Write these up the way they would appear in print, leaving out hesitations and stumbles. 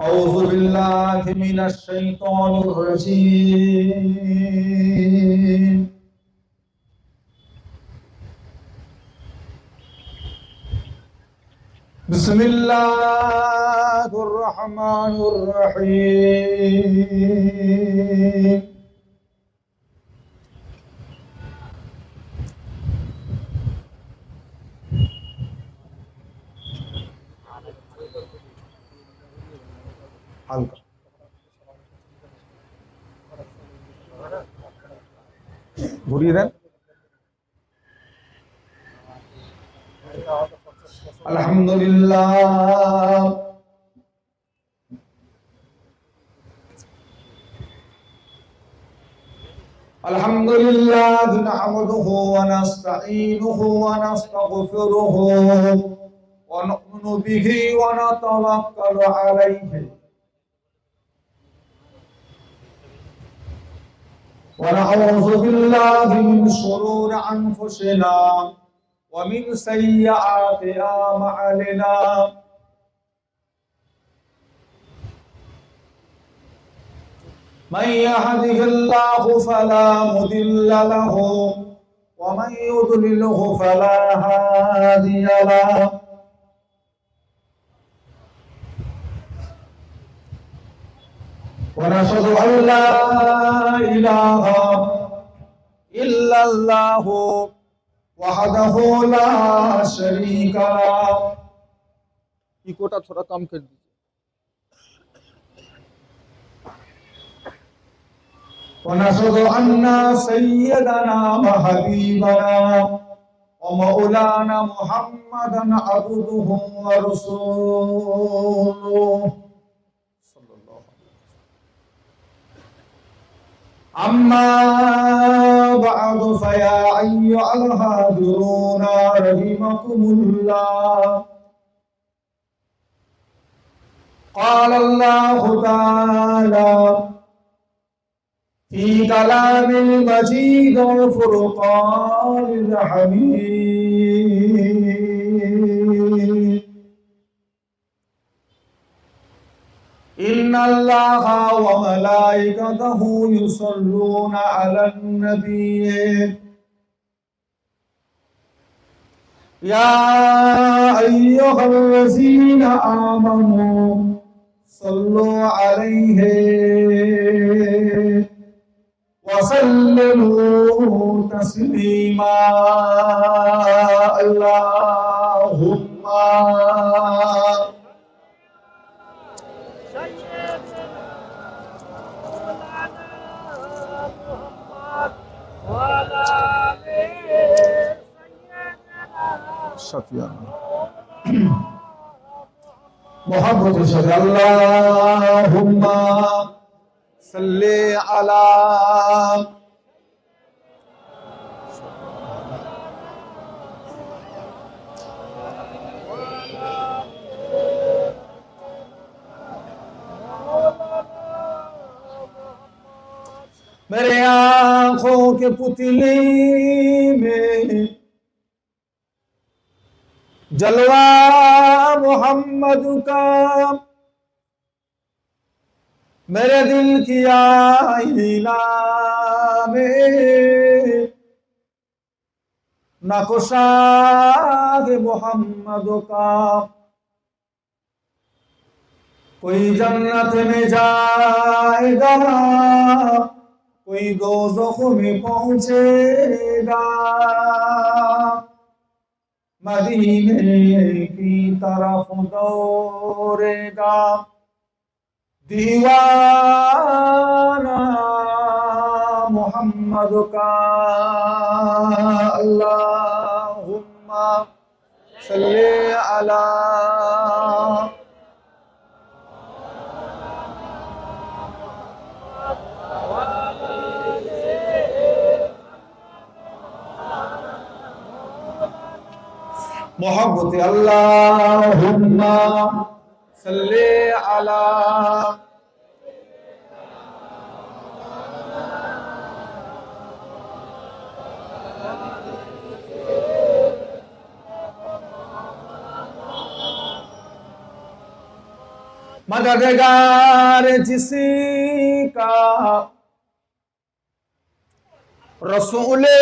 أعوذ بالله من الشيطان الرجيم بسم الله الرحمن الرحيم হালকা ঘুরিয়ে দেন আলহামদুলিল্লাহ আলহামদুলিল্লাহ নাহমাদুহু ওয়া নাস্তাঈনুহু ওয়া নাস্তাগফিরুহু ওয়া নু'মিনু বিহি ওয়া নাতাওয়াক্কালু আলাইহি ونعوذ بالله من شرور أنفسنا ومن سيئات أعمالنا من يهده الله فلا مضل له ومن يضلله فلا هادي له ونشهد أن لا إله إلا الله وحده لا شريك له इकोटा थोड़ा कम कर दीजिए ونشهد أن سيدنا وحبيبنا ومولانا محمدا عبده ورسوله أما بعد فيا أيها الحاضرون رحمكم الله قال الله تعالى في كلام المجيد وفرقان الحميد إن الله وملائكته يصلون على النبي يا أيها الذين آمنوا صلوا عليه وسلموا تسليما اللهم मोहब्बत से अल्लाहुम्मा सल्ली अला मेरे आंखों के पुतली में जलवा मोहम्मद का मेरे दिल की आईना में नक्शाग मोहम्मद का कोई जन्नत में जाएगा कोई दोज़ख में पहुंचेगा मदीने की तरफ दौड़ेगा दीवाना मोहम्मद का अल्लाहुम्मा सल्ली अला मोहब्बत अल्लाहुम्मा सल्ली अला मददगार जिसी का रसूले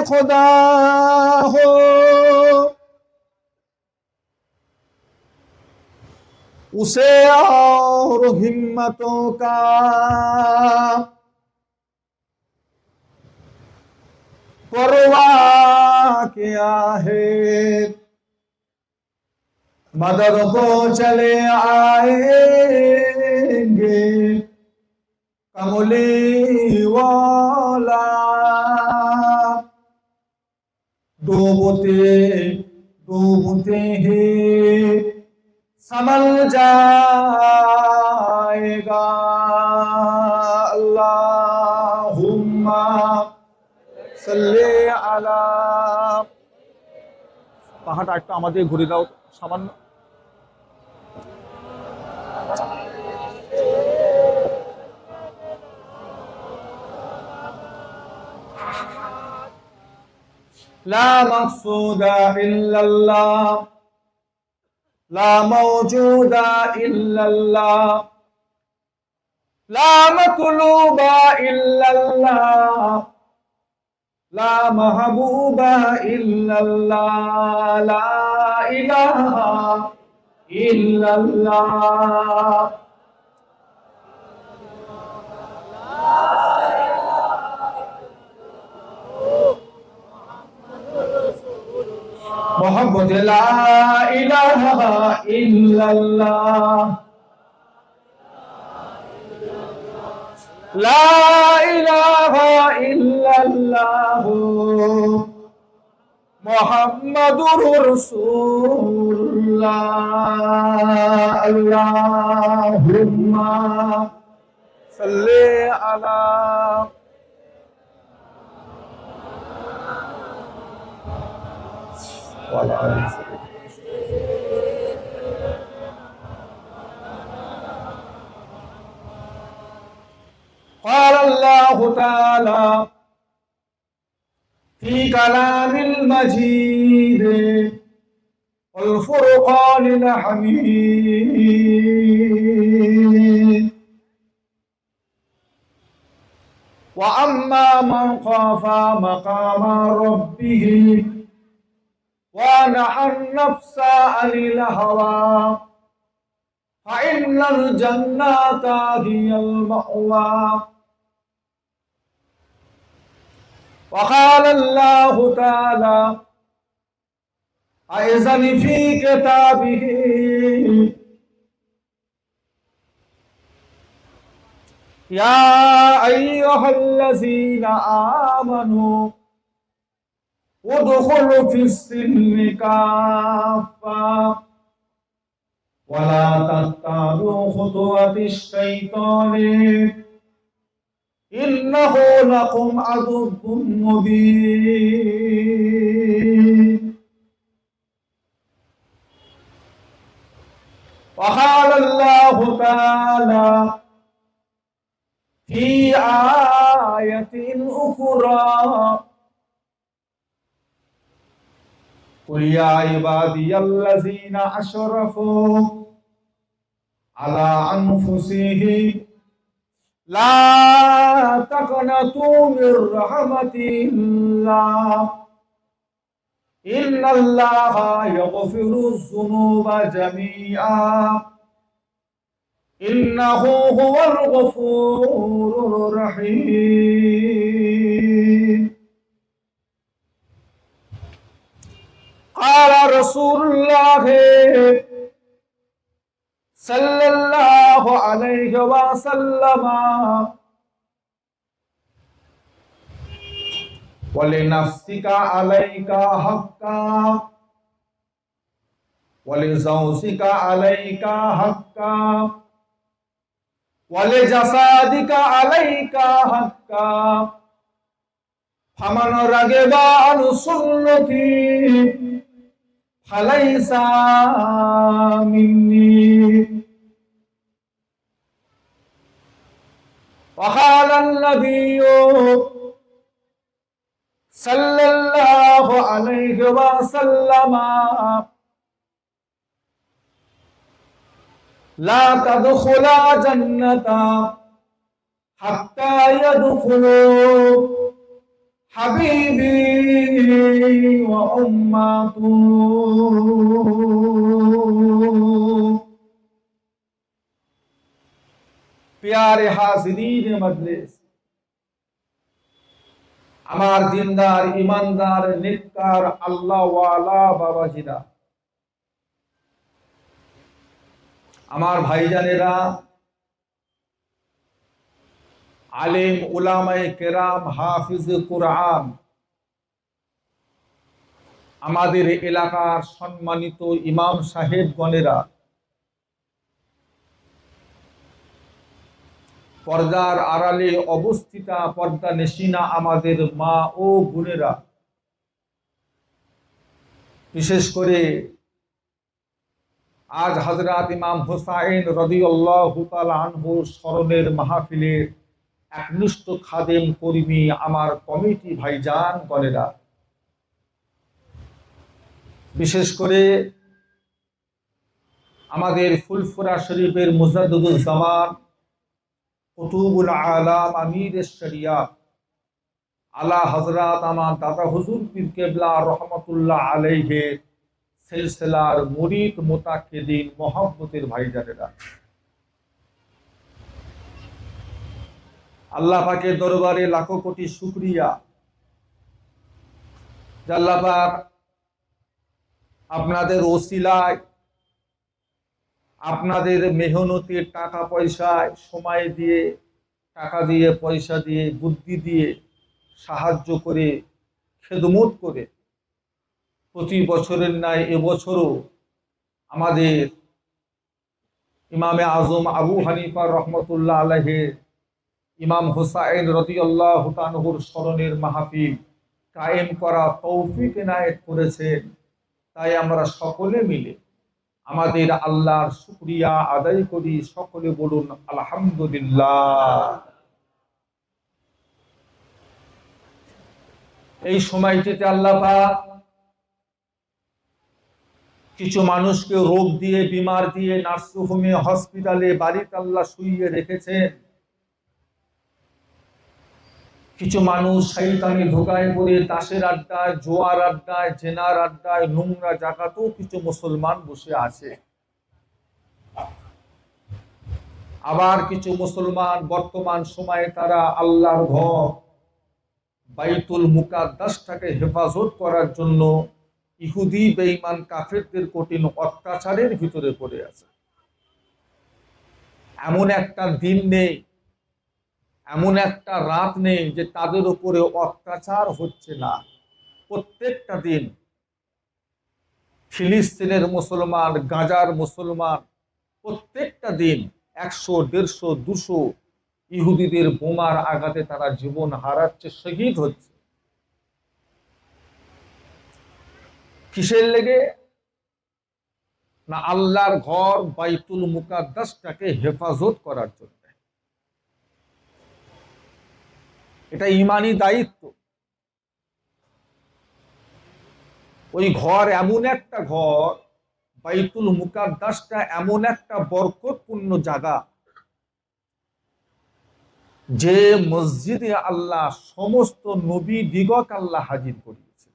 खुदा हो, उसे और हिम्मतों का परवाह क्या है। मदद को चले आएंगे कमली वाला, डूबते डूबते ही संभल जाएगा। अल्लाहुम्मा सल्ले আলা। পাহাড়টা একটু আমাদের ঘুরে দাও সামান্য। লা মাকসুদা ইল্লাল্লাহ, লা মাওজুদা ইল্লাল্লাহ, লা মাতলুবা ইল্লাল্লাহ, লা মাহবুবা ইল্লাল্লাহ, লা ইলাহা ইল্লাল্লাহ। मोहम्मद ला इलाहा इल्लल्लाह, ला इलाहा इल्लल्लाह, मुहम्मदुर रसूलुल्लाह। अल्लाहुम्मा सल्ले अला। قال الله تعالى في كلام المجيد والفرقان الحميد، وأما من خاف مقام ربه ونهى النفس عن الهوى فإن الجنة هي المأوى. وقال الله تعالى أيضا في كتابه يا أيها الذين آمنوا ادخلوا في السلم كافة ولا تتبعوا خطوات الشيطان إنه لكم عدو مبين. وقال الله تعالى في آية أخرى قل يا عبادي الذين أشرفوا على أنفسهم لا تقنطوا من رحمة الله إن الله يغفر الذنوب جميعا إنه هو الغفور الرحيم. قال رسول الله صلى الله عليه وسلم ولنفسك عليك حقا ولزوجك عليك حقا ولجسدك عليك حقا فمن رغب عن سنتي فليس مني. وقال النبي صلى الله عليه وسلم লা তাদখুলা জান্নাতা হাত্তা ইয়াদখুলু হাবিবি ওয়া উম্মাতু। প্যারে হাজিরিন মজলিস, আমার দিনদার ইমানদার নেককার আল্লাহ ওয়ালা বাবাজিরা, আমার ভাইজানেরা, আলেম উলামায়ে কেরাম, হাফিজ কুরআন, আমাদের এলাকার সম্মানিত ইমাম সাহেবগণেরা, পর্দার আড়ালে অবস্থিতা পর্দা নেশিনা আমাদের মা ও বোনেরা, বিশেষ করে আজ হযরত ইমাম হুসাইন রাদিয়াল্লাহু তাআলা আনহু স্মরণের মাহফিলের একনিষ্ঠ খাদেম কর্মী আমার কমিটি ভাইজান গণেরা, বিশেষ করে আমাদের ফুলফুরা শরীফের মুজাদ্দিদুল জামান কুতুবুল আলাম আমির শরিয়া আলা হযরত আমার দাদা হুজুর পীর কেবলা রহমাতুল্লাহ আলাইহির সিলসিলার মুরিদ মুতাকিদিন মুহাব্বতের ভাইজানেরা, আল্লাহ পাকের দরবারে লাখো কোটি শুকরিয়া যে আল্লাহ পাক আপনাদের ওসিলায়, আপনাদের মেহনতের টাকা পয়সায়, সময় দিয়ে, টাকা দিয়ে, পয়সা দিয়ে, বুদ্ধি দিয়ে সাহায্য করে, খেদমত করে প্রতি বছরের ন্যায় এবছরও আমাদের ইমামে আজম আবু হানিফা রহমতুল্লাহ আলাইহির ইমাম হুসাইন রাদিয়াল্লাহু তাআলা আনহুর স্মরণের মাহফিল কায়েম করা তৌফিক এনায়েত করেছেন। তাই আমরা সকলে মিলে আমাদের আল্লাহর শুকরিয়া আদায় করি। সকলে বলুন আলহামদুলিল্লাহ। এই সময়টিতে আল্লাহ পাক কিছু মানুষকে রোগ দিয়ে, বিমার দিয়ে, নার্সিংহোমে, হসপিটালে, বাড়িতে আল্লাহ শুইয়ে রেখেছেন। কিছু মানুষ শয়তানি ধোঁকায় পড়ে তাসের আড্ডায়, জোয়ার আড্ডায়, জেনার আড্ডায়, নোংরা জায়গাতেও কিছু মুসলমান বসে আছে। আবার কিছু মুসলমান বর্তমান সময়ে তারা আল্লাহর ঘর বাইতুল মুকাদ্দাসটাকে হেফাজত করার জন্য ইহুদি বেঈমান কাফেরদের কঠিন অত্যাচারের ভিতরে পড়ে আছে। এমন একটা দিন নেই, এমন একটা রাত নেই যে তাদের উপরে অত্যাচার হচ্ছে না। প্রত্যেকটা দিন ফিলিস্তিনের মুসলমান, গাজার মুসলমান প্রত্যেকটা দিন 100, 150, 200 ইহুদিদের বোমার আঘাতে তারা জীবন হারাচ্ছে, শহীদ হচ্ছে। কিসের লেগে? না আল্লাহর ঘর বাইতুল মুকাদ্দাসটাকে হেফাজত করার জন্য। এটা ইমানি দায়িত্ব। ওই ঘর এমন একটা ঘর, বাইতুল মুকাদ্দাসটা এমন একটা বরকতপূর্ণ জায়গা যে মসজিদে আল্লাহ সমস্ত নবী দিগক আল্লাহ হাজির করিয়েছে।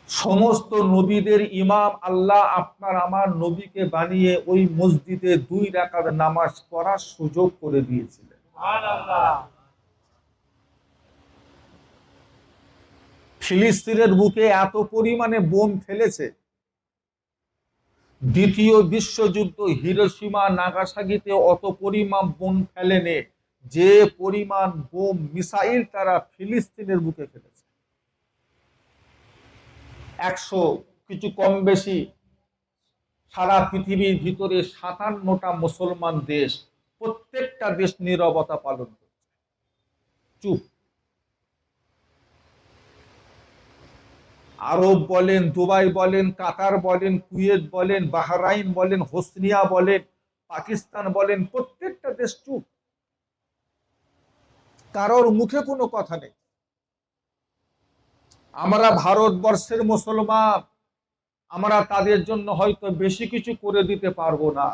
সমস্ত নবীদের ইমাম আল্লাহ আপনার আমার নবীকে বানিয়ে ওই মসজিদে 2 রাকাত নামাজ পড়ার সুযোগ করে দিয়েছিলেন। ফিলিস্তিনের বুকে এত পরিমাণে বোম ফেলেছে, দ্বিতীয় বিশ্বযুদ্ধ হিরোশিমা নাগাসাকিতে অত পরিমাণ বোম ফেলেনে যে পরিমাণ বোম মিসাইল তারা ফিলিস্তিনের বুকে ফেলেছে। 100 কিছু কম বেশি সারা পৃথিবীর ভিতরে 57টা মুসলমান দেশ, প্রত্যেকটা দেশ নীরবতা পালন করছে, চুপ। আরব বলেন, দুবাই বলেন, কাতার বলেন, কুয়েত বলেন, বাহরাইন বলেন, হোসনিয়া বলেন, পাকিস্তান বলেন, প্রত্যেকটা দেশ চুপ। কারোর মুখে কোনো কথা নেই। আমরা ভারতবর্ষের মুসলমান, আমরা তাদের জন্য হয়তো বেশি কিছু করে দিতে পারবো না,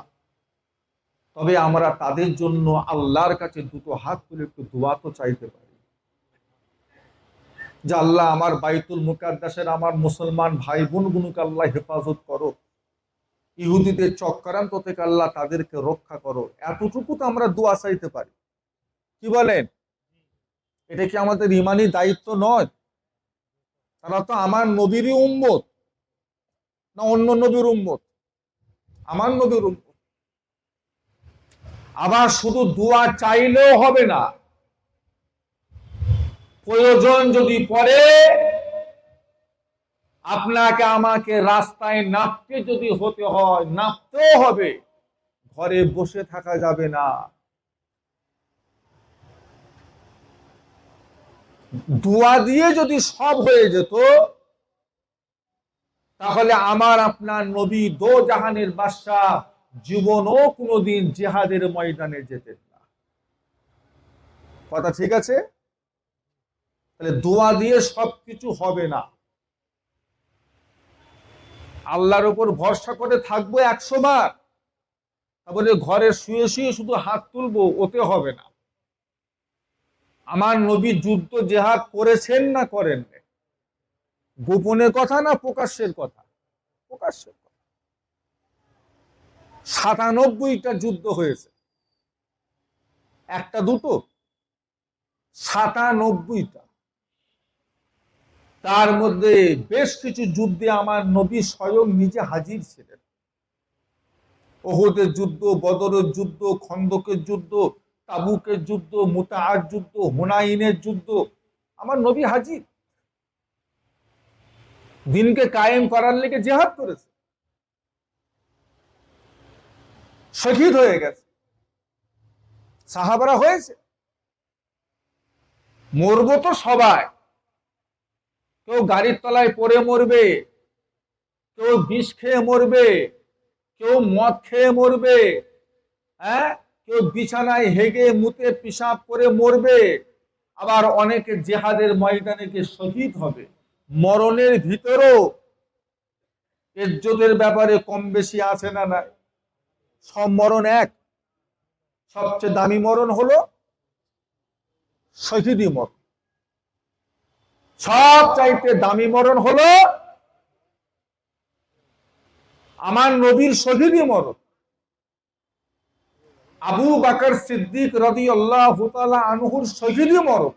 তবে আমরা তাদের জন্য আল্লাহর কাছে দুটো হাত তুলে একটু দোয়া তো চাইতে পারি যে আল্লাহ আমার বাইতুল মুকাদ্দাসের আমার মুসলমান ভাই বোনগুলোকে আল্লাহ হেফাজত করো, ইহুদিদের চক্রান্ত থেকে আল্লাহ তাদেরকে রক্ষা করো। এতটুকু তো আমরা দোয়া চাইতে পারি, কি বলেন? এটা কি আমাদের ইমানি দায়িত্ব নয়? তারা তো আমার নবীরই উম্মত, না অন্য নবীর উম্মত? আমার নবীর উম্মত। আবার শুধু দোয়া চাইলেও হবে না, প্রয়োজন যদি পড়ে আপনাকে আমাকে রাস্তায় নামতে যদি হতে হয়, নামতেও হবে, ঘরে বসে থাকা যাবে না। দোয়া দিয়ে যদি সব হয়ে যেত, তাহলে আমার আপনার নবী দো জাহানের বাদশাহ জীবনও কোনোদিন জিহাদের ময়দানে যেতেন না। কথা ঠিক আছে? তাহলে দোয়া দিয়ে সবকিছু হবে না। আল্লাহর উপর ভরসা করে থাকবো 100 বার, তারপরে ঘরে শুয়ে শুয়ে শুধু হাত তুলবো, ওতে হবে না। আমার নবী যুদ্ধ জেহাদ করেছেন না করেন? গোপনের কথা না প্রকাশ্যের কথা? প্রকাশ্যের কথা। 97টা যুদ্ধ হয়েছে, একটা দুটো, 97টা। তার মধ্যে বেশ কিছু যুদ্ধে আমার নবী স্বয়ং নিজে হাজির ছিলেন। ওহুদের যুদ্ধ, বদরের যুদ্ধ, খন্দকের যুদ্ধ, তাবুকের যুদ্ধ, মুতাআর যুদ্ধ, হুনাইনের যুদ্ধ, আমার নবী হাজির। দিনকে কায়েম করার লেগে জিহাদ করেছে, শহীদ হয়ে গেছে, সাহাবারা হয়েছে। মরবো তো সবাই, কেউ গাড়ির তলায় পড়ে মরবে, কেউ বিষ খেয়ে মরবে, কেউ মদ খেয়ে মরবে, হ্যাঁ, কেউ বিছানায় হেগে মুতে পিশাব করে মরবে, আবার অনেকে জিহাদের ময়দানে গিয়ে শহীদ হবে। মরণের ভিতরেও ইজ্জতের ব্যাপারে কম বেশি আছে না নাই? সব মরণ এক। সবচেয়ে দামি মরণ হলো শহীদি মরণ। সব চাইতে দামি মরণ হলো আমার নবীর শহীদি মরণ। আবু বকর সিদ্দিক রাদিয়াল্লাহু তাআলা আনহুর শহীদি মরণ,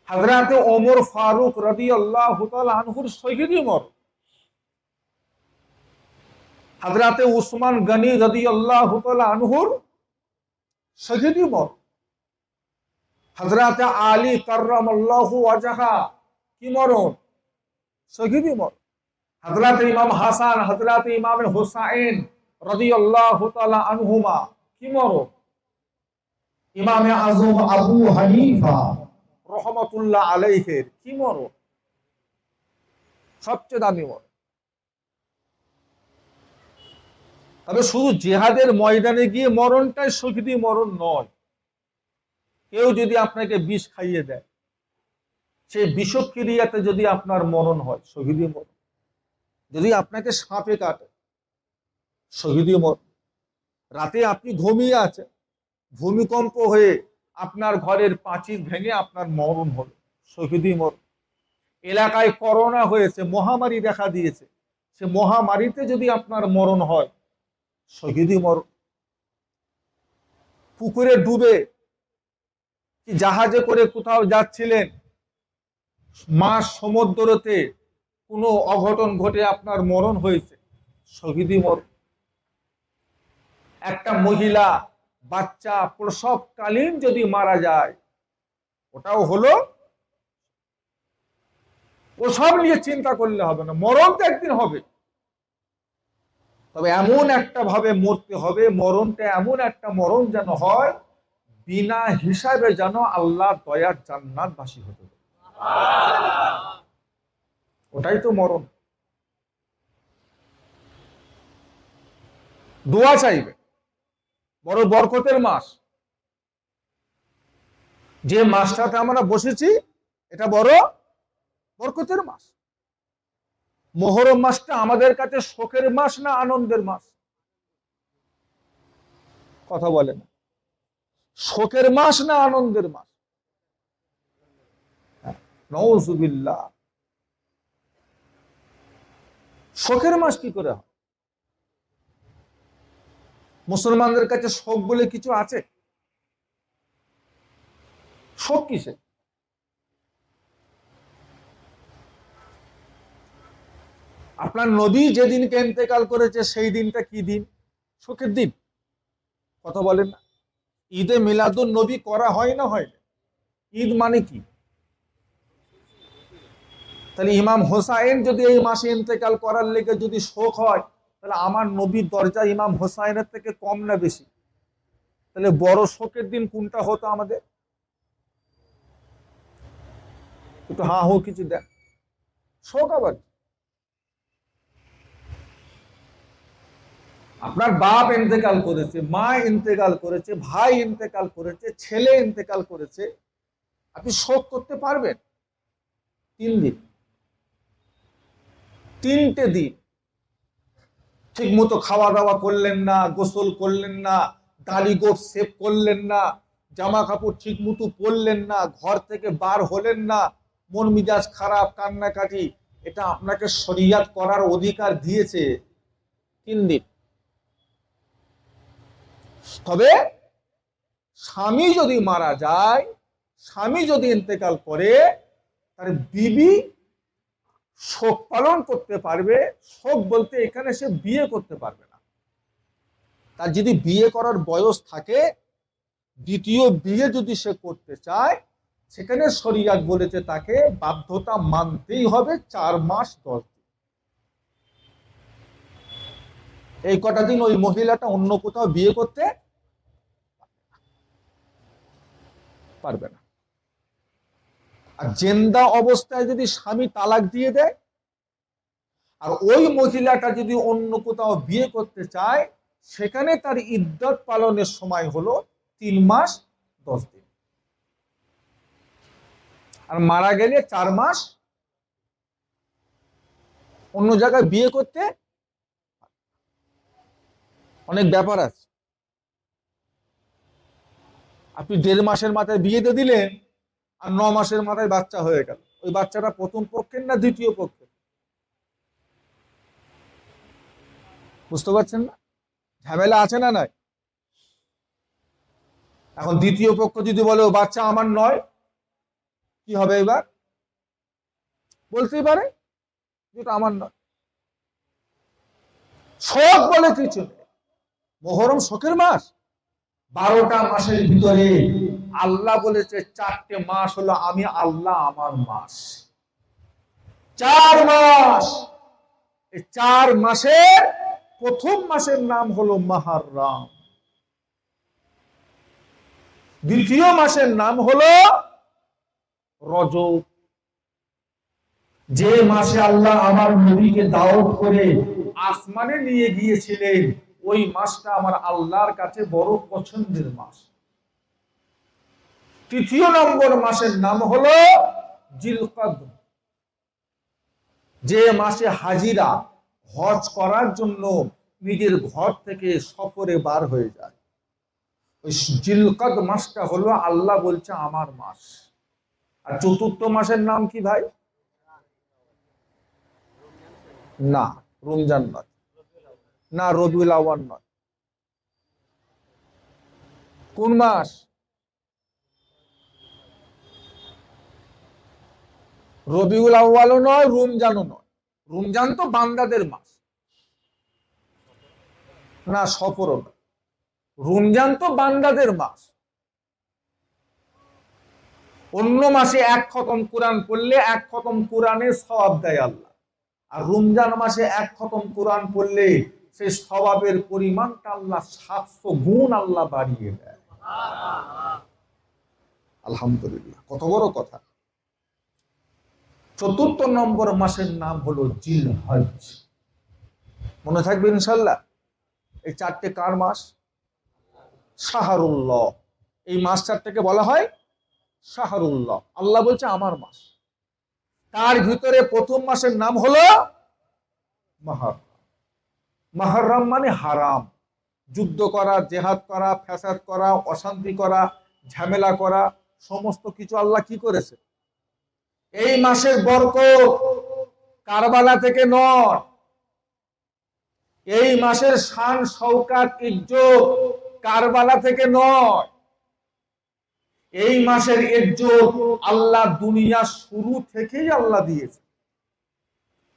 হযরত ওমর ফারুক রাদিয়াল্লাহু তাআলা আনহুর শহীদি মরণ, হযরত উসমান গনি রাদিয়াল্লাহু তাআলা আনহুর শহীদি মরণ, হযরত আলী কাররামাল্লাহু ওয়াজহা কি মরণ? শহীদি মরণ। হযরত ইমাম হাসান, হযরত ইমাম হুসাইন রাদিয়াল্লাহু তাআলা আনহুমা কি মরণ? ইমাম আযম আবু হানিফা রাহমাতুল্লাহ আলাইহির কি মরণ? সবচেয়ে দামি মরণ। তবে শুধু জিহাদের ময়দানে গিয়ে মরণটাই শহীদি মরণ নয়। কেউ যদি আপনাকে বিষ খাইয়ে দেয়, সেই বিষক্রিয়াতে যদি আপনার মরণ হয়, শহীদি মরণ। যদি আপনাকে সাপে কাটে, শহীদি মরণ। রাতে আপনি ঘুমিয়ে আছেন, ভূমিকম্প হয়ে আপনার ঘরের পাঁচিল ভেঙে আপনার মরণ হলো, শহীদি মরণ। এলাকায় করোনা হয়েছে, মহামারী দেখা দিয়েছে, সে মহামারীতে যদি আপনার মরণ হয়, শহীদি মরণ। পুকুরে ডুবে কি জাহাজে করে কোথাও যাচ্ছিলেন, মাছ সমুদ্রতে কোনো অঘটন ঘটে আপনার মরণ হয়েছে, শহীদি মরণ। একটা মহিলা বাচ্চা প্রসবকালীন যদি মারা যায়, ওটাও হলো। ওসব নিয়ে চিন্তা করলে হবে না, মরণ তো একদিন হবে। তবে এমন একটা ভাবে মরতে হবে, মরণটা এমন একটা মরণ যেন হয় বিনা হিসাবে যেন আল্লাহ দয়ার জান্নাতবাসী হতে হবে। ওটাই তো মরণ। দোয়া চাইবে, বড় বরকতের মাস। যে মাসটাতে আমরা বসেছি, এটা বড় বরকতের মাস। মুহররম মাসটা আমাদের কাছে শোকের মাস না আনন্দের মাস? কথা বলেন, শোকের মাস না আনন্দের মাস? নাউযুবিল্লাহ, শোকের মাস কি করে হয়? মুসলমানদের কাছে শোক বলে কিছু আছে? শোক কিসে? আপনার নবী যেদিনকে ইন্তেকাল করেছে সেই দিনটা কি দিন? শোকের দিন। কথা বলেন না? ঈদে মিলাদুন নবী করা হয় না হয় না? ঈদ মানে কি? তাহলে ইমাম হোসাইন যদি এই মাসে ইন্তেকাল করার লেগে যদি শোক হয়, তাহলে আমার নবীর দরজা ইমাম হোসাইনের থেকে কম না বেশি? তাহলে বড় শোকের দিন কোনটা হতো আমাদের? একটু হা হো কিছু দেন। শোক আবার আপনার বাপ ইন্তেকাল করেছে, মা ইন্তেকাল করেছে, ভাই ইন্তেকাল করেছে, ছেলে ইন্তেকাল করেছে, আপনি শোক করতে পারবেন? 3 দিন, 3টে দিন ঠিক মতো খাওয়া দাওয়া করলেন না, গোসল করলেন না, দাড়ি গোঁফ সেভ করলেন না, জামা কাপড় ঠিক মতো পরলেন না, ঘর থেকে বার হলেন না, মন মিজাজ খারাপ, কান্নাকাটি, এটা আপনাকে শরিয়াত করার অধিকার দিয়েছে 3 দিন। তবে স্বামী যদি মারা যায়, স্বামী যদি ইন্তেকাল করে, তার বিবি শোক পালন করতে পারবে। শোক বলতে এখানে সে বিয়ে করতে পারবে না। তার যদি বিয়ে করার বয়স থাকে, দ্বিতীয় বিয়ে যদি সে করতে চায়, সেখানে শরিয়াত বলেছে তাকে বাধ্যতা মানতেই হবে 4 মাস 10 দিন। এই কটা দিন ওই মহিলাটা অন্য কোথাও বিয়ে করতে পারবে না। আর জেন্দা অবস্থায় যদি স্বামী তালাক দিয়ে দেয়, আর ওই মহিলাটা যদি অন্য কোথাও বিয়ে করতে চায়, সেখানে তার ইদ্যত পালনের সময় হলো 3 মাস 10 দিন। আর মারা গেলে 4 মাস। অন্য জায়গায় বিয়ে করতে অনেক ব্যাপার আছে। আপনি 1.5 মাসের মাথায় বিয়ে দিয়ে দিলেন, আর 9 মাসের মাথায় বাচ্চা হয়ে গেল। ওই বাচ্চাটা প্রথম পক্ষের না দ্বিতীয় পক্ষের? বুঝতে পারছেন না? ঝামেলা আছে না নাই? এখন দ্বিতীয় পক্ষ যদি বলে ও বাচ্চা আমার নয়, কি হবে এবার? বলতেই পারে যেটা আমার নয়। শোক বলে কিছু নেই। মুহররম শোকের মাস। 12টা মাসের ভিতরে আল্লাহ বলেছে 4টে মাস হলো আমি আল্লাহ আমার মাস। 4 মাস। এই 4 মাসের প্রথম মাসের নাম হলো মুহররম, দ্বিতীয় মাসের নাম হলো রজব। যে মাসে আল্লাহ আমার নবীকে দাওয়াত করে আসমানে নিয়ে গিয়েছিলেন, ওই মাসটা আমার আল্লাহর কাছে বড় পছন্দের মাস। তৃতীয় নম্বর মাসের নাম হলো জিলকদর, যে মাসে হাজিরা হজ করার জন্য নিজের ঘর থেকে সফরে বার হয়ে যায়। ওই জিলকদ মাসটা হলো আল্লাহ বলছে আমার মাস। আর চতুর্থ মাসের নাম কি ভাই? না, রমজান নয়, না রবিউল আউয়াল নয়। কোন মাস? রবিউল আউয়ালও নয়, রমজানও নয়। রমজান তো বান্দাদের মাস, না সফরও নয়। রমজান তো বান্দাদের মাস। অন্য মাসে 1 খতম কোরআন পড়লে 1 খতম কোরআনের সওয়াব দেয় আল্লাহ, আর রমজান মাসে 1 খতম কোরআন পড়লে সেই সওয়াবের পরিমাণটা আল্লাহ 700 গুণ আল্লাহ বাড়িয়ে দেয়। আলহামদুলিল্লাহ, কত বড় কথা। চতুর্থ নম্বর মাসের নাম হলো জিলহজ। মনে থাকবে ইনশাল্লাহ। এই 4টে কার মাস? শাহরুল্লাহ। এই মাস 4টাকে বলা হয় শাহরুল্লাহ। আল্লাহ বলছে আমার মাস। তার ভিতরে প্রথম মাসের নাম হলো মুহররম। মুহররম মানে হারাম। যুদ্ধ করা, জেহাদ করা, ফ্যাসাদ করা, অশান্তি করা, ঝামেলা করা, সমস্ত কিছু আল্লাহ কি করেছে? এই মাসের বরকত কারবালা থেকে নয়, এই মাসের শান শওকাত ইজ্জত কারবালা থেকে নয়, এই মাসের ইজ্জত আল্লাহ দুনিয়া শুরু থেকেই আল্লাহ দিয়েছে।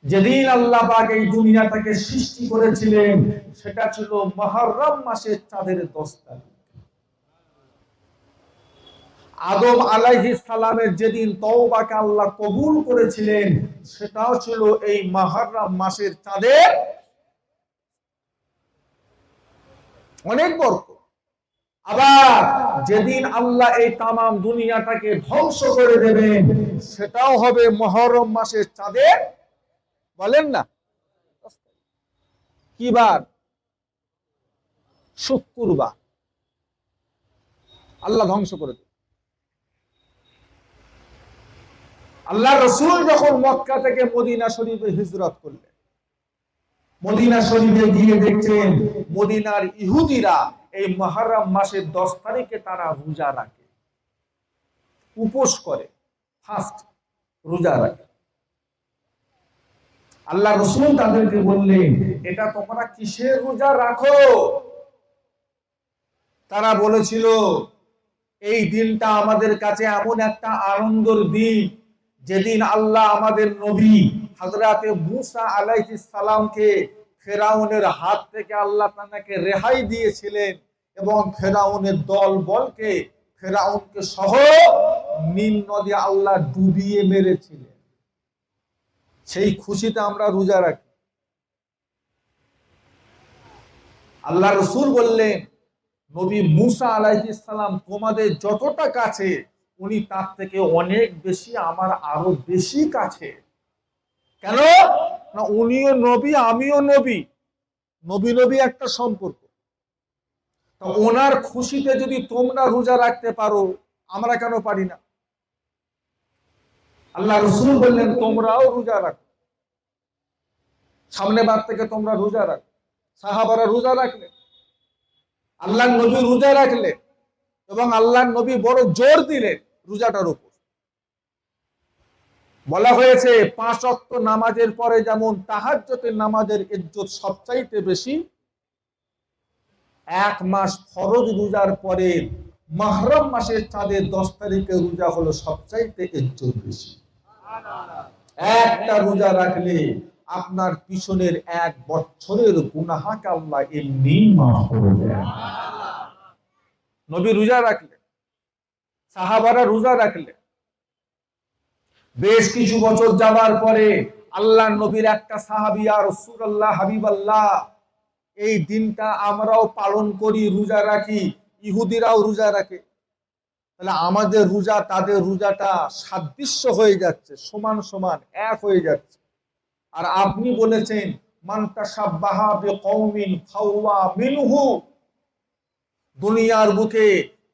যেদিন আল্লাহ পাক এই দুনিয়াটাকে সৃষ্টি করেছিলেন সেটা ছিল মুহররম মাসের চাঁদের 10 তারিখ। আদম আলাইহিস সালামের যেদিন তওবাকে আল্লাহ কবুল করেছিলেন সেটাও ছিল এই মুহররম মাসের চাঁদের। অনেক বরকত। আবার যেদিন আল্লাহ এই তামাম দুনিয়াটাকে ধ্বংস করে দেবেন সেটাও হবে মুহররম মাসের চাঁদের, বলেন না, কি বার? শুক্রবার। আল্লাহ ধ্বংস করে দেবে। আল্লাহ রাসূল যখন মক্কা থেকে মদিনা শরীফে হিজরত করলেন, মদিনা শরীফে গিয়ে দেখছেন মদিনার ইহুদিরা এই মুহররম মাসের 10 তারিখে তারা রোজা রাখে, উপোস করে, ফাস্ট রোজা রাখে। আল্লাহ রাসূল তাদেরকে বললেন, এটা তোমরা কিসের রোজা রাখো? তারা বলেছিল, এই দিনটা আমাদের কাছে এমন একটা আনন্দের দিন যেদিন আল্লাহ আমাদের নবী হযরতে মুসা আলাইহিস সালামকে ফেরাউনের হাত থেকে আল্লাহ তাকে রেহাই দিয়েছিলেন এবং ফেরাউনের দল বলকে, ফেরাউনকে সহ নীল নদে আল্লাহ ডুবিয়ে মেরেছিলেন। সেই খুশিতে আমরা রোজা রাখি। আল্লাহ রাসূল বললেন, নবী মুসা আলাইহিস সালাম তোমাদের যতটা কাছে উনি তার থেকে অনেক বেশি, আমার আরো বেশি কাছে। কেন না, উনিও নবী, আমিও নবী, নবী নবী একটা সম্পর্ক। তো ওনার খুশিতে যদি তোমরা রোজা রাখতে পারো, আমরা কেন পারি না? আল্লাহ রাসূল বললেন, তোমরাও রোজা রাখো, সামনে বার থেকে তোমরা রোজা রাখো। সাহাবারা রোজা রাখলেন, আল্লাহর নবী রোজা রাখলেন এবং আল্লাহর নবী বড় জোর দিলেন রোজাটার উপর। বলা হয়েছে 5 ওয়াক্ত নামাজের পরে যেমন তাহাজ্জুদের নামাজের ইজ্জত সবচাইতে বেশি, 1 মাস ফরজ রোজার পরে মুহররম মাসের চাঁদের 10 তারিখে রোজা হলো সবচাইতে ইজ্জত বেশি। একটা রোজা রাখলে আপনার পিছনের 1 বছরের গুনাহকে আল্লাহ এমনি মাফ করে দেন। নবী রোজা রাখলেন, সাহাবারা রোজা রাখলেন। বেশ কিছু বছর যাওয়ার পরে আল্লাহর নবীর একটা সাহাবী, ইয়া রাসূলুল্লাহ, হাবিবাল্লাহ, এই দিনটা আমরাও পালন করি, রোজা রাখি, ইহুদিরাও রোজা রাখে, তাহলে আমাদের রোজা তাদের রোজাটা সাদৃশ্য হয়ে যাচ্ছে, সমান সমান এক হয়ে যাচ্ছে। আর আপনি বলেছেন, মান তাশাব্বাহা বিকওমিন ফাহুয়া মিনহু, দুনিয়ার বুকে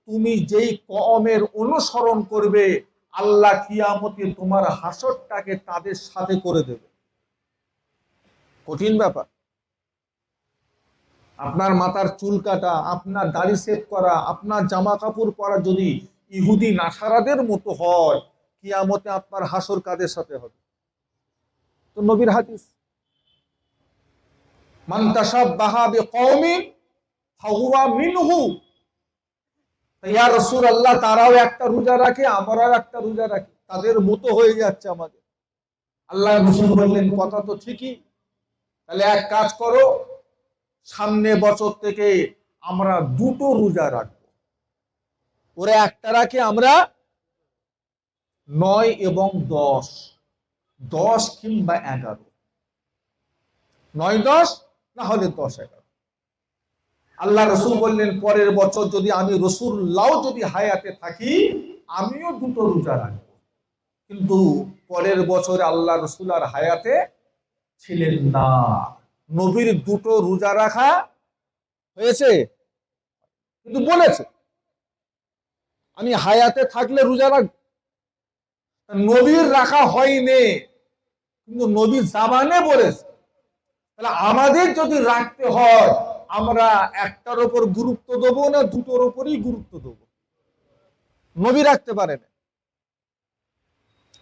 তুমি যেই কওমের অনুসরণ করবে আল্লাহ কিয়ামতে তোমার হাসরটাকে তাদের সাথে করে দেবে। কঠিন ব্যাপার। আপনার মাথার চুল কাটা, আপনার দাড়ি সেভ করা, আপনার জামা কাপড় পরা যদি ইহুদি নাসারাদের মতো হয়, কিয়ামতে আপনার হাসর কাদের সাথে হবে? তো নবীর হাদিস, মান তাশাব্বাহা বিকওমিন ফাহুয়া মিনহু। ইয়া রাসূলুল্লাহ, তারাও একটা রোজা রাখে, আমরাও একটা রোজা রাখি, তাদের মতো হয়ে যাচ্ছে আমাদের। আল্লাহ রাসূল বললেন, কথা তো ঠিকই, তাহলে এক কাজ করো, সামনে বছর থেকে আমরা 2টো রোজা রাখবো। ওরা একটা রাখে, আমরা 9 এবং 10, 10 কিংবা 11, 9, 10 না হলে 10, 11। আল্লাহ রাসূল বললেন, পরের বছর যদি আমি রাসূলুল্লাহ যদি হায়াতে থাকি আমিও 2টো রোজা রাখবো। কিন্তু পরের বছর আল্লাহ রাসূল আর হায়াতে ছিলেন না। নবীর 2টো রোজা রাখা হয়েছে, কিন্তু বলেছে আমি হায়াতে থাকলে রোজা রাখবো। নবীর রাখা হয়নি, কিন্তু নবী জামানে বলেছে তাহলে আমাদের যদি রাখতে হয়, আমরা একটার উপর গুরুত্ব দেবো না দুটোর উপরই গুরুত্ব দেবো? নবী রাখতে পারেন,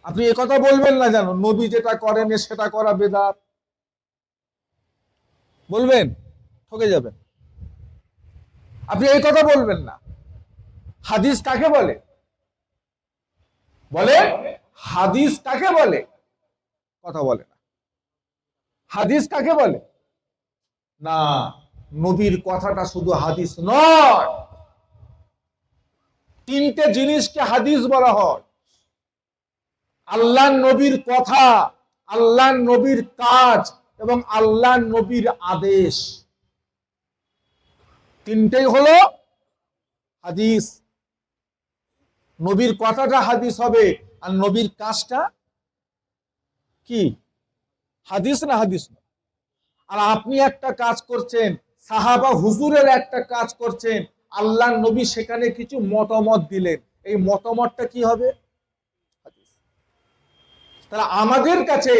আপনি কথা বলবেন না জানো নবী যেটা করেন সেটা করা বেদাত, বলবেন? ঠকে যাবেন। আপনি এই কথা বলবেন না। হাদিস কাকে বলে? বলে হাদিস কাকে বলে? কথা বলে না। হাদিস কাকে বলে? না, নবীর কথাটা শুধু হাদিস নয়, তিনটে জিনিসকে হাদিস বলা হয়। আল্লাহ নবীর কথা, আল্লাহ নবীর কাজ এবং আল্লাহ নবীর আদেশ, তিনটেই হলো হাদিস। নবীর কথাটা হাদিস হবে, আর নবীর কাজটা কি? হাদিস না হাদিস না। আর আপনি একটা কাজ করছেন, সাহাবা হুজুরের একটা কাজ করছেন, আল্লাহ নবী সেখানে কিছু মতামত দিলেন, এই মতামতটা কি হবে? হাদিস। তাহলে আমাদের কাছে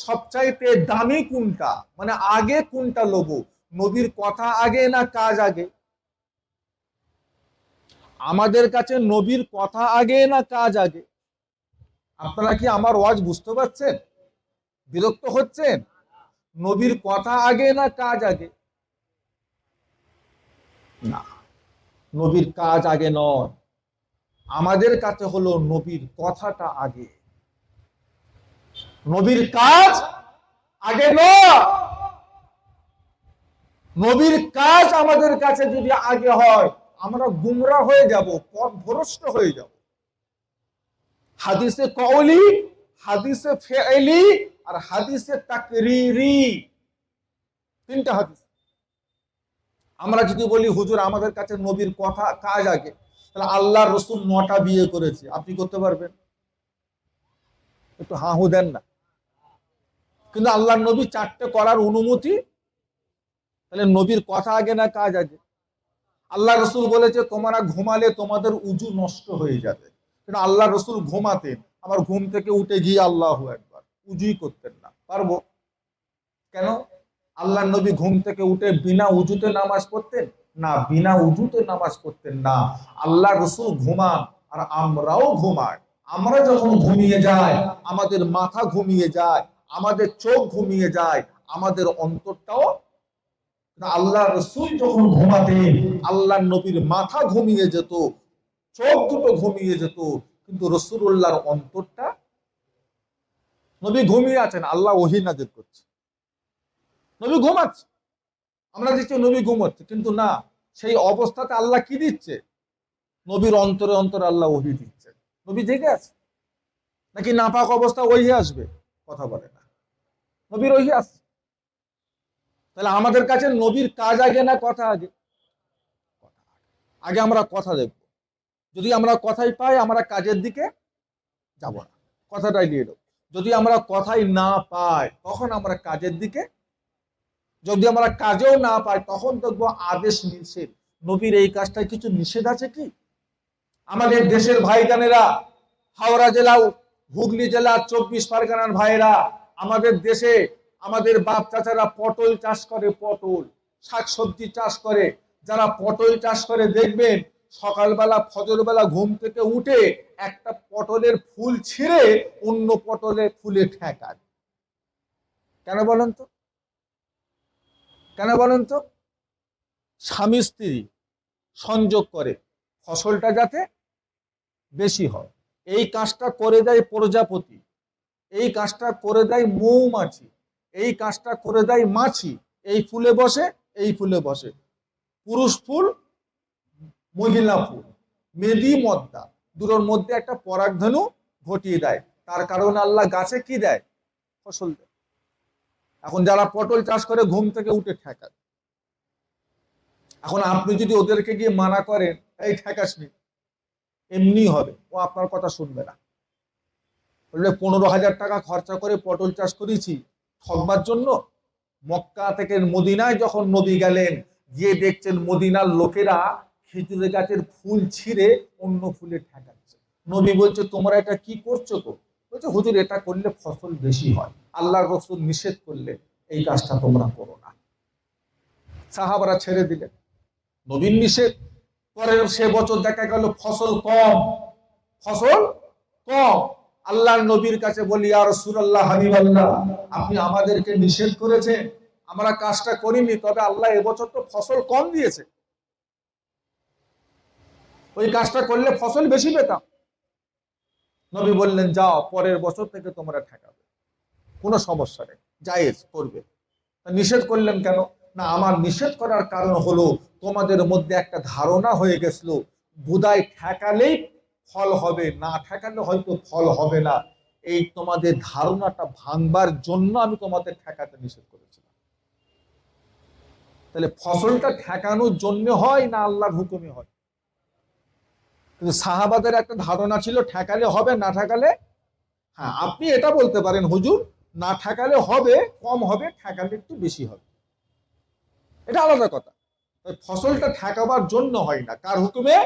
সবচাইতে দামি কোনটা, মানে আগে কোনটা লব? নবীর কথা আগে না কাজ আগে? আমাদের কাছে নবীর কথা আগে না কাজ আগে? আপনারা কি আমার ওয়াজ বুঝতে পারছেন? বিরক্ত হচ্ছেন? নবীর কথা আগে না কাজ আগে? না, নবীর কাজ আগে নয়, আমাদের কাছে হলো নবীর কথাটা আগে, নবীর কাজ আগে নয়। নবীর কাজ আমাদের কাছে যদি আগে হয়, আমরা গুমরা হয়ে যাব, পথভ্রষ্ট হয়ে যাব। হাদিসে কওলি, হাদিসে ফেইলি আর হাদিসে তাকরিরি, তিনটা হাদিস। আমরা যদি বলি হুজুর আমাদের কাছে নবীর কথা কাজ আগে, তাহলে আল্লাহ রসুল 9টা বিয়ে করেছে, আপনি করতে পারবেন? একটু হাহু দেন না। কিন্তু আল্লাহ নবী 4টে করার অনুমতি, তাহলে নবীর কথা আগে না কাজ আগে? আল্লাহ রসুল বলেছে তোমরা ঘুমালে তোমাদের উজু নষ্ট হয়ে যাবে, কিন্তু আল্লাহ রসুল ঘুমাতেন, আমার ঘুম থেকে উঠে গিয়ে আল্লাহু আকবার, উজুই করতেন না। পারবো? কেন? আল্লাহ নবী ঘুম থেকে উঠে বিনা উজুতে নামাজ পড়তেন না, বিনা উজুতে নামাজ পড়তেন না। আল্লাহ রসুল ঘুমান আর আমরাও ঘুমাই। আমরা যখন ঘুমিয়ে যাই, আমাদের মাথা ঘুমিয়ে যায়, আমাদের চোখ ঘুমিয়ে যায়, আমাদের অন্তরটাও। আল্লাহ রসুল যখন ঘুমাতেন, আল্লাহ নবীর মাথা ঘুমিয়ে যেত, চোখ দুটো ঘুমিয়ে যেত, কিন্তু রসুলুল্লাহর অন্তরটা। নবী ঘুমিয়ে আছেন, আল্লাহ ওহী নাযিল করছে, নবী ঘুমাচ্ছে, আমরা দিচ্ছি নবী ঘুমাচ্ছে, কিন্তু না, সেই অবস্থাতে আল্লাহ কি দিচ্ছে? নবীর অন্তরে অন্তরে আল্লাহ ওহী দিচ্ছে। নবী জেগে আছে নাকি নাপাক অবস্থা ওহী আসবে? কথা বলে না, নবীর ওহী আসছে। তাহলে আমাদের কাছে নবীর কাজ আগে না কথা আগে? আগে আমরা কথা দেখব, যদি আমরা কথাই পাই আমরা কাজের দিকে যাব না, কথাটাই নিয়ে নেব। যদি আমরা কথাই না পাই তখন আমরা কাজের দিকে, যদি আমরা কাজেও না পাই তখন দেখবো আদেশ নিষেধ। নবীর এই কাজটায় কিছু নিষেধ আছে কি? আমাদের দেশের ভাইজানেরা, হাওড়া জেলা, হুগলি জেলা, 24 পরগনার ভাইরা, আমাদের দেশে আমাদের বাপ চাচারা পটল চাষ করে, পটল শাকসবজি চাষ করে। যারা পটল চাষ করে দেখবেন সকালবেলা ফজরবেলা ঘুম থেকে উঠে একটা পটলের ফুল ছিঁড়ে অন্য পটলের ফুলে ঠেকায়। কেন বলেন তো? কেন বলেন তো? স্বামী স্ত্রী সংযোগ করে ফসলটা যাতে বেশি হয়। এই কাজটা করে দেয় প্রজাপতি, এই কাজটা করে দেয় মৌমাছি, এই কাজটা করে দেয় মাছি। এই ফুলে বসে, এই ফুলে বসে, পুরুষ ফুল মহিলা ফুল, মেদি মদ্দা, দুটোর মধ্যে একটা পরাগধনু ঘটিয়ে দেয়। তার কারণে আল্লাহ গাছে কি দেয়? ফসল দেয়। এখন যারা পটল চাষ করে ঘুম থেকে উঠে ঠেকায়। এখন আপনি যদি ওদেরকে গিয়ে মানা করেন এই ঠেকাসনি, এমনি হবে, ও আপনার কথা শুনবে না। বললে 15,000 টাকা খরচা করে পটল চাষ করেছি ঠকবার জন্য। মক্কা থেকে মদিনায় যখন নবী গেলেন, গিয়ে দেখছেন মদিনার লোকেরা খেজুরের গাছের ফুল ছিঁড়ে অন্য ফুলে ঠেকাচ্ছে। নবী বলছে তোমরা এটা কি করছো? তো বলছে হুজুর এটা করলে ফসল বেশি হয়, আল্লাহ রাসূল নিষেধ করলে এই কাজটা তোমরা করো না। সাহাবারা ছেড়ে দিলেন, নবীর নিষেধ। পরের সে বছর দেখা গেল ফসল কম, ফসল কম। আল্লাহর নবীর কাছে বলি, ইয়া রাসূলুল্লাহ, হাবিবাল্লাহ, আপনি আমাদেরকে নিষেধ করেছেন, আমরা কাজটা করিনি, তবে আল্লাহ এবছর তো ফসল কম দিয়েছে, ওই কাজটা করলে ফসল বেশি পেতাম। নবী বললেন, যাও, পরের বছর থেকে তোমরা ঠেকাবে, কোনো সমস্যা নেই, জায়েজ করবে। নিষেধ করলেন কেন? না, আমার নিষেধ করার কারণ হলো তোমাদের মধ্যে একটা ধারণা হয়ে গেছিল বোধহয় ঠেকালেই ফল হবে, না ঠেকালে হয়তো ফল হবে না। এই তোমাদের ধারণাটা ভাঙবার জন্য আমি তোমাদের ঠেকাতে নিষেধ করেছিলাম। তাহলে ফসলটা ঠেকানোর জন্য হয় না আল্লাহর হুকুমে হয়? কিন্তু সাহাবাদের একটা ধারণা ছিল ঠেকালে হবে, না ঠেকালে, হ্যাঁ, আপনি এটা বলতে পারেন, হুজুর, না ঠেকালে হবে, কম হবে, ঠেকালে একটু বেশি হবে, এটা আলাদা কথা। ফসলটা ঠেকাবার জন্য হয় না, কার হুকুমে?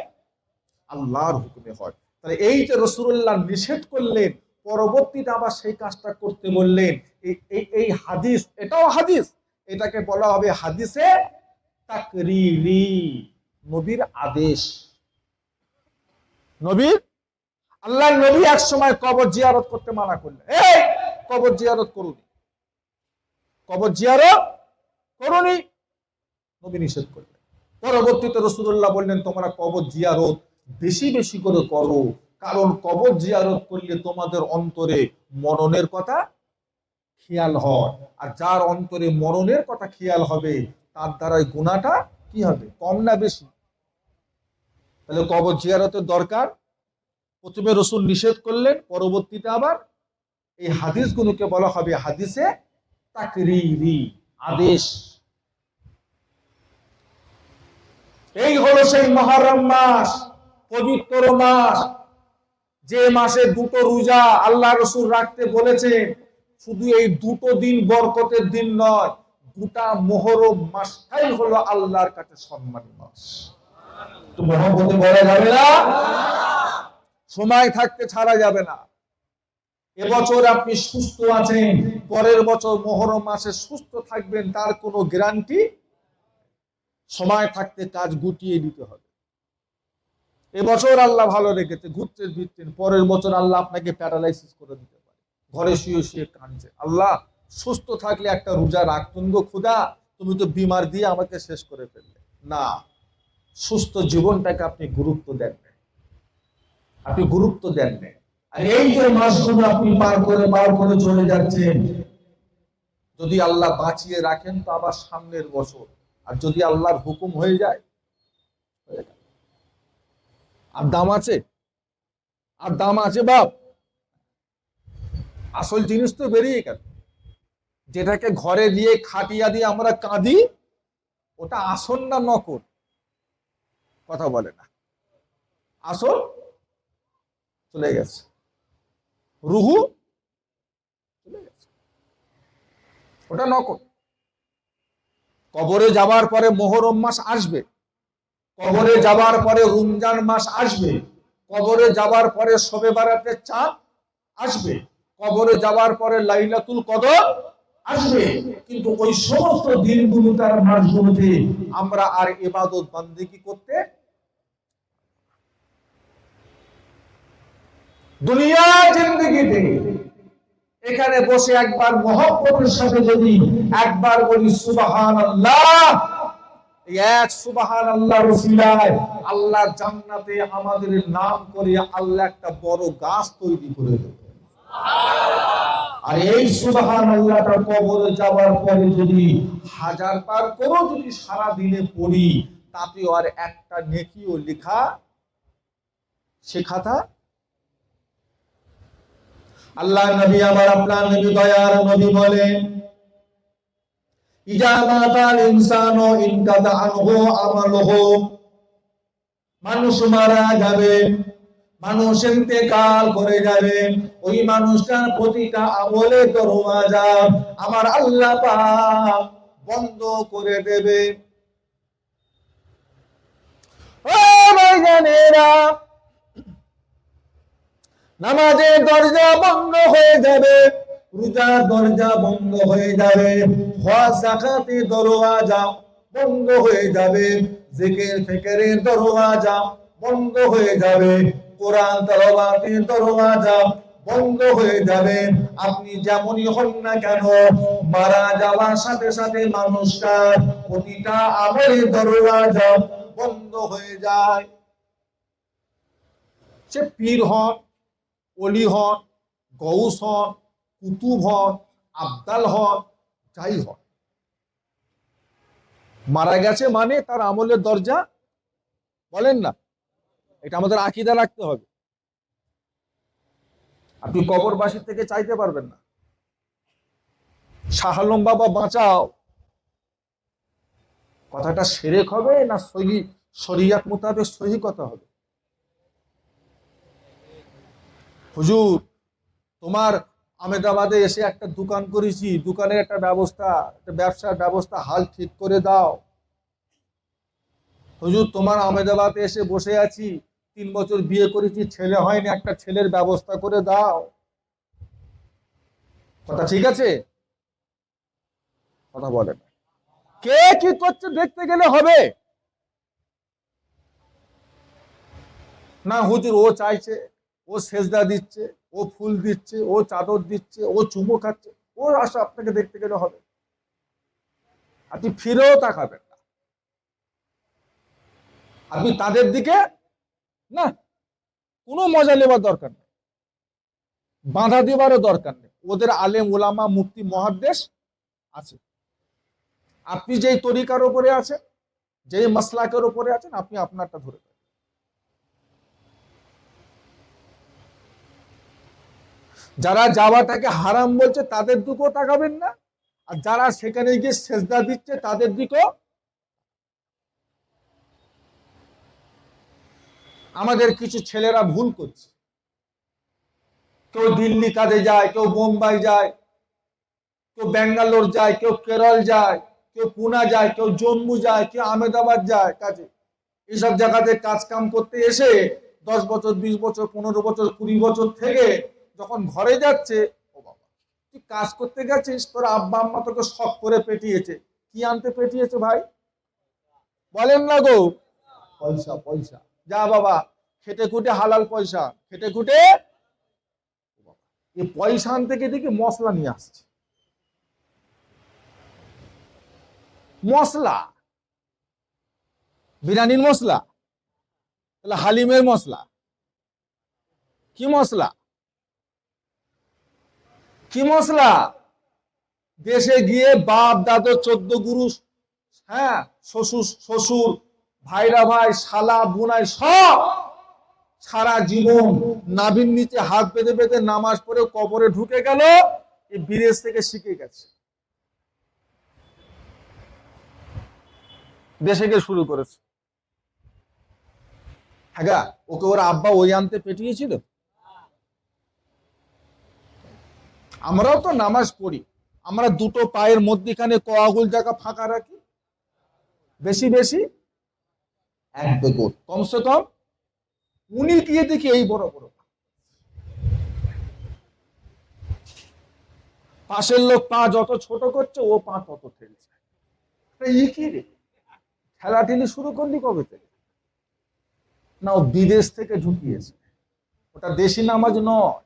আল্লাহর হুকুমে হয়। তাহলে এই যে রাসূলুল্লাহ নিষেধ করলেন, পরবর্তীতে আবার সেই কাজটা করতে বললেন, এই হাদিস, এটাও হাদিস, এটাকে বলা হবে হাদিসে তাকরিরি, নবীর আদেশ। নবীর, আল্লাহর নবী এক সময় কবর জিয়ারত করতে মানা করলেন, এই কবর জিয়ারত করুন, কবর জিয়ারত করুনি, নবী নিষেধ করলেন। পরবর্তীতে রাসূলুল্লাহ বললেন, তোমরা কবর জিয়ারত বেশি বেশি করে করো, কারণ কবর জিয়ারত করলে তোমাদের অন্তরে মরণের কথা খেয়াল হয়, আর যার অন্তরে মরণের কথা খেয়াল হবে তার দ্বারাই গুনাহটা কি হবে, কম না বেশি? তাহলে কবর জিয়ারতের দরকার। প্রথমে রাসূল নিষেধ করলেন, পরবর্তীতে আবার এই হাদিসগুলোকে বলা হবে হাদিসে তাকরিরি, আদেশ। এই হলো সেই মুহররম মাস, পবিত্র মাস, যে মাসে দুটো রোজা আল্লাহ রাসূল রাখতে বলেছেন। শুধু এই দুটো দিন বরকতের দিন নয়, গোটা মুহররম মাসটাই হলো আল্লাহর কাছে সম্মানী মাস। তো মহব্বতে বলা যাবে না, সময় থাকতে ছাড়া যাবে না। এবছর আপনি সুস্থ আছেন, পরের বছর মুহররম মাসে সুস্থ থাকবেন তার কোনো গ্যারান্টি। সময় থাকতে কাজ গুটিয়ে দিতে হবে। এবছর আল্লাহ ভালো রেখেছে, ঘুরতে ফিরছেন, পরের বছর আল্লাহ আপনাকে প্যারালাইসিস করে দিতে পারে, ঘরে শুয়ে শুয়ে কাঁদছে, আল্লাহ সুস্থ থাকলে একটা রোজা রাখতুন গো খুদা, তুমি তো বিমার দিয়ে আমাকে শেষ করে ফেললে। না, সুস্থ জীবনটাকে আপনি গুরুত্ব দেন না, আপনি গুরুত্ব দেন না। আর এই যে মাসগুলো আপনি পার করে চলে যাচ্ছেন, যদি আল্লাহ বাঁচিয়ে রাখেন তো আবার সামনের বছর, আর যদি আল্লাহর হুকুম হয়ে যায়, আর দাম আছে, আর দাম আছে বাপ। আসল জিনিস তো বেরিয়ে গেল, যেটাকে ঘরে দিয়ে খাটিয়া দিয়ে আমরা কাঁদি, ওটা আসল না নকল? কথা বলে না, আসল চলে গেছে, রুহু চলে গেছে, ওটা নকল। কবরে যাবার পরে মুহররম মাস আসবে, কবরে যাবার পরে রমজান মাস আসবে, কবরে যাবার পরে শবে বারাতের চাঁদ আসবে, কবরে যাবার পরে লাইলাতুল কদর আসবে। কিন্তু ওই সমস্ত দিনগুলো তার মাসগুলোতে আমরা আর ইবাদত বান্দেগি করতে, দুনিয়ার জিন্দেগিতে এখানে বসে একবার মহব্বতের সাথে যদি একবার বলি সুবহানাল্লাহ, এক সুবহানাল্লাহ রসিলায় আল্লাহ জান্নাতে আমাদের নাম করে আল্লাহ একটা বড় গাছ তৈরি করে দেবে। আর এই সুবহানাল্লাহটা কবরে যাওয়ার পরে যদি হাজার বার করেও যদি সারা দিনে পড়ি, তাতে আর একটা নেকিও লেখা সে খাতা। আল্লাহ নবী, আমার আপনার নবী, দয়ার নবী বলেন, ইজা মাতাল ইনসানু ইনকাদা আনহু আমালুহু, মানুষ মারা যাবে, মানুষ ইন্তেকাল করে যাবে, ওই মানুষটার প্রতিটা আমলে দরওয়াজা আমার আল্লাহ পাক বন্ধ করে দেবে। ও ভাইজানেরা, নামাজের দরজা বন্ধ হয়ে যাবে, রোজার দরজা বন্ধ হয়ে যাবে, হজ যাকাতের দরওয়াজা বন্ধ হয়ে যাবে, জিকির ফিকিরের দরওয়াজা বন্ধ হয়ে যাবে, কোরআন তেলাওয়াতের দরওয়াজা বন্ধ হয়ে যাবে। আপনি যেমনই হন না কেন, মারা যাওয়ার সাথে সাথে মানুষটার প্রতিটা আমলের দরওয়াজা বন্ধ হয়ে যায়। সে পীর হন, ওলি হন, গৌস হন, কুতুব হন, আবদাল হন, যাই হন, মারা গেছে মানে তার আমলের দরজা, বলেন না, এটা আমাদের আকীদা রাখতে হবে। আপনি কবরবাসীর থেকে চাইতে পারবেন না শাহ আলম বাবা বাঁচাও, কথাটা শিরক হবে না সহি শরিয়ত মোতাবেক সহি কথা হবে? হুজুর তোমার আহমেদাবাদে এসে একটা দোকান করেছি, দোকানের একটা ব্যবস্থা, একটা ব্যবসার ব্যবস্থা হাল ঠিক করে দাও। হুজুর তোমার আহমেদাবাদে এসে বসে আছি, 3 বছর বিয়ে করেছি, ছেলে হয়নি, একটা ছেলের ব্যবস্থা করে দাও। কথা ঠিক আছে? কথা বলেন। কে কি করছে দেখতে গেলে হবে না? হুজুর ও চাইছে, ও সেজদা দিচ্ছে, ও ফুল দিচ্ছে, ও চাদর দিচ্ছে, ও চুমো খাচ্ছে, ওর আশা আপনাকে দেখতে গেলে হবে? আপনি ফিরেও তাকাবেন না, আপনি তাদের দিকে না কোনো মজা নেবার দরকার নেই, বাধা দেবারও দরকার নেই। ওদের আলেম ওলামা মুফতি মুহাদ্দিস আছে, আপনি যেই তরিকার উপরে আছেন, যেই মাসলাকের উপরে আছেন, আপনি আপনারটা ধরে থাকেন। যারা যাওয়াটাকে হারাম বলছে তাদের দিকেও তাকাবেন না, আর যারা সেখানে গিয়ে সেজদা দিচ্ছে তাদের দিকেও। আমাদের কিছু ছেলেরা ভুল করছে, কেউ দিল্লি কাজে যায়, কেউ বোম্বাই যায়, কেউ ব্যাঙ্গালোর যায়, কেউ কেরল যায়, কেউ পুনা যায়, কেউ জম্মু যায়, কেউ আহমেদাবাদ যায় কাজে। এইসব জায়গাতে কাজ কাম করতে এসে 10 বছর 20 বছর 15 বছর 20 বছর থেকে যখন ঘরে যাচ্ছে, ও বাবা তুই কাজ করতে গেছিস, তোর আব্বা আম্মা তোকে শখ করে পেটিয়েছে, কি আনতে পেটিয়েছে ভাই? বলেন না গো, পয়সা পয়সা। যা বাবা খেটে খুটে হালাল পয়সা, খেটে খুটে এই পয়সা আনতে গিয়ে দেখি মশলা নিয়ে আসছে, মশলা, বিরিয়ানির মশলা, তাহলে হালিমের মশলা, কি মশলা, কি মশলা? দেশে গিয়ে বাপ দাদা 14 গুরু, হ্যাঁ, শ্বশুর শ্বশুর, ভাইরা ভাই, শালা বুনাই সব সারা জীবন নাভির নিচে হাত বেঁধে বেঁধে নামাজ পড়ে কবরে ঢুকে গেল, এই বিদেশ থেকে শিখে গেছে, দেশে গিয়ে শুরু করেছে। হ্যাঁ, ওকে ওর আব্বা ওই আনতে পেটিয়েছিল? আমরাও তো নামাজ পড়ি, আমরা দুটো পায়ের মধ্যখানে ক আঙুল জায়গা ফাঁকা রাখি, বেশি বেশি 1-2 গুণ, কমসে কম। উনি গিয়ে দেখি এই বড় বড়, পাশের লোক পা যত ছোট করছে ও পা তত ঠেলছে। কি রে, ঠেলাঠেলি শুরু করলি কবে থেকে? না ও বিদেশ থেকে ঢুকিয়েছে, ওটা দেশি নামাজ নয়,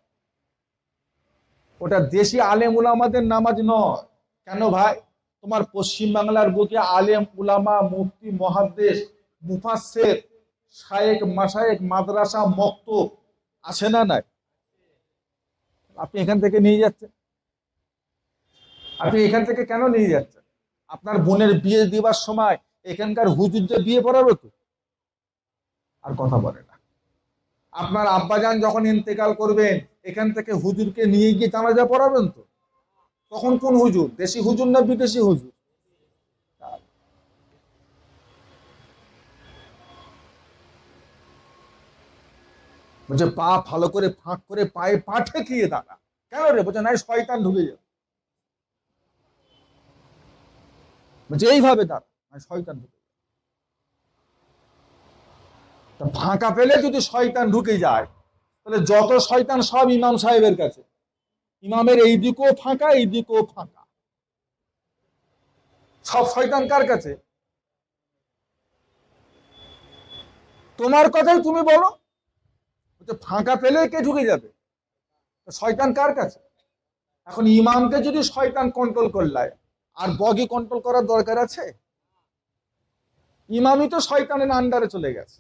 ওটা দেশি আলেম উলামাদের নামাজ নয়। কেন ভাই? তোমার পশ্চিম বাংলার বুকে আলেম উলামা মুফতি মুহাদ্দিস মুফাসসির শায়েখ মাশায়েখ মাদ্রাসা মক্তব আছে না নাই? আপনি এখান থেকে নিয়ে যাচ্ছেন, আপনি এখান থেকে কেন নিয়ে যাচ্ছেন? আপনার বোনের বিয়ে দিবার সময় এখানকার হুজুরদের বিয়ে পড়াবে তো? আর কথা বলে না। আপনার আব্বাজান যখন ইন্তেকাল করবেন, এখান থেকে হুজুরকে নিয়ে গিয়ে জানাজা পড়াবেন তো? তখন কোন হুজুর, দেশি হুজুর না বিদেশি হুজুর? বলছে পা ভালো করে ফাঁক করে পায়ে পা ঠেকিয়ে দাঁড়া। কেন রে? বলছে নাই শয়তান ঢুকে যাবে। বলছে এইভাবে দাঁড়া, নাই শয়তান ঢুকে যাবে। ফাঁকা পেলে যদি শয়তান ঢুকে যায়, তাহলে যত শয়তান সব ইমাম সাহেবের কাছে। ইমামের এই দিকও ফাঁকা, এই দিকও ফাঁকা। সব শয়তান কার কাছে? তোমার কথাই তুমি বলো, ফাঁকা পেলে কে ঢুকে যাবে? শয়তান কার কাছে? এখন ইমামকে যদি শয়তান কন্ট্রোল করলায়, আর বগি কন্ট্রোল করার দরকার আছে? ইমামই তো শয়তানের আন্ডারে চলে গেছে।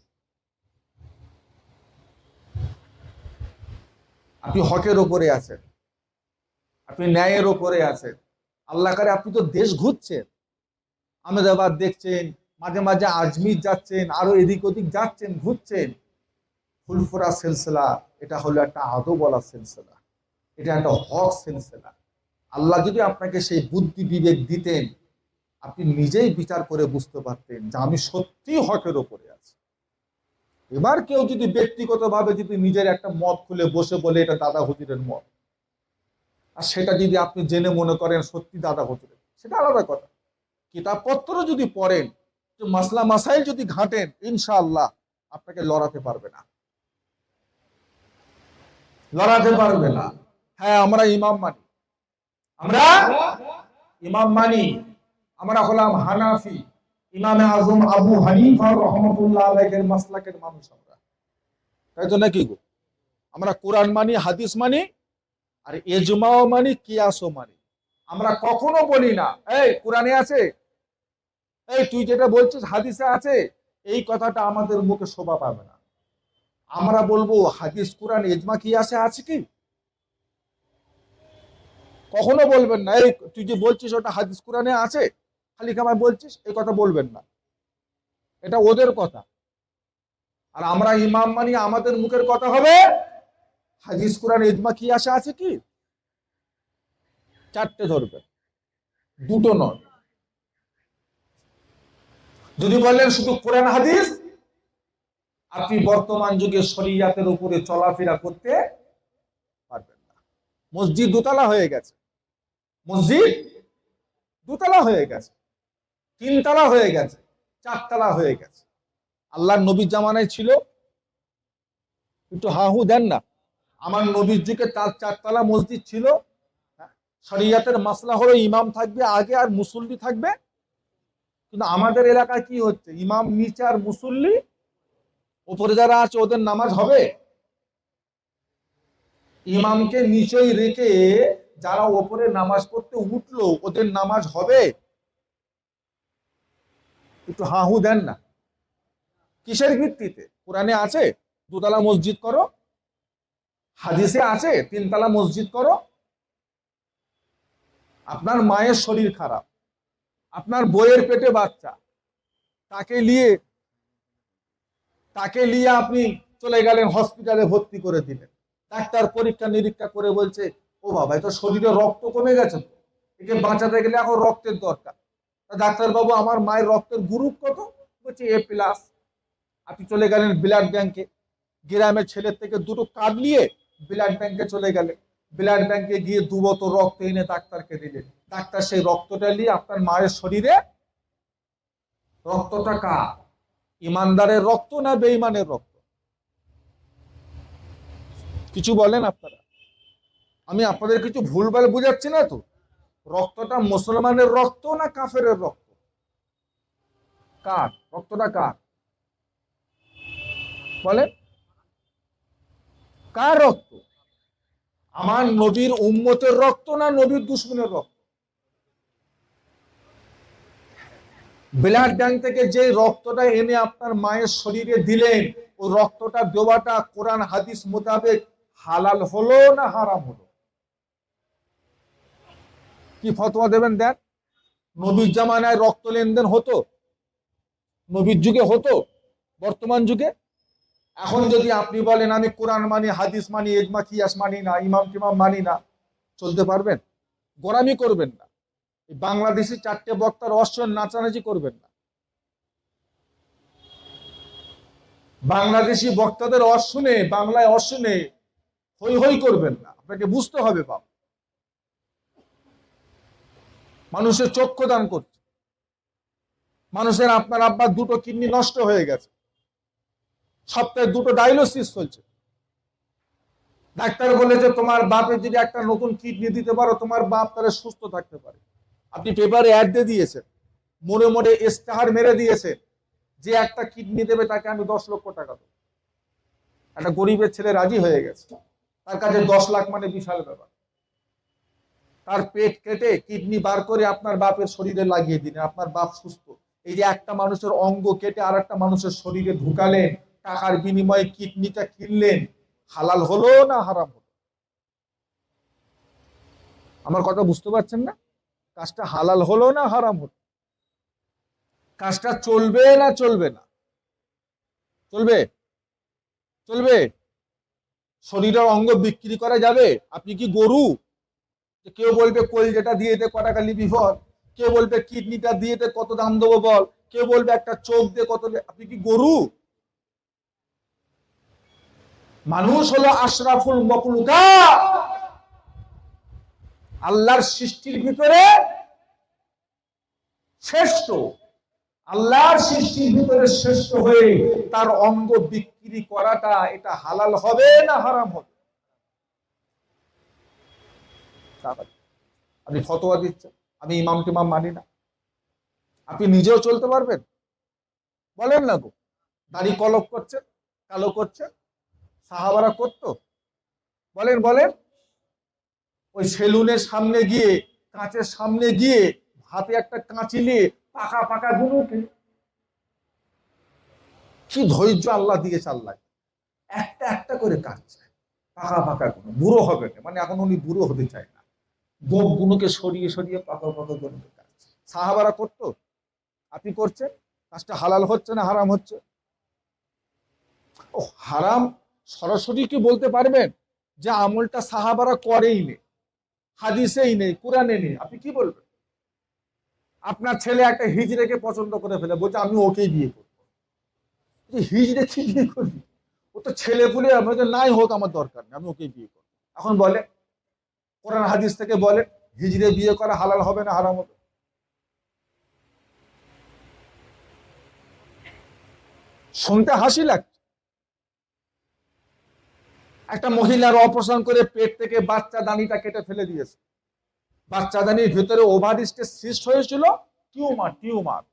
আপনি হকের ওপরে আছেন, আপনি ন্যায়ের ওপরে আছেন, আল্লাহ করে আপনি তো দেশ ঘুরছেন, আহমেদাবাদ দেখছেন, মাঝে মাঝে আজমির যাচ্ছেন, আরো এদিক ওদিক যাচ্ছেন, ঘুরছেন। ফুলফুরা সিলসিলা, এটা হলো একটা আদবওয়ালা সিলসিলা, এটা একটা হক সিলসিলা। আল্লাহ যদি আপনাকে সেই বুদ্ধি বিবেক দিতেন, আপনি নিজেই বিচার করে বুঝতে পারতেন যে আমি সত্যি হকের ওপরে আছি। এবার কেউ যদি ব্যক্তিগতভাবে যদি নিজের একটা মত খুলে বসে বলে এটা দাদা হুজুরের মত, আর সেটা যদি আপনি জেনে মনে করেন সত্যি দাদা হুজুরের, সেটা আলাদা কথা। কিতাবপত্র যদি পড়েন, মাসলা মাসাইল যদি ঘাটেন, ইনশাআল্লাহ আপনাকে লড়াতে পারবে না, লড়াতে পারবে না। হ্যাঁ, আমরা ইমাম মানি, আমরা ইমাম মানি, আমরা হলাম হানাফি, ইমামে আজম আবু হানিফা রহমাতুল্লাহ আলাইহির মাসলাকের মানুষ আমরা, তাই তো নাকি গো? আমরা কোরআন মানি, হাদিস মানি, আর ইজমাও মানি, কিয়াসও মানি। আমরা কখনো বলি না এই কোরআনে আছে, এই তুই যেটা বলছিস হাদিসে আছে, এই কথাটা আমাদের মুখে শোভা পাবে না। আমরা বলবো হাদিস কোরআন ইজমা কিয়াসে আছে কি? কখনো বলবেন না এই তুই যে বলছিস ওটা হাদিস কোরআনে আছে, খালি কামায় বলছিস, এই কথা বলবেন না, এটা ওদের কথা। আর আমরা ইমাম মানি, আমাদের মুখের কথা হবে হাদিস কোরআন ইজমা কিয়াসে আছে কি? চারটে ধরবে, দুটো নয়। যদি বলেন শুধু কোরআন হাদিস, আপনি বর্তমান যুগে শরিয়াতের উপরে চলাফেরা করতে পারবেন না। মসজিদ দোতলা হয়ে গেছে, মসজিদ দোতলা হয়ে গেছে, তিনতলা হয়ে গেছে, চারতলা হয়ে গেছে। আল্লাহর নবীর জামানায় ছিল, একটু হাহু দেন না, আমার নবীর যুগে চারতলা মসজিদ ছিল। শরিয়াতের মাসলা হলো ইমাম থাকবে আগে আর মুসল্লি থাকবে। কিন্তু আমাদের এলাকায় কি হচ্ছে, ইমাম নিচে আর মুসল্লি উপরে যারা আছে ওদের নামাজ হবে? ইমামকে নিচেই রেখে যারা ওপরে নামাজ পড়তে উঠলো ওদের নামাজ হবে? একটু হাহু দেন না। কিসের ভিত্তিতে? কোরআনে আছে দুতলা মসজিদ করো, হাদিসে আছে তিনতলা মসজিদ করো। আপনার মায়ের শরীর খারাপ, আপনার বইয়ের পেটে বাচ্চা, তাকে নিয়ে আপনি চলে গেলেন হসপিটালে, ভর্তি করে দিলেন। ডাক্তার পরীক্ষা নিরীক্ষা করে বলছে ও বাবা এটা শরীরে রক্ত কমে গেছে, একে বাঁচাতে গেলে এখন রক্তের দরকার। ডাক্তার বাবু আমার মায়ের রক্তের গ্রুপ কত? বলছে A+। আপনি চলে গেলেন ব্লাড ব্যাংকে, গ্রামের ছেলের থেকে দুটো কার্ড নিয়ে ব্লাড ব্যাংকে চলে গেলেন, ব্লাড ব্যাংকে গিয়ে 2 বোতল রক্ত এনে ডাক্তারকে দিলেন। ডাক্তার সেই রক্তটা নিয়ে আপনার মায়ের শরীরে, রক্তটা কার? ইমানদারের রক্ত না বেঈমানের রক্ত? কিছু বলেন আপনারা, আমি আপনাদের কিছু ভুলভাল বুঝাচ্ছি না তো? রক্তটা মুসলমানের রক্ত না কাফেরের রক্ত? কার রক্তটা? কার বলেন, কার রক্ত? আমার নবীর উম্মতের রক্ত না নবীর দুশমনের রক্ত? ব্লাড ব্যাংক থেকে যে রক্তটা এনে আপনার মায়ের শরীরে দিলেন, ওই রক্তটা দেওয়াটা কোরআন হাদিস মোতাবেক হালাল হলো না হারাম হলো? কি ফতোয়া দেবেন দেন। নবীর জামানায় রক্ত লেনদেন হতো? নবীর যুগে হতো? বর্তমান যুগে? এখন যদি আপনি বলেন আমি কোরআন মানি, হাদিস মানি, ইজমা কিয়াস মানি না, ইমাম টিমাম মানি না, চলতে পারবেন? গোরামি করবেন না। বাংলাদেশি 4টে বক্তার অশ্লীল নাচানাচি করবেন না। বাংলাদেশি বক্তাদের অশুনে, বাংলায় অশুনে হই হই করবেন না। আপনাকে বুঝতে হবে বাপ, মানুষের চক্ষু দান করছে, মানুষের আপনার আব্বার 2টো কিডনি নষ্ট হয়ে গেছে, সপ্তাহে 2টো ডায়ালিসিস চলছে, ডাক্তার বলে যে তোমার বাপে যদি একটা নতুন কিডনি দিতে পারো তোমার বাপ তাহলে সুস্থ থাকতে পারে। আপনি পেপারে অ্যাড দিয়ে দিয়েছেন, মনে মনে ইস্তেহার মেরে দিয়েছেন যে একটা কিডনি দেবে তাকে আমি 10 লক্ষ টাকা দেবো। একটা গরিবের ছেলে রাজি হয়ে গেছে, তার কাছে 10 লাখ মানে বিশাল ব্যাপার। তার পেট কেটে কিডনি বার করে আপনার বাপের শরীরে লাগিয়ে দিলেন, আপনার বাপ সুস্থ। এই যে একটা মানুষের অঙ্গ কেটে আর একটা মানুষের শরীরে ঢুকালেন, টাকার বিনিময়ে কিডনিটা কিনলেন, হালাল হলো না হারাম হলো? আমার কথা বুঝতে পারছেন না? কাজটা হালাল হলো না হারাম হলো? কাজটা চলবে না চলবে না? চলবে, চলবে। শরীরের অঙ্গ বিক্রি করা যাবে? আপনি কি গরু? কেউ বলবে কলজেটা দিয়ে দে, ক টাকা নিবি বল। কেউ বলবে কিডনিটা দিয়ে দে, কত দাম দেবো বল। কেউ বলবে একটা চোখ দিয়ে কত। আপনি কি গরু? মানুষ হলো আশরাফুল মখলুকাত, আল্লাহর সৃষ্টির ভিতরে শ্রেষ্ঠ। আল্লাহর সৃষ্টির ভিতরে শ্রেষ্ঠ হয়ে তার অঙ্গ বিক্রি করাটা এটা হালাল হবে না হারাম হবে? আপনি ফতোয়া দিচ্ছেন, আমি ইমাম টিমাম মানি না। আপনি নিজেও চলতে পারবেন? বলেন না গো। দাড়ি কলপ করছেন, কালো করছেন, সাহাবারা করতো? বলেন বলেন। ওই সেলুনের সামনে গিয়ে, কাঁচের সামনে গিয়ে হাতে একটা কাঁচি নিয়ে পাকা পাকা গুলোকে, কি ধৈর্য আল্লাহ দিয়েছে আল্লাহ, একটা একটা করে কাটছে পাকা পাকা গুলো। বুড়ো হবে না, মানে এখন উনি বুড়ো হতে চায় না, গোপ গুলোকে সরিয়ে সরিয়ে পাকা পাকা গুলোকে কাটছে। সাহাবারা করতো, আপনি করছেন। কাজটা হালাল হচ্ছে না হারাম হচ্ছে? ও হারাম সরাসরি কি বলতে পারবেন যে আমলটা সাহাবারা করেই নেই, হাদিসেই নেই, কোরআনে নেই? আপনি কি বলবেন? আপনার ছেলে একটা হিজড়েকে পছন্দ করে ফেলে, বলছে আমি ওকেই বিয়ে করবো। হিজড়ে কি বিয়ে করবি? ও তো ছেলে পুলে, আমাদের নাই হোক আমার দরকার নেই, আমি ওকেই বিয়ে করবো। এখন বলে কোরআন হাদিস থেকে বলে হিজড়ে বিয়ে করা হালাল হবে না হারাম হবে? শুনতে হাসি লাগছে। একটা মহিলার অপারেশন করে পেট থেকে বাচ্চা দানিটা কেটে ফেলে দিয়েছে। বাচ্চা দানির ভিতরে ওভারিস্টে সিস্ট হয়েছিল, টিউমার টিউমার।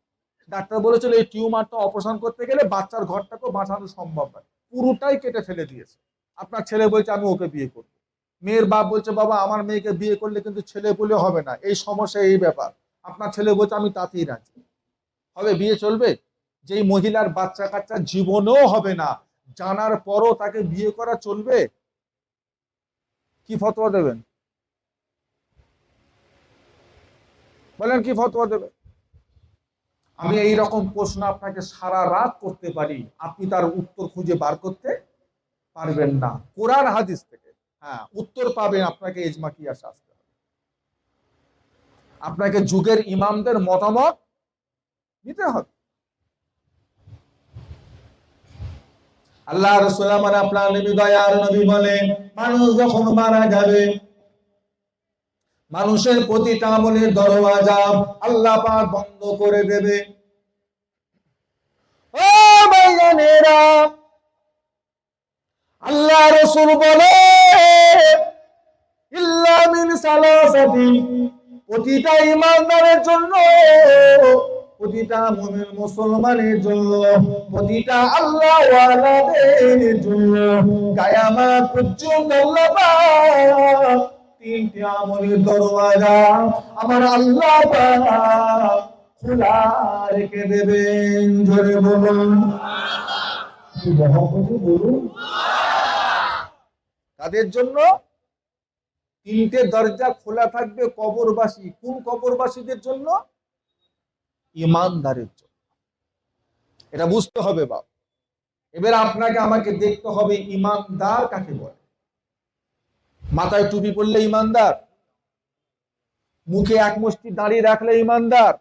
ডাক্তার বলেছিল এই টিউমারটা অপারেশন করতে গেলে বাচ্চার ঘরটাকেও বাঁচানো সম্ভব নয়, পুরোটাই কেটে ফেলে দিয়েছে। আপনার ছেলে বলছে আমি ওকে বিয়ে করবো। মেয়ের বাপ বলছে বাবা আমার মেয়েকে বিয়ে করলে কিন্তু ছেলে বলে হবে না, এই সমস্যা এই ব্যাপার। আপনার ছেলে বলছে আমি তাতেই রাজি। হবে? বিয়ে চলবে? যেই মহিলার বাচ্চা কাচ্চা জীবনেও হবে না, জানার পরও তাকে বিয়ে করা চলবে? কি ফতোয়া দেবেন? বলেন কি ফতোয়া দেবেন? আমি এই রকম প্রশ্ন আপনাকে সারা রাত করতে পারি, আপনি তার উত্তর খুঁজে বার করতে পারবেন না কোরআন হাদিস থেকে। হ্যাঁ, উত্তর পাবেন, আপনাকে ইজমা কিয়াস আসতে হবে, আপনাকে যুগের ইমামদের মতামত নিতে হবে। আল্লাহ রাসূল মানে আপনার নবী, দয়ার নবী বলেন মানুষ যখন মারা যাবে মানুষের প্রতিটা আমলের দরওয়াজা আল্লাহ পাক বন্ধ করে দেবে। ও ভাইজানেরা, আল্লাহ রাসূল বলে ইল্লা মিন সালাসাতি, প্রতিটা ঈমানদারের জন্য, প্রতিটা মুমিন মুসলমানের জন্য, প্রতিটা আল্লাহ ওয়ালাদের জন্য কিয়ামত পর্যন্ত আল্লাহ পাক তিনটি আমলের দরওয়াজা আমার আল্লাহ পাক খোলা রেখে দেবেন। জোরে বলুন সুবহানাল্লাহ। বলুন তাদের জন্য তিনটে দরজা খোলা থাকবে কবরবাসী। কোন কবরবাসীদের জন্য? ইমানদারের জন্য। এটা বুঝতে হবে বাপ। এবার আপনাকে আমাকে দেখতে হবে ইমানদার কাকে বলে। মাথায় টুপি পরলে ইমানদার, মুখে এক মুষ্টি দাঁড়িয়ে রাখলে ইমানদার,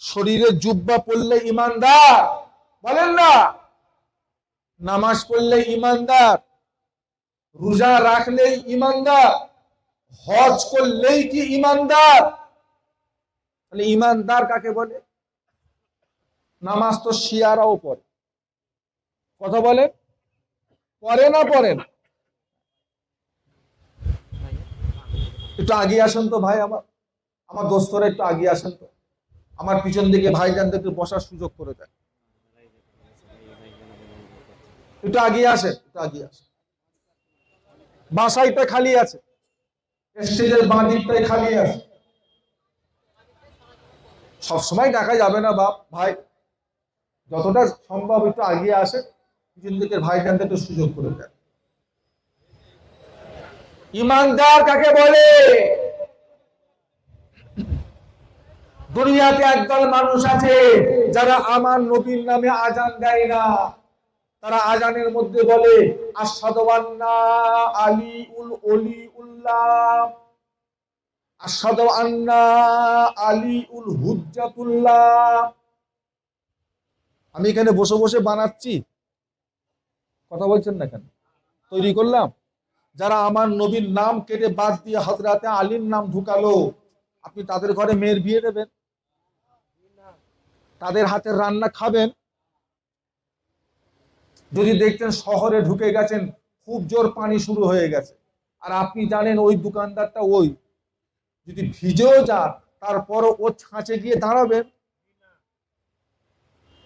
শরীরে জুব্বা পরলে ইমানদার, বলেন না? নামাজ পড়লে ইমানদার, রোজা রাখলেই ইমানদার, হজ করলেই কি ইমানদার? তাহলে ইমানদার কাকে বলে? নামাজ তো শিয়ারাও পড়ে, কথা বলেন, পড়ে না পড়ে না? একটু আগিয়ে আসেন তো ভাই, আমার আমার দোস্তরা একটু আগিয়ে আসেন তো, আমার পিছন দিকে ভাইজানদের একটু বসার সুযোগ করে দেন। একটু আগিয়ে আসেন, একটু আগিয়ে আসেন। বাঁ সাইডটা খালি আছে, স্টেজের বাঁ দিকটাই খালি আছে। সবসময় দেখা যাবে না বাপ ভাই, যতটা সম্ভব একটু আগিয়ে আসে, পিছন দিকের ভাইজানদের একটু সুযোগ করে দেন। ইমানদার কাকে বলে? দুনিয়াতে একদল মানুষ আছে যারা আমার নবীর নামে আজান দেয় না। তারা আজানের মধ্যে বলে আশহাদু আন্না আলিউল ওলিউল্লাহ, আশহাদু আন্না আলিউল হুজ্জাতুল্লাহ। আমি এখানে বসে বসে বানাচ্ছি, কথা বলছেন না কেন? তৈরি করলাম। যারা আমার নবীর নাম কেটে বাদ দিয়ে হযরতে আলীর নাম ঢুকালো, আপনি তাদের ঘরে মেয়ের বিয়ে দেবেন? তাদের হাতের রান্না খাবেন? যদি দেখতেন শহরে ঢুকে গেছেন, খুব জোর পানি শুরু হয়ে গেছে, আর আপনি জানেন ওই দোকানদারটা ওই, যদি ভিজেও যান তারপরও ও ছাঁচে গিয়ে দাঁড়াবেন?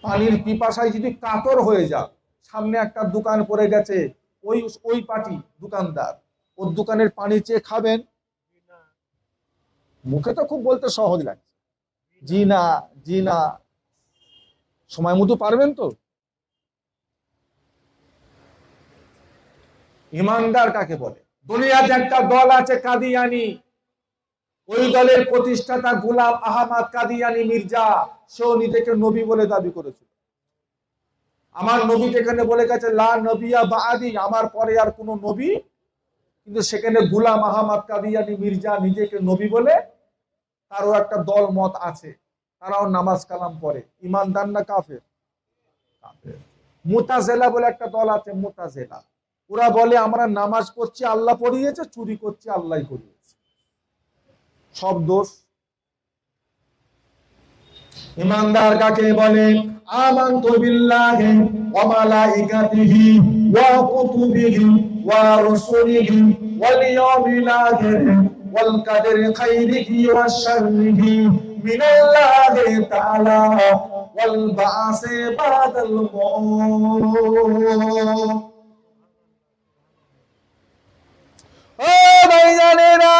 পানির পিপাসায় যদি কাতর হয়ে যান, সামনে একটা দোকান পড়ে গেছে, ওই ওই পার্টি দোকানদার, ওর দোকানের পানি চেয়ে খাবেন? মুখে তো খুব বলতে সহজ লাগছে, জি না, জি না। সময় মতো পারবেন তো? ইমানদার কাকে বলে? দুনিয়াতে একটা দল আছে কাদিয়ানি, ওই দলের প্রতিষ্ঠাতা গোলাম আহমদ কাদিয়ানি মির্জা, সেও নিজেকে নবী বলে দাবি করেছিল। আমার নবী যেখানে বলে গেছে লা নবিয়া বাদি, আমার পরে আর কোনো নবী, কিন্তু সেখানে গোলাম আহমদ কাদিয়ানি মির্জা নিজেকে নবী বলে, তারও একটা দল মত আছে, তারাও নামাজ কালাম পড়ে। ইমানদার না কাফের? কাফের। মুতাজেলা বলে একটা দল আছে, মুতাজেলা, ওরা বলে আমরা নামাজ পড়ছি আল্লাহ পড়িয়েছে, চুরি করছি আল্লাহ করিয়েছে, সব দোষ। ইমানদার কাকে বলে? আমানতু বিল্লাহি ওয়া মালাইকাতিহি ওয়া কুতুবিহি ওয়া রুসুলিহি ওয়াল ইয়াউমিল আখির ওয়াল কাদরি খাইরিহি ওয়া শাররিহি মিনাল্লাহি তাআলা ওয়াল বা'সি বাদাল মউত। ও ভাইজানেরা,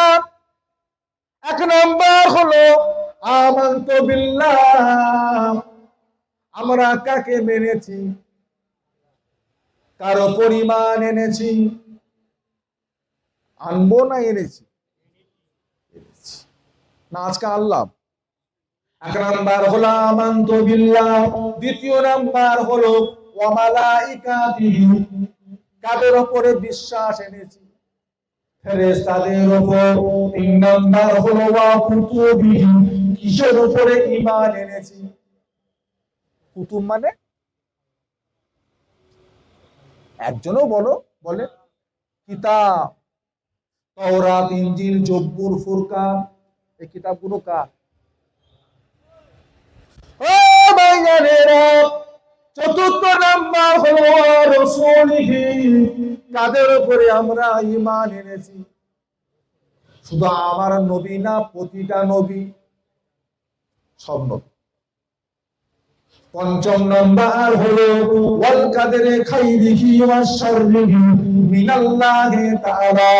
এক নাম্বার হলো আমানতু বিল্লাহ, আমরা কাকে মেনেছি? কারো পরিমাণ এনেছি? আনবো না এনেছি? না আজকে আল্লাহ। এক নাম্বার হলো আমানতু বিল্লাহ, দ্বিতীয় নাম্বার হলো ওয়া মালাইকাতিহি, কাদের উপরে বিশ্বাস এনেছি? ফেরেশতাদের উপর। তিন নাম্বার হলো ওয়া কুতুবিহি, কিসের উপরে ঈমান এনেছি? কুতুব মানে একজনও বলে কিতাব, তাওরাত, ইনজিল, জব্বুর, ফুরকান, এই কিতাবগুলো কার? ও ভাইজানেরা, চতুর্থ নাম্বার হলো রাসূলিহি, কাদের উপরে আমরা ঈমান এনেছি? শুধু আমার নবী না, প্রতিটা নবী, সব নবী। পঞ্চম নাম্বার হলো ওয়াল কাদরি খাইরিহি ওয়া শাররিহি মিনাল্লাহি তাআলা,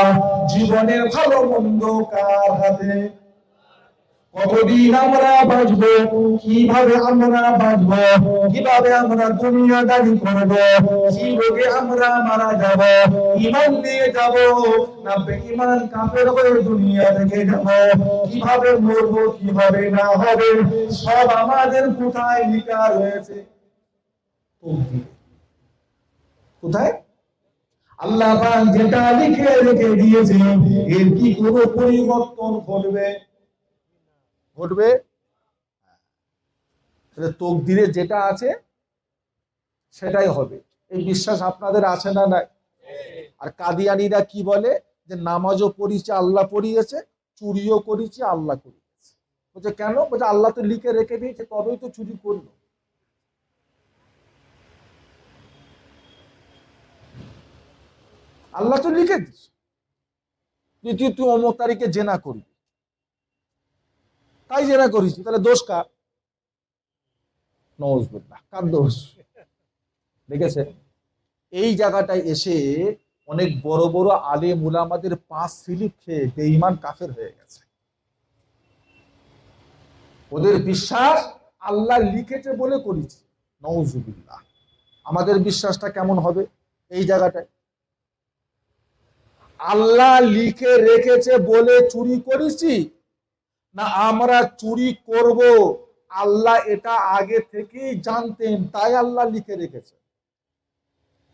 জীবনের ভালো মন্দ কার হাতে? কতদিন আমরা বাঁচবো, কিভাবে আমরা বাঁচবো, কিভাবে আমরা দুনিয়াদারি করবো, কি রোগে আমরা মারা যাব, ঈমান নিয়ে যাব না বেঈমান কাফের হয়ে দুনিয়া থেকে যাব, কিভাবে মরবো, কিভাবে না হবে, সব আমাদের কোথায় লেখা রয়েছে? কোথায়? আল্লাহ পাক যেটা লিখে রেখে দিয়েছে, এর কি কোনো পরিবর্তন ঘটবে? ঘটবে? তকদিরে যেটা আছে সেটাই হবে, এই বিশ্বাস আপনাদের আছে না নাই? আর কাদিয়ানীরা কি বলে? যে নামাজও পড়িয়েছে আল্লাহ পড়িয়েছে, চুরিও করেছি আল্লাহ করিয়েছে। বলছে কেন? বলছে আল্লাহ তো লিখে রেখে দিয়েছে, তবেই তো চুরি করলো। আল্লাহ তো লিখে দিচ্ছে। দ্বিতীয় তুই অমুক তারিখে জেনা করবি, তাই জেনা করিস, তাহলে দোষ কার? নওয়াজবিল্লাহ, কার দোষ? দেখেছে এই জায়গাটায় এসে অনেক বড় বড় আলেম উলামাদের পাঁচ স্লিপ খেয়ে বেঈমান কাফের হয়ে গেছে। ওদের বিশ্বাস আল্লাহ লিখেছে বলে করেছি। নওয়াজবিল্লাহ, আমাদের বিশ্বাসটা কেমন হবে এই জায়গাটায়? আল্লাহ লিখে রেখেছে বলে চুরি করেছি, না আমরা চুরি করব আল্লাহ এটা আগে থেকেই জানতেন তাই আল্লাহ লিখে রেখেছে?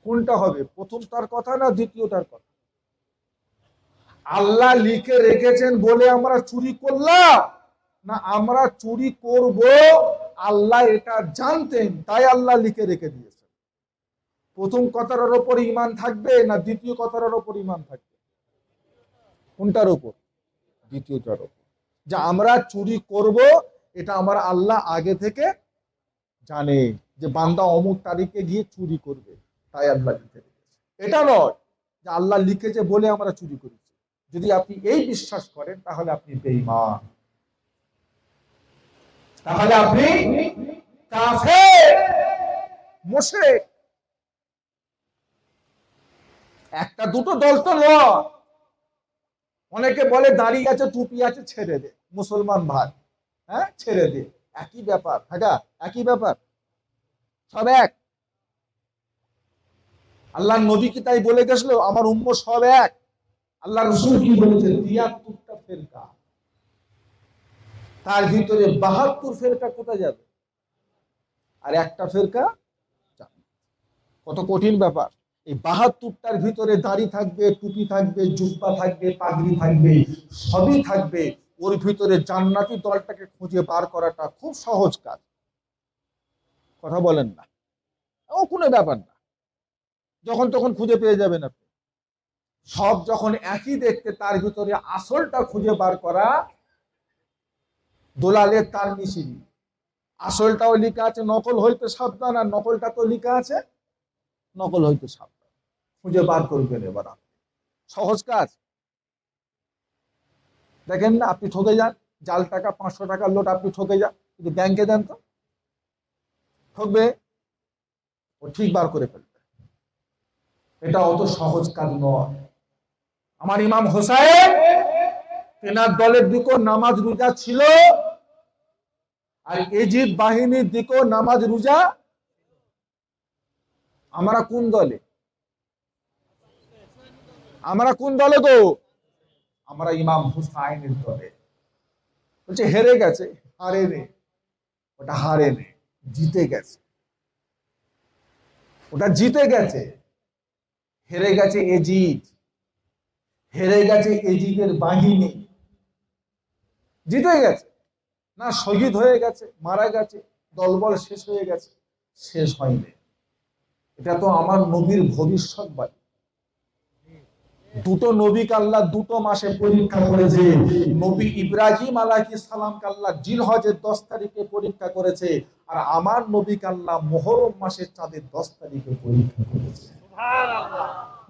কোনটা হবে, প্রথমটার কথা না দ্বিতীয়টার কথা? আল্লাহ লিখে রেখেছেন বলে আমরা চুরি করলাম, না আমরা চুরি করব আল্লাহ এটা জানতেন তাই আল্লাহ লিখে রেখে দিয়েছেন? প্রথম কথার উপর ঈমান থাকবে না দ্বিতীয় কথার উপর ঈমান থাকবে? কোনটার উপর? দ্বিতীয়টার উপর। যে আমরা চুরি করব এটা আমার আল্লাহ আগে থেকে জানে, যে বান্দা অমুক তারিখে গিয়ে চুরি করবে তাই আল্লাহ লিখে রেখেছে। এটা নয় যে আল্লাহ লিখেছে বলে আমরা চুরি করেছি। যদি আপনি এই বিশ্বাস করেন তাহলে আপনি বেঈমান, তাহলে আপনি কাফের, মুশরিক। একটা দুটো দল তো নয়। অনেকে বলে দাঁড়িয়ে আছে টুপি আছে ছেড়ে দে, মুসলমান ভাই, হ্যাঁ ছেড়ে দে, একই ব্যাপার, হ্যাঁ একই ব্যাপার, সব এক। আল্লাহ নবী কি তাই বলে গেছিল আমার উম্মত সব এক? আল্লাহ রাসূল কি বলেছেন? ৭৩টা ফেরকা, তার ভিতরে ৭২ ফেরকা কোথায় যাবে, আর একটা ফেরকা যাবে। কত কঠিন ব্যাপার! এই ৭২টার ভিতরে দাড়ি থাকবে, টুপি থাকবে, জুব্বা থাকবে, পাগড়ি থাকবে, সবই থাকবে। ওর ভিতরে জান্নাতি দলটাকে খুঁজে বার করাটা খুব সহজ কাজ। কথা বলেন না, ও কোনো ব্যাপার না, যখন তখন খুঁজে পেয়ে যাবেন আপনি। সব যখন একই দেখতে, তার ভিতরে আসলটা খুঁজে বার করা দোলালের তার মিছিল। আসলটাও লেখা আছে নকল হইতে সাবধান, আর নকলটা তো লেখা আছে নকল হইতে সাবধান। খুঁজে বার করবেন এবার আপনি, সহজ কাজ। দেখেন না, আপনি ঠকে যান, জাল টাকা 500 টাকার লোট আপনি ঠকে যান, কিন্তু ব্যাংকে দেন তো ঠকবে, ও ঠিক বার করে ফেলবে। এটা অত সহজ কাজ নয়। আমার ইমাম হোসাইন, তেনার দলের দিকেও নামাজ রোজা ছিল, আর ইজিদ বাহিনীর দিকেও নামাজ রোজা। আমরা কোন দলে? আমরা কোন দলে গো? আমরা ইমাম হুসাইনের দলে। বলছে হেরে গেছে, হারে নে, ওটা হারে নে, জিতে গেছে, ওটা জিতে গেছে। হেরে গেছে এজিদ, হেরে গেছে এজিদের বাহিনী, জিতে গেছে না, শহীদ হয়ে গেছে, মারা গেছে, দলবল শেষ হয়ে গেছে? শেষ হয়নি। এটা তো আমার নবীর ভবিষ্যৎবাণী। দুটো নবীকে আল্লাহ দুটো মাসে পরীক্ষা করেছে। নবী ইব্রাহিম আলাইহিস সালামকে আল্লাহ জিলহজের 10 তারিখে পরীক্ষা করেছে, আর আমার নবীকে আল্লাহ মুহররম মাসের চাঁদের 10 তারিখে পরীক্ষা করেছে। সুবহানাল্লাহ।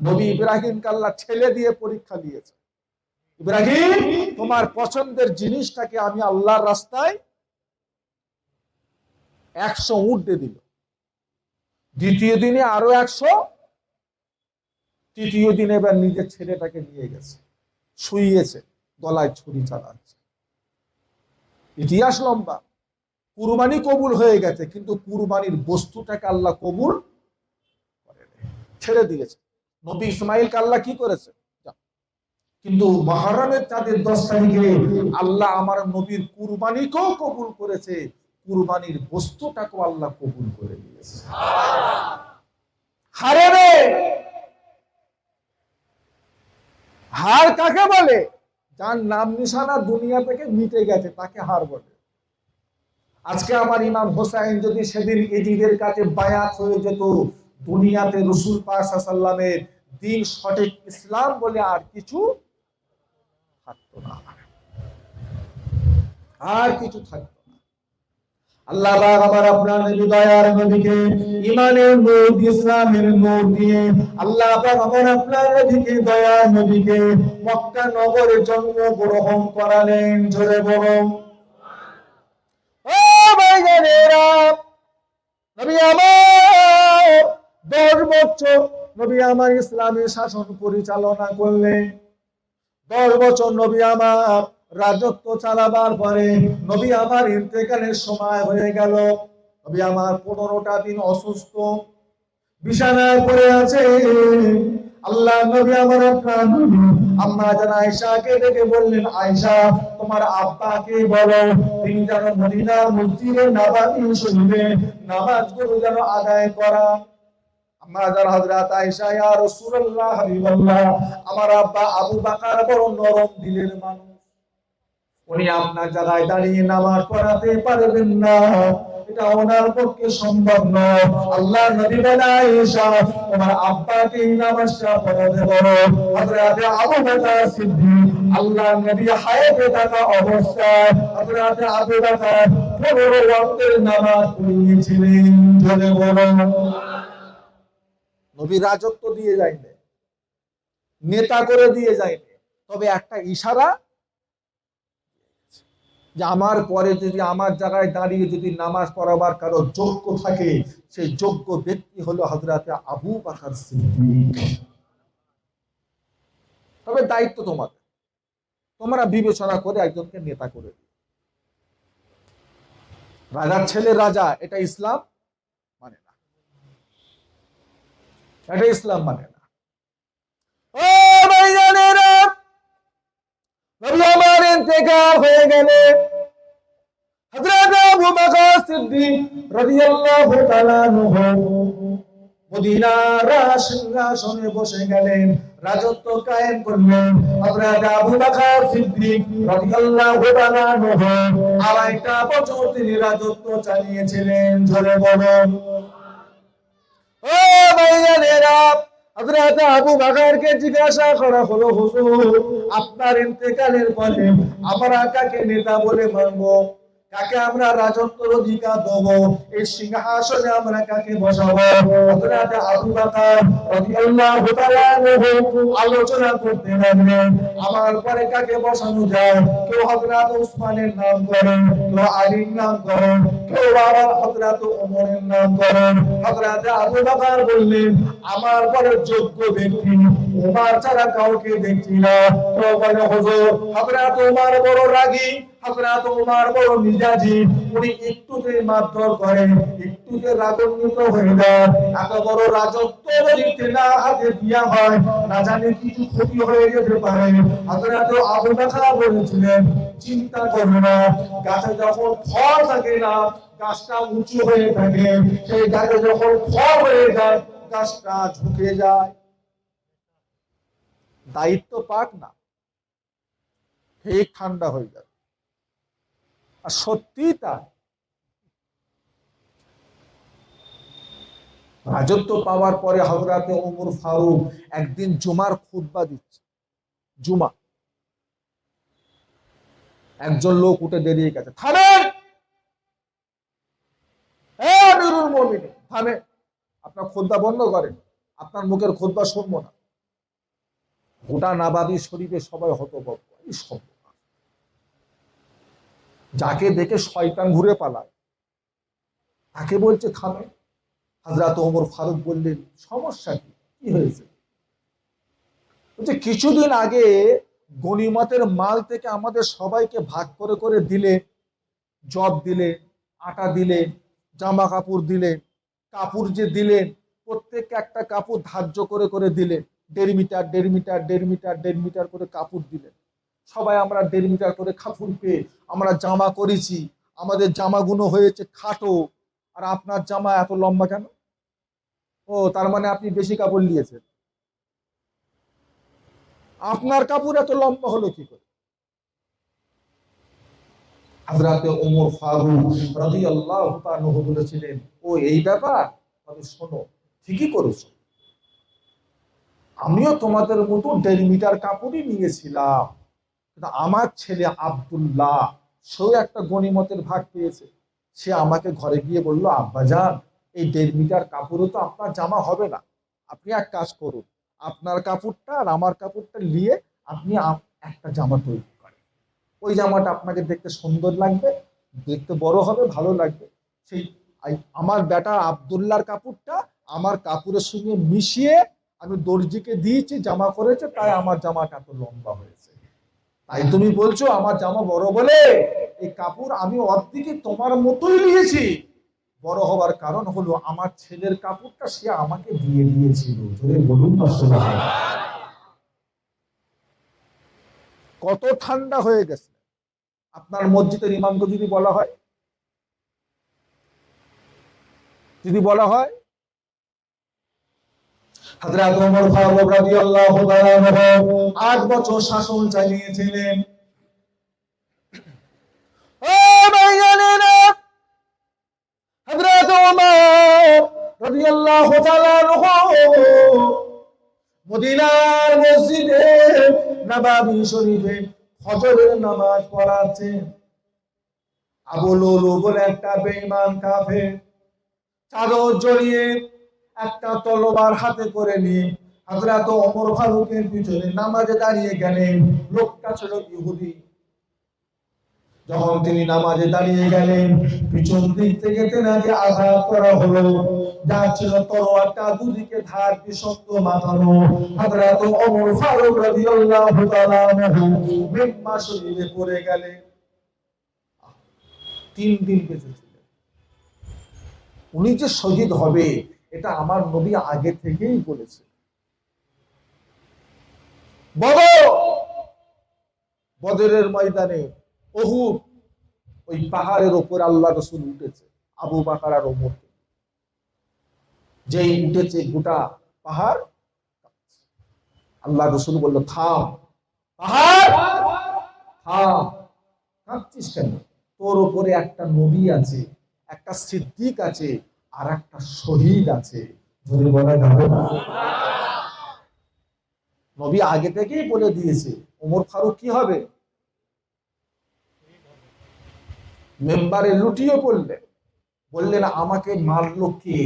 নবী ইব্রাহিমকে আল্লাহ ছেলে দিয়ে পরীক্ষা দিয়েছে। ইব্রাহিম, তোমার পছন্দের জিনিসটাকে আমি আল্লাহর রাস্তায় 100 উট দিয়ে দিল। দ্বিতীয় দিনে আরো 100, তৃতীয় দিনে এবার নিজের ছেলেটাকে নিয়ে গেছে, শুইয়েছে, গলায় ছুরি চালাচ্ছে। ইতিহাস লম্বা। কুরবানি কবুল হয়ে গেছে, কিন্তু কুরবানির বস্তুটাকে আল্লাহ কবুল করেনি, ছেড়ে দিয়েছে। নবী ইসমাইলকে আল্লাহ কি করেছে? কিন্তু মুহররমের চাঁদের 10 তারিখে আল্লাহ আমার নবীর কুরবানিকেও কবুল করেছে, কুরবানির বস্তুটাকেও আল্লাহ কবুল করে দিয়েছে। হারে রে, হার কাকে বলে? যার নাম নিশানা দুনিয়া থেকে মিটে গেছে তাকে হার বলে। আজকে আমার ইমাম হোসাইন যদি সেদিন এজিদের কাছে বায়াত হয়ে যেত, দুনিয়াতে রাসূল পাক সাল্লাল্লাহু আলাইহি ওয়াসাল্লামের দ্বীন সঠিক ইসলাম বলে আর কিছু থাকতো না, আর কিছু থাকতো না। আল্লাহ পাক আমার আপনার নবী দয়ার নবীকে ঈমানের নূর ইসলামের নূর দিয়ে আল্লাহ পাক আমার আপনার নবীকে দয়ার নবীকে মক্কা নগরে জন্মগ্রহণ করালেন। জোরে বলুন ও ভাইজানেরা, নবী আমার 10 বছর নবী আমার ইসলামী শাসন পরিচালনা করলেন। 10 বছর নবী আমার রাজত্ব চালাবার পরে নবী আমার ইন্তেকালের সময় হয়ে গেল। নবী আমার 15টা দিন অসুস্থ, বিছানায় পড়ে আছে। আল্লাহ নবী আমার আপনার নবী আম্মা জান আয়েশাকে ডেকে বললেন, আয়েশা তোমার আব্বাকে বলো তিনি যেন মদিনার মসজিদে নববী শরীফে নামাজগুলো যেন আদায় করা। আম্মা জান হযরত আয়েশা, ইয়া রাসূলুল্লাহ হাবিবাল্লাহ, আমার আব্বা আবু বকর বড় নরম দিলের মানুষ, উনি আপনার জায়গায় দাঁড়িয়ে নামাজ পড়াতে পারবেন না, এটা ওনার পক্ষে সম্ভব নয়। আল্লাহ নবী বলেন, আয়েশা তোমার আব্বাকে নামাজটা পড়াতে বলো। হযরত আবু বকর সিদ্দিক আল্লাহ নবী হায়াতে থাকা অবস্থায় হযরত আবু বকর 15 ওয়াক্তের নামাজ পড়িয়েছিলেন। জোরে বলুন। নবী রাজত্ব দিয়ে যায়নি, নেতা করে দিয়ে যায়নি, তবে একটা ইশারা যে আমার পরে যদি আমার জায়গায় দাঁড়িয়ে যদি নামাজ পড়াবার কারো যোগ্য থাকে, সেই যোগ্য ব্যক্তি হলো হযরত আবু বকর সিদ্দিক। তবে দায়িত্ব তোমাদের, তোমরা বিবেচনা করে একজনকে নেতা করে দিও। রাজার ছেলে রাজা, এটা ইসলাম মানে না, এটা ইসলাম মানে না। ও ভাইজানেরা, নবী আমার ইন্তেকাল হয়ে গেলে হযরত আবু বকর সিদ্দিক রাদিয়াল্লাহু তাআলা আনহু মদিনার সিংহাসনে বসে গেলেন, রাজত্ব কায়েম করলেন। হযরত আবু বকর সিদ্দিক রাদিয়াল্লাহু তাআলা আনহু 2.5টা বছর তিনি রাজত্ব চালিয়েছিলেন। জোরে বলুন। ও ভাইজানেরা, হযরত আবু বকরকে জিজ্ঞাসা করা হলো, হুজুর আপনার ইন্তেকালের পরে আমরা কাকে নেতা বলে মানবো, কাকে আমরা রাজত্বের অধিকার দেবো, এই সিংহাসনে আমরা কাকে বসাবো? হযরত আবু বকর রাদিয়াল্লাহু তাআলা আনহু আলোচনা করতে লাগলেন, আমার পরে কাকে বসানো যায়। কেউ হযরত উসমানের নাম করেন, কেউ আলীর নাম করেন, কেউ আবার হযরত ওমরের নাম করেন। হযরত আবু বকর বললেন, আমার পরে যোগ্য ব্যক্তি ওমর ছাড়া কাউকে দেখছি না। কেউ বলে, হুজুর হযরত ওমর বড় রাগী, হযরত ওমর বড় মিজাজি, উনি একটুতে মারধর করেন, একটুতে রাগান্বিত হয়ে যান। এত বড় রাজত্ব যদি তেনার হাতে দেয়া হয়, না জানি কিছু ক্ষতি হয়ে যেতে পারে। হযরত আবু বকর বলেছিলেন, চিন্তা করো না, গাছে যখন ফল থাকে না, গাছটা উঁচু হয়ে থাকে, সেই গাছে যখন ফল হয়ে যায় গাছটা ঝুঁকে যায়। দায়িত্ব পাক না, ঠিক ঠান্ডা হয়ে যাবে। আর সত্যি তাই, রাজত্ব পাওয়ার পরে হযরত ওমর ফারুক একদিন জুমার খুতবা দিচ্ছে। জুমা, একজন লোক উঠে বেরিয়ে গেছে, থামেন, হে আমিরুল মুমিনিন, থামেন, আপনার খুতবা বন্ধ করেন, আপনার মুখের খুতবা শুনবো না। গোটা নববী শরীফে সবাই হতভম্ব, এই সব যাকে দেখে শয়তান ঘুরে পালায় তাকে বলছে থামে। হযরত ওমর ফারুক বললেন, সমস্যা কি, কি হয়েছে? বলছে, কিছুদিন আগে গনিমতের মাল থেকে আমাদের সবাইকে ভাগ করে করে দিলে, জব দিলে, আটা দিলে, জামা কাপড় দিলে, কাপড় যে দিলেন প্রত্যেককে একটা কাপড় ধার্য করে করে দিলেন, 1.5 মিটার 1.5 মিটার 1.5 মিটার 1.5 মিটার করে কাপড় দিলেন। সবাই আমরা 1.5 মিটার করে কাপড় পেয়ে আমরা জামা করেছি, আমাদের জামাগুলো হয়েছে খাটো, আর আপনার জামা এত লম্বা কেন? ও, তার মানে আপনি বেশি কাপড় নিয়েছেন, আপনার কাপড় এত লম্বা হলো কি করে? হযরত ওমর ফারুক রাদিয়াল্লাহু তাআলা আনহু বলেছিলেন, ও এই ব্যাপার, তবে শোনো, ঠিকই করেছো, আমিও তোমাদের মতো 1.5 মিটার কাপড়ই নিয়েছিলাম, কিন্তু আমার ছেলে আব্দুল্লাহ সেও একটা গনিমতের ভাগ পেয়েছে, সে আমাকে ঘরে গিয়ে বলল, আব্বাজান, এই 1.5 মিটার কাপড়ও তো আপনার জামা হবে না, আপনি এক কাজ করুন, আপনার কাপড়টা আর আমার কাপড়টা নিয়ে আপনি একটা জামা তৈরি করেন, ওই জামাটা আপনাকে দেখতে সুন্দর লাগবে, দেখতে বড় হবে, ভালো লাগবে। সেই আমার বেটা আব্দুল্লাহর কাপড়টা আমার কাপড়ের সঙ্গে মিশিয়ে আমি দর্জিকে দিয়েছি, জামা করেছে, তাই আমার জামাটা এত লম্বা হয়েছে। তাই তুমি বলছো আমার জামা বড় বলে? এই কাপড় আমি অর্ধেকে তোমার মতোই নিয়েছি। বড় হওয়ার কারণ হলো আমার ছেলের কাপড়টা সে আমাকে দিয়ে দিয়েছিল। বলুন না সুবহানাল্লাহ। কত ঠান্ডা হয়ে গেছে। আপনার মসজিদের ইমামকে যদি বলা হয়, হযরত ওমর ফারুক রাদিয়াল্লাহু তাআলা 8 বছর শাসন চালিয়েছিলেন। ও ভাইজানেরা, হযরত ওমর রাদিয়াল্লাহু তাআলা মদিনার মসজিদে নববী শরীফে ফজরের নামাজ পড়াচ্ছেন। আবু লুলু বলে একটা বেঈমান কাফের চাদর জড়িয়ে একটা তলোয়ার হাতে করে নিয়ে হযরত ওমর ফারুকের পিছনে নামাজে দাঁড়িয়ে গেলেন। লোকটা ছিল ইহুদি। যখন তিনি নামাজে দাঁড়িয়ে গেলেন, পিছন দিক থেকে তেনাকে আঘাত করা হলো। যা ছিল তলোয়ারটা দুদিকে ধার দিয়ে শক্ত মাথানো। হযরত ওমর ফারুক রাদিয়াল্লাহু তাআলা মিম্মা শরীরে পড়ে গেলেন। 3 দিন বেঁচেছিলেন। উনি যে শহীদ হবে এটা আমার নবী আগে থেকেই বলেছে। বদরের ময়দানে উহুদ, ওই পাহাড়ের উপর আল্লাহ রাসূল উঠেছে আবু বকর আর ওমর, যেই উঠেছে গোটা পাহাড়। আল্লাহ রাসূল বলল, থাম পাহাড়, থাম, কাঁদছিস কেন? তোর উপরে একটা নবী আছে, একটা সিদ্দিক আছে, আর একটা শহীদ আছে। যদি বলা যাবে না, নবী আগে থেকেই বলে দিয়েছে ওমর ফারুক কি হবে। মেম্বারে লুটিয়ে পড়লেন, বললেন, আমাকে মারলো কে,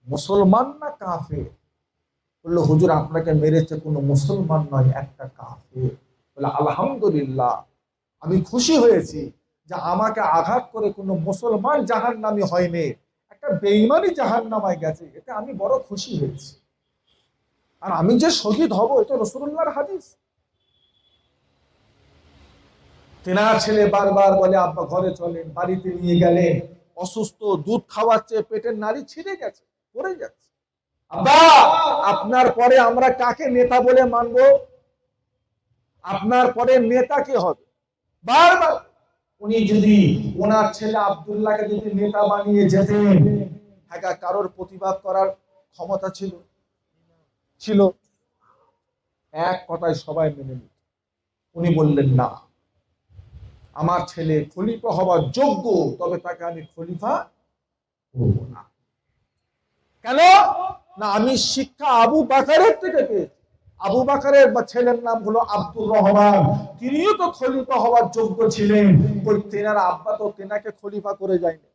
মুসলমান না কাফের? বললো, হুজুর আপনাকে মেরেছে কোনো মুসলমান নয়, একটা কাফের। বলে, আলহামদুলিল্লাহ, আমি খুশি হয়েছি যে আমাকে আঘাত করে কোনো মুসলমান জাহান্নামী হয়নি, একটা বেঈমানি জাহান্নামায় গেছে, এতে আমি বড় খুশি হয়েছি। আর আমি যে শহীদ হব এটা রাসূলুল্লাহর হাদিস। তেনার ছেলে বারবার বলে, আব্বা ঘরে চলেন। বাড়িতে নিয়ে গেলেন, অসুস্থ, দুধ খাওয়াচ্ছে, পেটের নাড়ি ছিঁড়ে গেছে, পড়ে যাচ্ছে। আব্বা, আপনার পরে আমরা কাকে নেতা বলে মানবো? আপনার পরে নেতা কে হবে? বারবার উনি যদি ওনার ছেলে আব্দুল্লাহকে যদি নেতা বানিয়ে যেতেন, হ্যাঁ, কারোর প্রতিবাদ করার ক্ষমতা ছিল? এক কথায় সবাই মেনে নিত। উনি বললেন, না, আমার ছেলে খলিফা হওয়ার যোগ্য, তবে তাকে আমি খলিফা করব না। কেন না? আমি শিক্ষা আবু বকরের থেকে পেয়েছি। আবু বকরের ছেলের নাম হলো আব্দুর রহমান, তিনিও তো খলিফা হওয়ার যোগ্য ছিলেন। ওই তেনার আব্বা তো তেনাকে খলিফা করে যায়নি।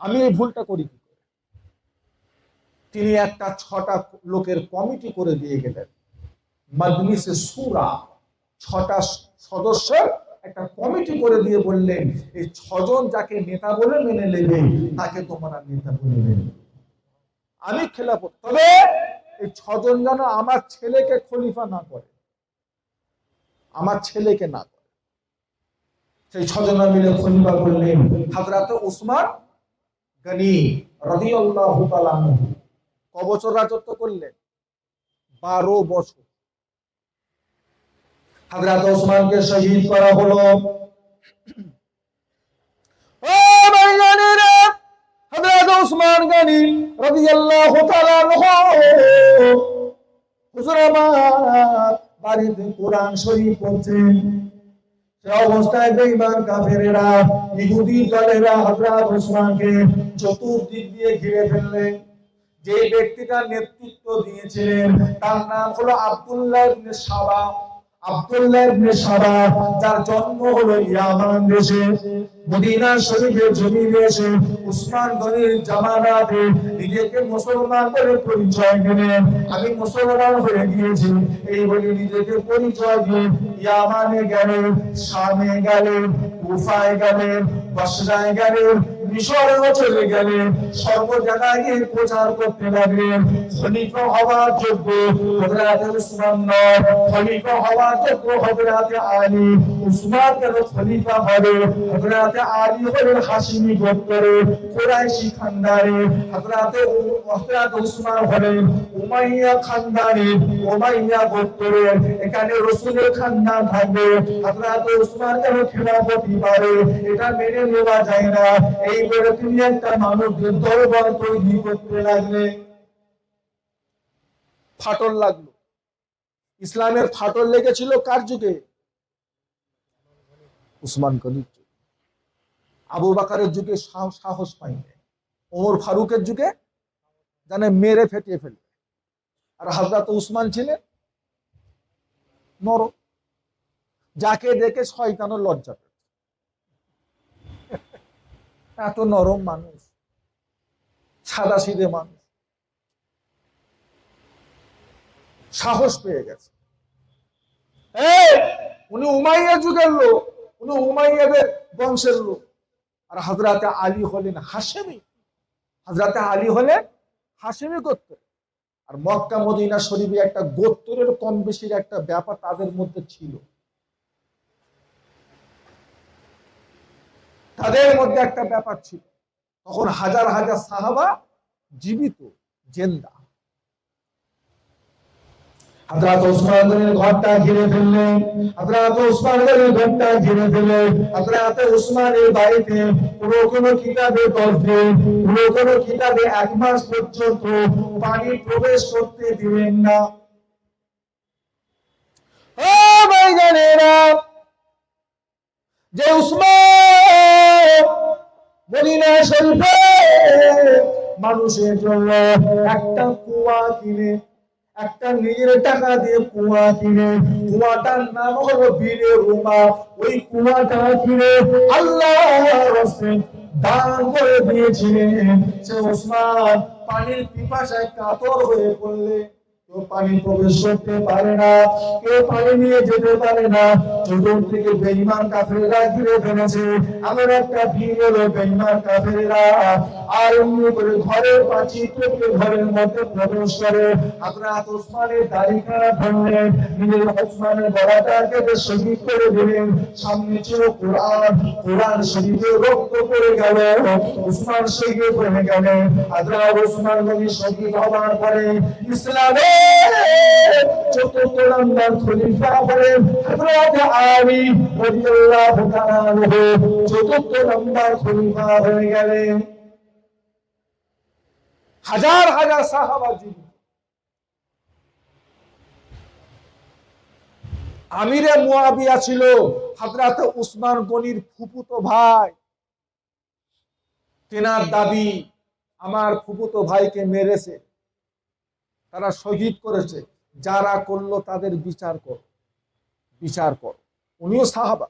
আমি এই ভুলটা করি কি করে? তিনি একটা 6টা লোকের কমিটি করে দিয়ে গেলেন। মাজলিসে সূরা 6টা সদস্যের একটা কমিটি করে দিয়ে বললেন, এই 6 জন যাকে নেতা বলে মেনে নেবে তাকে তোমরা নেতা বলে নেবে। আমি খেলাফত, তবে এই 6 জন যেন আমার ছেলেকে খলিফা না করে, আমার ছেলেকে না করে। সেই 6 জন মিলে খলিফা করলেন হযরত উসমান গনি রাদিয়াল্লাহু তাআলা আনহু। ক বছর রাজত্ব করলেন? 12 বছর। হযরত ওসমানকে শহীদ করা হলো। ও ভাইজানেরা, হযরত ওসমান গনি রাদিয়াল্লাহু তাআলা আনহু হুজুর আমার বাড়িতে কোরআন শরীফ পড়ছেন। সেই অবস্থায় বেঈমান কাফেরেরা, ইহুদি দলেরা হযরত ওসমানকে চতুর্দিক দিয়ে ঘিরে ফেললেন। যে ব্যক্তিটা নেতৃত্ব দিয়েছিলেন তার নাম হলো আব্দুল্লাহ ইবনে সাবা। আব্দুল্লাহ ইবনে সাবা, যার জন্ম হলো ইয়ামান দেশে, মদিনা শরীফের জমিনে এসে উসমান গনির জামানাতে নিজেকে মুসলমান বলে পরিচয় দিলেন। আমি মুসলমান হয়ে গিয়েছি এই বলে নিজেকে পরিচয় দিয়ে ইয়ামানে গেলেন, শামে গেলেন, কুফায় গেলেন, বসরায় গেলেন, মিশরেও চলে গেলেন। সর্ব জায়গায় গিয়ে প্রচার করতে লাগলেন খলিফা হওয়ার যোগ্য হযরত উসমান নয়, খলিফা হওয়ার যোগ্য হযরত আলী। উসমান কেন খলিফা হবে? হযরত আলী হলেন হাশিমি গোত্রের কুরাইশি খানদানের, হযরত উসমান হলেন উমাইয়া খানদানের উমাইয়া গোত্রের। এখানে রাসূলের খানদান থাকবে, হযরত উসমান কেন খিলাফতি পাবে? এটা মেনে নেওয়া যায় না। এই বলে তিনি একটা মানুষের দরবার তৈরি করতে লাগলেন। ফাটল লাগলো। ইসলামের ফাটল লেগেছিল কার যুগে? উসমান গনির যুগে। আবু বকরের যুগে সাহস পাইনি, ওমর ফারুকের যুগে জানে মেরে ফেটিয়ে ফেলবে। আর হযরত উসমান ছিলেন নরম, যাকে দেখে শয়তানও লজ্জা পেত। এত নরম মানুষ, সাদা সিধে মানুষ, সাহস পেয়ে গেছে। উনি উমাইয়া যুগের লোক, উনি উমাইয়াদের বংশের লোক। আর হযরত আলী হলেন হাশেমি, হযরত আলী হলেন হাশেমি গোত্র। আর মক্কা মদিনা শরীফে একটা গোত্রের কম বেশির একটা ব্যাপার তাদের মধ্যে ছিল, তাদের মধ্যে একটা ব্যাপার ছিল। তখন হাজার হাজার সাহাবা জীবিত, জিন্দা। হযরত উসমান গনির ঘরটা ঘিরে ফেললেন, হযরত উসমান গনির ঘরটা ঘিরে ফেললেন। হযরত উসমানের বাড়িতে কোনো কিতাবে 10 দিন, কোনো কিতাবে 1 মাস পর্যন্ত পানি প্রবেশ করতে দিলেন না। ও ভাইজানেরা, যে উসমান মদিনা শরীফে মানুষের জন্য একটা কুয়া কিনে, একটা নিজের টাকা দিয়ে কুয়া কিনে, কুয়াটার নাম হলো বীরে রুমা, ওই কুয়াটা কিনে আল্লাহর রাসূল দান করে দিয়েছিলেন। সে ওসমান পানির পিপাসায় কাতর হয়ে পড়লে কেউ পানি প্রবেশ করতে পারে না, কেউ পানি নিয়ে যেতে পারে না। চতুর্দিকে বেঈমান কাফেররা ঘিরে ফেলেছে। আমার একটা ভিড় হলো বেঈমান কাফেররা আর এমনি করে ঘরের পাঁচিল থেকে ঘরের মধ্যে প্রবেশ করে। হযরত ওসমানের দাড়িখানা ধরলেন, নিজের ওসমানের গলাটা কেটে শহীদ করে দিলেন। সামনে ছিল কোরআন, কোরআন শরীফে রক্ত পড়ে গেল, ওসমান শহীদ হয়ে গেলেন। হযরত ওসমান গনি শহীদ হওয়ার পরে ইসলামের চতুর্থ নম্বর খলিফা হলেন হযরত আলী রাদিয়াল্লাহু তাআলা আনহু, চতুর্থ নম্বর খলিফা হয়ে গেলেন। হাজার হাজার সাহাবা জীবিত। আমিরে মুয়াবিয়া ছিল হযরত উসমান গনির ফুফুতো ভাই। তেনার দাবি, আমার ফুফুতো ভাইকে মেরেছে, তারা শহীদ করেছে, যারা করলো তাদের বিচার কর, বিচার কর। উনিও সাহাবা।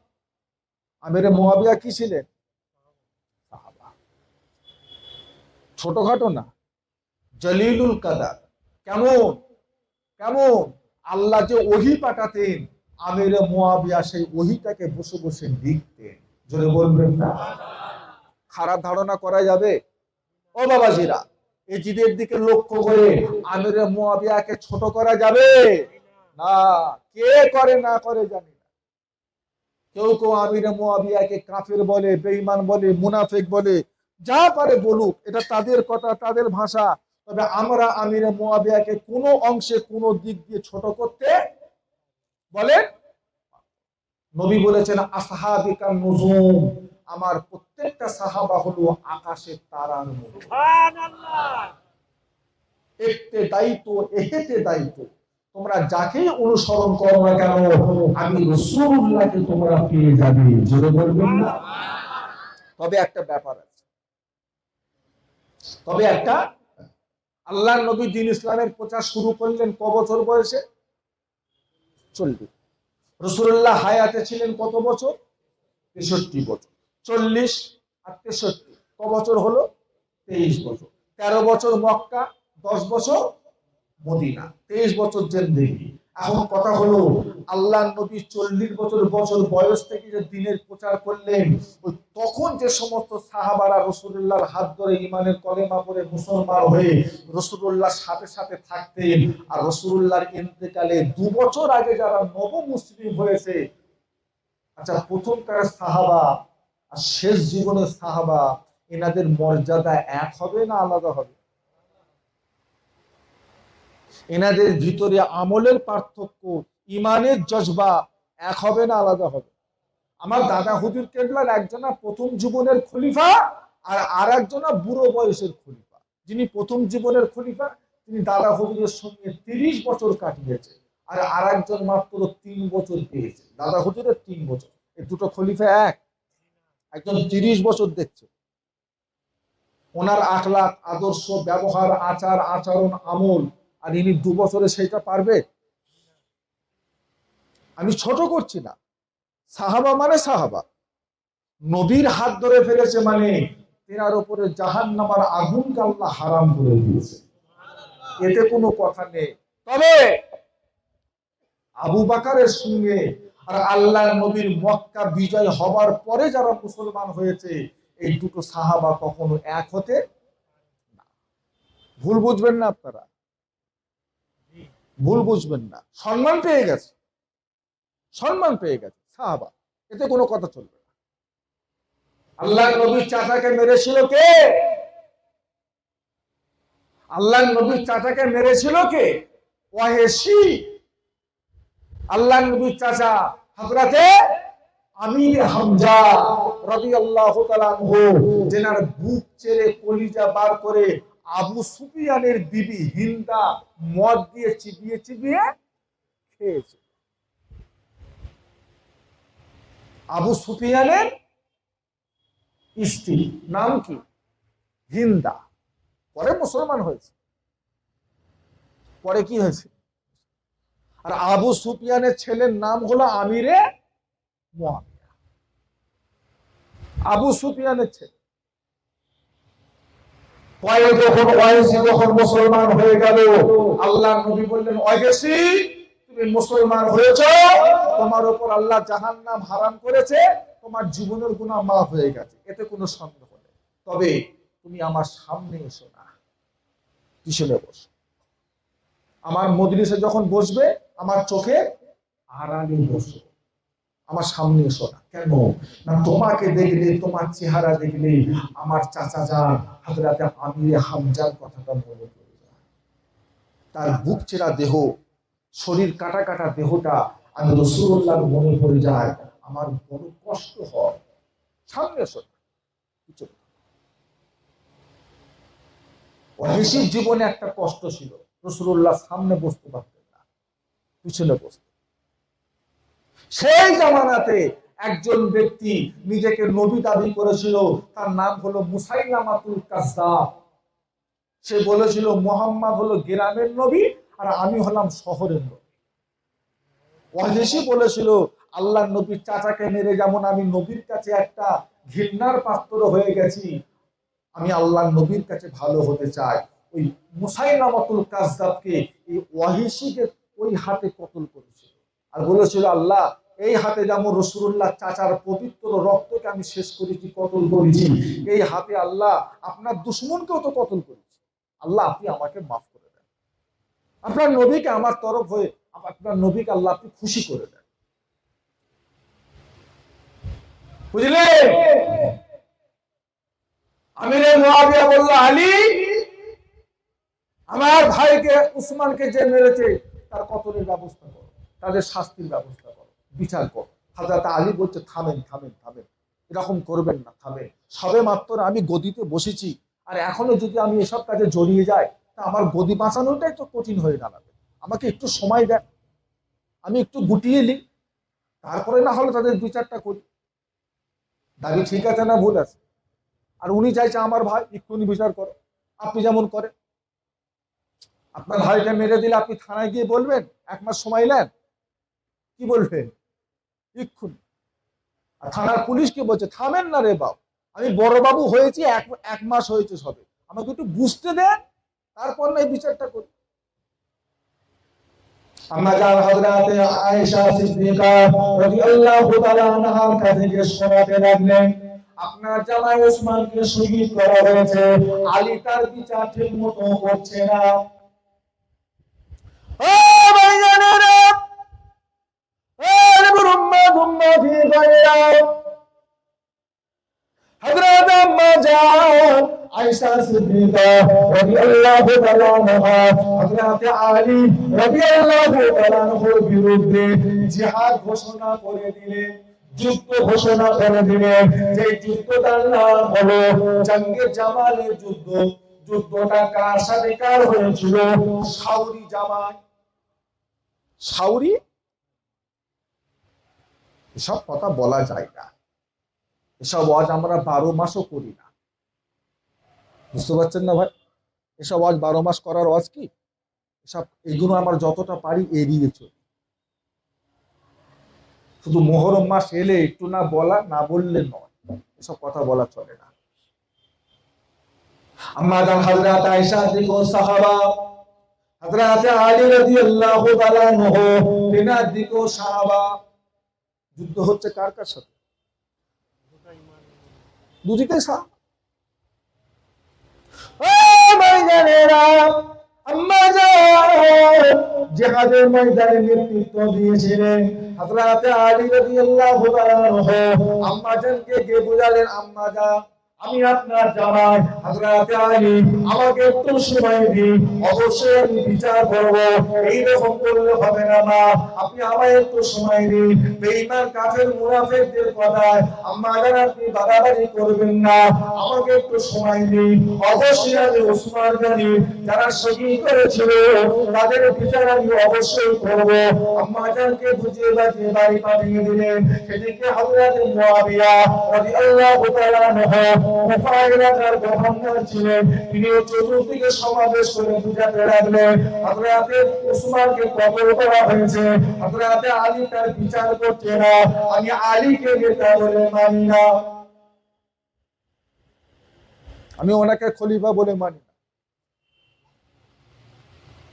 আমিরে মুয়াবিয়া কি ছিলেন? সাহাবা। ছোটখাটো না, জলিলুল কাদার। কেমন কেমন আল্লাহ যে ওহী পাঠাতেন, আমিরে মুয়াবিয়া সেই ওহীটাকে বসে বসে লিখতেন। জোরে বলবেন না? খারাপ ধারণা করা যাবে? ও বাবাজিরা, এই জিদের দিকে লক্ষ্য করে আমিরে মুয়াবিয়াকে ছোট করা যাবে না। কে করে না করে জানি না। কেউ কেউ আমিরে মুয়াবিয়াকে কাফের বলে, বেঈমান বলে, মুনাফিক বলে, যা পারে বলুক, এটা তাদের কথা, তাদের ভাষা। তবে আমরা আমিরে মুয়াবিয়াকে কোনো অংশে কোনো দিক দিয়ে ছোট করতে বলে। নবী বলেছেন আসহাবিকান নুজুম, আমার প্রত্যেকটা সাহাবা হলো আকাশের তারার মতো। সুবহানাল্লাহ। একতে দায়িত্ব, এহেতে দায়িত্ব। তোমরা যাকেই অনুসরণ করো না কেন, আমি রাসূলুল্লাহকে তোমরা পেয়ে যাবে। জোরে বলবেন না? তবে একটা ব্যাপার আছে, তবে একটা, আল্লাহর নবী দ্বীন ইসলামের প্রচার শুরু করলেন ক বছর বয়সে? 40। রাসূলুল্লাহ হায়াতে ছিলেন কত বছর? 63 বছর। 40 আর 63 ক বছর হলো? 23 বছর। 13 বছর মক্কা, 10 বছর মদিনা, 23 বছর জিন্দেগি। এখন কথা হলো, আল্লাহ নবী 40 বছর বছর বয়স থেকে যে দ্বীনের প্রচার করলেন, ওই তখন যে সমস্ত সাহাবারা রাসূলুল্লাহর হাত ধরে ঈমানের কলেমা পড়ে মুসলমান হয়ে রাসূলুল্লাহর সাথে সাথে থাকতেন, আর রাসূলুল্লাহর ইন্তেকালে 2 বছর আগে যারা নব মুসলিম হয়েছে, আচ্ছা প্রথমকার সাহাবা আর শেষ জীবনের সাহাবা, এনাদের মর্যাদা এক হবে না আলাদা হবে? এনাদের ভিতরে আমলের পার্থক্য, ইমানের জজবা এক হবে না আলাদা হবে? আমার দাদা হুজুর কেবলার একজনা প্রথম জীবনের খলিফা, আর একজনা বুড়ো বয়সের খলিফা। যিনি প্রথম জীবনের খলিফা তিনি দাদা হুজুরের সঙ্গে 30 বছর কাটিয়েছে, আর একজন মাত্র 3 বছর পেয়েছে। দাদা হুজুরের 3 বছর, এই দুটো খলিফা এক? একজন 30 বছর দেখছে, ওনার আখলাক, আদর্শ, ব্যবহার, আচার আচরণ, আমল, আর ইনি 2 বছরে সেটা পারবে? আমি ছোট করছি না, সাহাবা মানে সাহাবা, নবীর হাত ধরে ফেলেছে মানে তেনার উপরে জাহান্নামের আগুনকে আল্লাহ হারাম করে দিয়েছে, এতে কোনো কথা নেই। তবে আবু বকরের সঙ্গে আর আল্লাহ নবীর মক্কা বিজয় হবার পরে যারা মুসলমান হয়েছে, এই দুটো সাহাবা কখনো এক হতে না। ভুল বুঝবেন না আপনারা, ভুল বুঝবেন না। সম্মান পেয়ে গেছে, সম্মান পেয়ে গেছে সাহাবা, এতে কোনো কথা চলবে না। আল্লাহ নবীর চাচাকে মেরেছিল কে? আল্লাহ নবীর চাচাকে মেরেছিল কে? ওয়াহেশী। আল্লাহ নবীর চাচা হযরতে আমির হামজা রাদিয়াল্লাহু তাআলা আনহু, যেনার বুক চেরে কলিজা বার করে আবু সুফিয়ানের বিবি হিন্দা মদ দিয়ে চিবিয়ে চিবিয়ে খেয়েছে। আবু সুফিয়ানের স্ত্রী নাম কি? হিন্দা। পরে মুসলমান হয়েছে। পরে কি হয়েছে? আর আবু সুফিয়ানের ছেলের নাম হলো আমিরে মুয়াবিয়া। আবু সুফিয়ানের ছেলে। পরে যখন ওয়াইসি যখন মুসলমান হয়ে গেল, আল্লাহ নবী বললেন, ওয়াইসি তুমি মুসলমান হয়েছো, তোমার উপর আল্লাহ জাহান্নাম হারাম করেছে, তোমার জীবনের গুনাহ মাফ হয়ে গেছে, এতে কোনো সন্দেহ নেই। তবে তুমি আমার সামনে এসো না, পিছনে বসো। আমার মজলিসে যখন বসবে আমার চোখে আড়ালে বসো, আমার সামনে এসো না। কেন না, তোমাকে দেখলে, তোমার চেহারা দেখলে আমার চাচা যান হযরতে আমির হামজার কথাটা মনে পড়ে যায়। তার বুক চেরা দেহ, শরীর কাটা কাটা দেহটা আমি রাসূলুল্লাহর মনে পড়ে যায়, আমার বড় কষ্ট হয়। সামনে এসো না, পিছনে। ওয়াহিশীর জীবনে একটা কষ্ট ছিল, রাসূলুল্লাহ সামনে বসতে পারতেন না, পিছনে বসতেন। সেই জামানাতে একজন ব্যক্তি নিজেকে নবী দাবি করেছিল, তার নাম হলো মুসাইলামাতুল কাযযাব। সে বলেছিল মুহাম্মদ হলো গ্রামের নবী আর আমি হলাম শহরের নবী। ওয়াহিশী বলেছিল আল্লাহর নবীর চাচাকে মেরে যেমন আমি নবীর কাছে একটা ঘৃণার পাত্র হয়ে গেছি, আমি আল্লাহর নবীর কাছে ভালো হতে চাই। ওই মুসাইলামাতুল কাযযাবকে এই ওয়াহিশীকে ওই হাতে কতল করেছিল, আর বলেছিল আল্লাহ এই হাতে যেমন রাসূলুল্লাহ চাচার পবিত্র রক্তকে আমি শেষ করেছি, কতল করেছি, এই হাতে আল্লাহ আপনার দুশমনকেও তো কতল করেছি, আল্লাহ আপনি আমাকে মাফ করে দেন, আপনার নবীকে আমার তরফ হয়ে আপনার নবীকে আল্লাহ আপনি খুশি করে দেন। বুঝলে? আমিরে মুয়াবিয়া বলল, আলী আমার ভাইকে উসমানকে যে মেরেছে তার কতলের ব্যবস্থা করো, তাদের শাস্তির ব্যবস্থা করো, বিচার করো। হযরত আলী বলছে থামেন থামেন থামেন, এরকম করবেন না, থামেন। সবে মাত্র আমি গদিতে বসেছি, আর এখনো যদি আমি এসব কাজে জড়িয়ে যাই তা আমার গদি বাঁচানোটাই তো কঠিন হয়ে দাঁড়াবে। আমাকে একটু সময় দেন, আমি একটু গুটিয়ে নিই, তারপরে না হলে তাদের বিচারটা করি। দাবি ঠিক আছে না ভুল আছে? আর উনি চাইছে আমার ভাই এক্ষুনি বিচার করো, আপনি যেমন করেন। আপনার ভাইকে মেরে দিলে আপনি থানায় গিয়ে বলবেন, 1 মাস সময় নেন, কি বলবেন? এক্ষুনি। আর থানার পুলিশকে বলছে থামেন না রে বাবু, আমি বড় বাবু হয়েছি, এক মাস হয়েছে সবে, আমাকে একটু বুঝতে দেন, তারপর না এই বিচারটা করি। আম্মা জান হযরত আয়েশা সিদ্দিকা রাদিয়াল্লাহু তাআলা আনহার কাছে গিয়ে শোনাতে লাগলেন, আপনার জামাই ওসমানকে শহীদ করা হয়েছে, আলী তার বিচার ঠিক মতো করছে না। ও ভাইজানেরা, ও নবীর উম্মত উম্মতি ভাইরা, হযরত আম্মা জান আয়েশা সিদ্দিকা রাদিয়াল্লাহু তাআলা আনহা হযরত আলী রাদিয়াল্লাহু তাআলা আনহুর বিরুদ্ধে জিহাদ ঘোষণা করে দিলেন, যুদ্ধ ঘোষণা করে দিলেন। যে যুদ্ধটার নাম হলো জঙ্গে জামালের যুদ্ধ। যুদ্ধটা কার সাথে কার হয়েছিল? শাওরি জামাল। শাওরি, এসব কথা বলা যায় না, এসব ওয়াজ আমরা 12 মাসও করি না, বুঝতে পারছেন না ভাই? এসব ওয়াজ 12 মাস করার ওয়াজ কি? এসব এগুলো আমার যতটা পারি এড়িয়ে চলি। শুধু মুহররম মাস এলে একটু না বলা, না বললে নয়, এসব কথা বলা চলে না। আম্মা জান হযরত আয়েশা দিকো সাহাবা, হযরত আলী রাদিয়াল্লাহু তাআলা আনহু তিনার দিকো সাহাবা। যুদ্ধ হচ্ছে কার কার সাথে? দুদিকে সাহাবা। ও ভাইজানেরা, আম্মা জান জিহাদের ময়দানে নেতৃত্ব দিয়েছিলেন হযরত আলী রাদিয়াল্লাহু তাআলা আনহু। আম্মা জানকে গিয়ে বুঝালেন, আম্মা জান আমি আপনার জামাই হযরত আলী, আমাকে একটু সময় দিন, অবশ্যই আমি বিচার করব। এইরকম করলে হবে না মা, আপনি আমায় একটু সময় দিন। বেঈমান কাফের মুনাফিকদের কথায় আম্মা জান আপনি বাড়াবাড়ি করবেন না, আমাকে একটু সময় দিন। অবশ্যই আমি ওসমান গনি যারা শহীদ করেছিল তাদের বিচার আমি অবশ্যই করব। আম্মা জানকে বুঝিয়ে বাজিয়ে বাড়ি পাঠিয়ে দিলেন। সেদিকে হযরত মুয়াবিয়া রাদিয়াল্লাহু তাআলা আনহু কুফা এলাকার গভর্নর ছিলেন, তিনি চতুর্দিকে সমাবেশ করে বুঝাতে লাগলেন হযরত ওসমানকে কতল করা হয়েছে, হযরত আলী তার বিচার করছে না, আমি আলীকে নেতা বলে মানি না, আমি ওনাকে খলিফা বলে মানি না।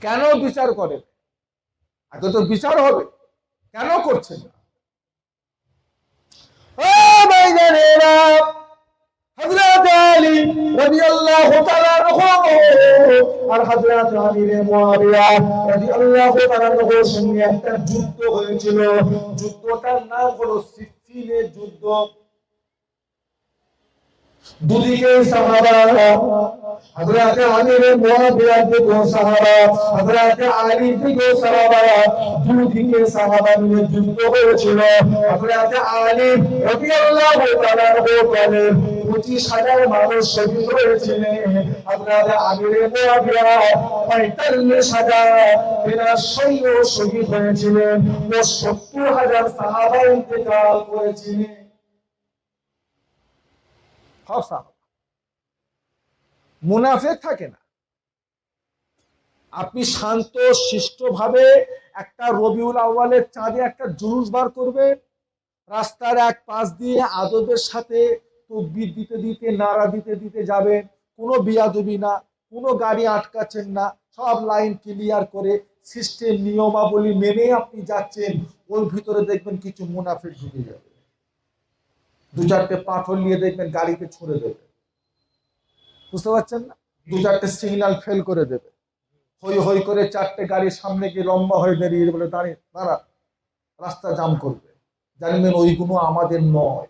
কেন বিচার করেন? আগে তো বিচার হবে, কেন করছেন না? ও ভাইজানেরা, হযরত আলী রাদিয়াল্লাহু তাআলা আনহু আর হযরত আমির মুয়াবিয়া রাদিয়াল্লাহু তাআলা আনহুর সঙ্গে একটা যুদ্ধ হয়েছিল। যুদ্ধটার নাম হলো সিফিনের যুদ্ধ। দুদিকে সাহাবা, হযরত আমির মুয়াবিয়া দিকে সাহাবা, হযরত আলী দিকে সাহাবা, দুদিকে সাহাবা মিলে যুদ্ধ হয়েছিল। হযরত আলী রাদিয়াল্লাহু তাআলা আনহু বলেন 25,000 মানুষ শহীদ হয়েছিলেন। হযরত আমির মুয়াবিয়া 45,000 এরা সৈন্য শহীদ হয়েছিলেন ও 70,000 সাহাবা ইন্তেকাল করেছিলেন। মুনাফিক থাকে না। আপনি শান্ত শিষ্ট ভাবে একটা রবিউল আউয়ালের চাঁদে একটা জুলুস বার করবেন, রাস্তার এক পাশ দিয়ে আদবের সাথে তাকবীর দিতে দিতে নারা দিতে দিতে যাবেন, কোনো বিয়াদবি না, কোনো গাড়ি আটকাচ্ছেন না, সব লাইন ক্লিয়ার করে সিস্টেম নিয়মাবলী মেনে আপনি যাচ্ছেন। ওর ভিতরে দেখবেন কিছু মুনাফিক ঢুকে যাবে, 2-4টে পাথর নিয়ে দেখবেন গাড়িতে ছুঁড়ে দেবে, বুঝতে পারছেন না? 2-4টে সিগন্যাল ফেল করে দেবে, হই হই করে 4টে গাড়ির সামনে গিয়ে লম্বা হয়ে দাঁড়িয়ে বলে দাঁড়া, রাস্তা জাম করবে। জানবেন ওইগুলো আমাদের নয়,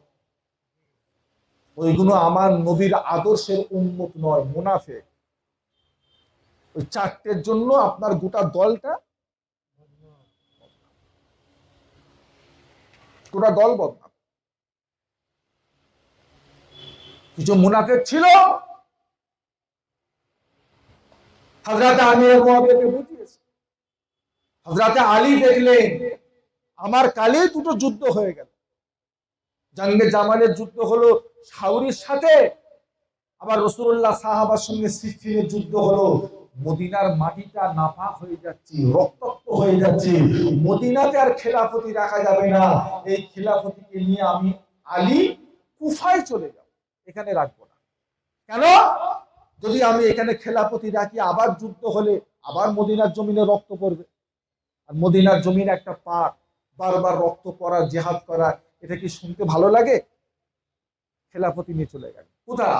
ওইগুলো আমার নবীর আদর্শের উম্মত নয়, মুনাফিক। ওই 4টের জন্য আপনার গোটা দলটা, গোটা দল বদনাম। কিছু মুনাফিক ছিল, হযরত আমির মুয়াবিয়াকে বুঝিয়েছে। হযরত আলী দেখলেন আমার কালেই দুটো যুদ্ধ হয়ে গেল, জঙ্গে জামালের যুদ্ধ হলো শাওরির সাথে, আবার রাসূলুল্লাহ সাহাবার সঙ্গে সিফিনের যুদ্ধ হলো। মদিনার মাটিটা নাপাক হয়ে যাচ্ছে, রক্তাক্ত হয়ে যাচ্ছে, মদিনাতে আর খেলাফতি রাখা যাবে না, এই খেলাফতিকে নিয়ে আমি আলী কুফায় চলে যাব, এখানে রাখবো না। কেন? যদি আমি এখানে খেলাফতি রাখি, আবার যুদ্ধ হলে আবার মদিনার জমিনে রক্ত পড়বে, আর মদিনার জমিন একটা পাক, বারবার রক্ত পড়া, জেহাদ করা, এটা কি শুনতে ভালো লাগে? খেলাফতি নিয়ে চলে গেল কোথায়?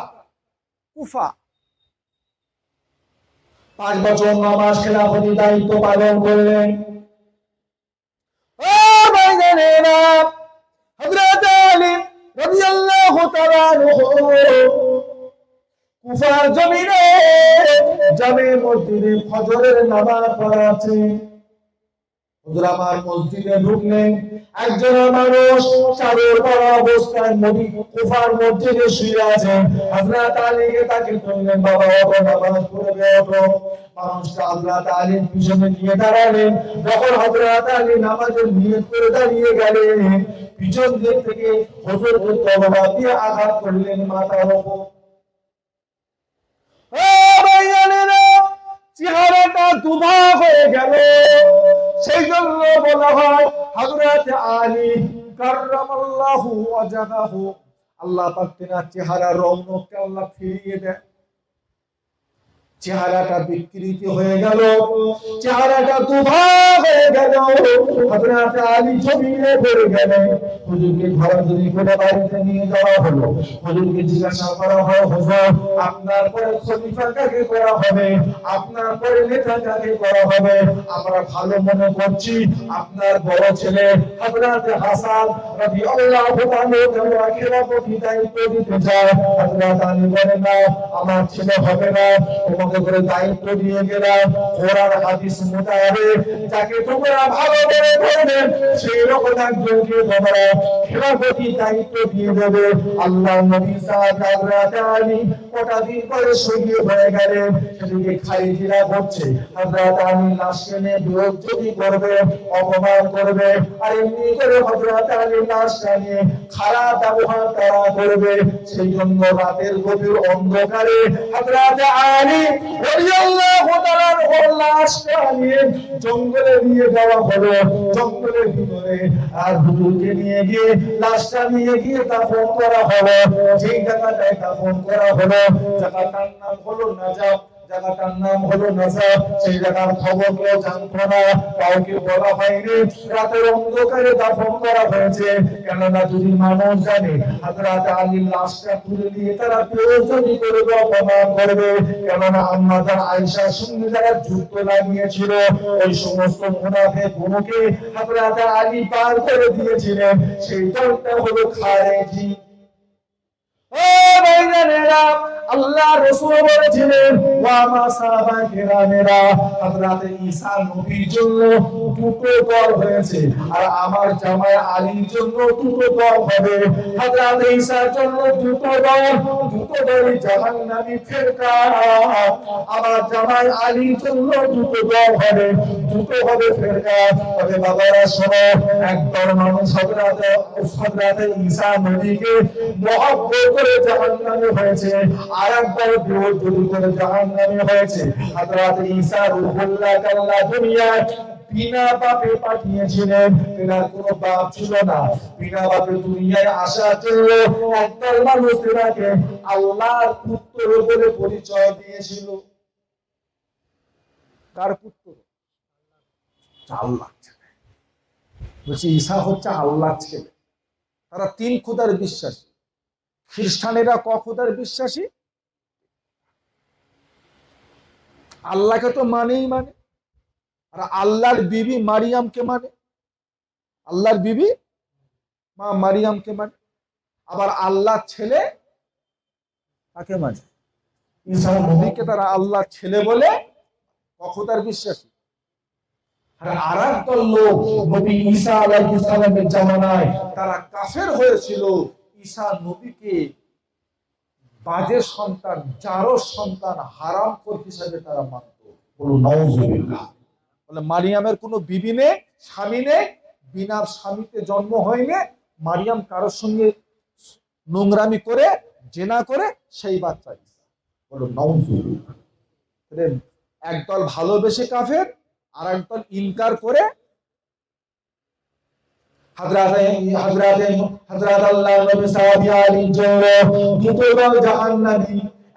কুফা। 5 বছর 9 মাস খেলাফতি দায়িত্ব পালন করলেন। ও ভাইজানেরা, হযরত আলী রাদিয়াল্লাহু তাআলা কুফার জমিনে জামে মসজিদে ফজরের নামাজ পড়াচ্ছে। হুজুর আমার মসজিদে ঢুকলেন, একজন মানুষ চাদর পরা অবস্থায় কুফার মসজিদে শুয়ে আছেন। হযরত আলীকে তাকে বললেন, বাবা ওঠো, নামাজ পড়বে, ওঠো। মানুষটা হযরত আলীর পিছনে গিয়ে দাঁড়ালেন। যখন হযরত আলী নামাজের নিয়ত করে দাঁড়িয়ে গেলেন, পিছন দিক থেকে হুজুরকে তলোয়ার দিয়ে আঘাত করলেন মাথার উপর। চেহারাটা দুভাগ হয়ে গেল। সেই জন্য বলা হয় হযরত আলী কাররামাল্লাহু ওয়াজহাহু, আল্লাহ পাক তার চেহারার রৌনককে আল্লাহ ফিরিয়ে দেন। চেহারাটা বিকৃতি হয়ে গেল, চেহারাটা দুভাগ হয়ে গেল। হযরত আলী জমিনে পড়ে গেলেন। হুজুরকে ধরাধরি করে বাড়িতে নিয়ে যাওয়া হলো। হুজুরকে জিজ্ঞাসা করা হয়, হুজুর আপনার পরে খলিফা কাকে করা হবে, আপনার পরে নেতা কাকে করা হবে? আমরা ভালো মনে করছি আপনার বড় ছেলে হযরত হাসান রাদিয়াল্লাহু তাআলা খেলাফতি দায়িত্ব দিতে চায়। হযরত আলী বলেন, না, আমার ছেলে হবে না, তোমাকে করে দায়িত্ব দিয়ে গেলাম। কোরআন হাদিস মোতাবেক যাকে তোমরা ভালো মনে করবে সেই রকম একজনকে তোমরা খেলাফতি দায়িত্ব দিয়ে দেবে। আল্লাহ নবী সাল্লাল্লাহু আলাইহি কটা দিন পরে শহীদ হয়ে গেলেন। সেদিকে খালিদিরা করছে, হযরত আলী লাশকে নিয়ে বিরোধী করবে, অপমান করবে, আর এমনি করে হযরত আলী লাশটা নিয়ে খারাপ ব্যবহার তারা করবে। সেই জন্য রাতের গভীর অন্ধকারে হযরত আলী রাদিয়াল্লাহু তাআলার লাশটা নিয়ে জঙ্গলে নিয়ে যাওয়া হলো। জঙ্গলের ভিতরে আর হুজুরকে নিয়ে গিয়ে লাশটা নিয়ে গিয়ে দাফন করা হলো। যেই জায়গাটায় দাফন করা হলো জায়গাটার নাম হলো নাজাব। জায়গাটার নাম হলো নাজাব। সেই জায়গার খবর কেউ জানতো না, কাউকে বলা হয়নি। রাতের অন্ধকারে দাফন করা হয়েছে। কেননা যদি মানুষ জানে হযরত আলীর লাশটা তুলে নিয়ে তারা বেইজ্জতি করবে, অপমান করবে। কেননা আম্মাজান আয়েশার সঙ্গে যারা যুদ্ধ লাগিয়েছিল ওই সমস্ত মুনাফিকগুলোকে হযরত আলী পার করে দিয়েছিলেন। সেই দলটা হলো খারেজি। ও ভাইজানেরা, আল্লাহ রাসূল বলেছিলেন, ওয়া মা সাহাবায়ে কেরামেরা, হযরত ঈসা নবীর জন্য দুটো দল হয়েছে, আর আমার জামাই আলীর জন্য দুটো দল হবে। হযরত ঈসার জন্য দুটো দল, দুটো দলই জাহান্নামী ফিরকা। আমার জামাই আলীর জন্য দুটো দল হবে, দুটো হবে ফিরকা। তবে বাবারা শোনো, একদল মানুষ হযরত ঈসা নবীকে মহব্বত করে জাহান্নামী হয়েছে, আর একদল বিরোধী করে জাহান্নামী হয়েছে। হযরত ঈসা রূহুল্লাহ আল্লাহ দুনিয়ায় বিনা পাপে পাঠিয়েছিলেন। এনার কোনো পাপ ছিল না, বিনা পাপে দুনিয়ায় আসার জন্য একদল মানুষ এনাকে আল্লাহর পুত্র বলে পরিচয় দিয়েছিল। কার পুত্র? আল্লাহ ছেলে। বলছি ঈসা হচ্ছে আল্লাহ ছেলে। তারা 3 খোদার বিশ্বাসী। খ্রিস্টানেরা ক খোদার বিশ্বাসী? আল্লাহকে তো মানেই মানে, আর আল্লাহর বিবি মারিয়ামকে মানে, আল্লাহর বিবি মা মারিয়ামকে মানে। আবার আল্লাহর ছেলে কাকে মানে? ঈসা নবীকে তারা আল্লাহর ছেলে বলে ক খোদার বিশ্বাসী। আর একদল লোক নবী ঈসা আলাইহিস সালামের জামানায় তারা কাফের হয়েছিল। ঈসা নবীকে বাজে সন্তান, জারজ সন্তান, হারামখোর হিসেবে তারা মানত। বলুন নাউজুবিল্লাহ। বলে মারিয়ামের কোনো বিবি নেই, স্বামী নেই, বিনা স্বামীতে জন্ম হয়নি। মারিয়াম কারোর সঙ্গে নোংরামি করে, জেনা করে সেই বাচ্চা ঈসা। বলুন নাউজুবিল্লাহ। একদল ভালোবেসে কাফের, আর একদল ইনকার করে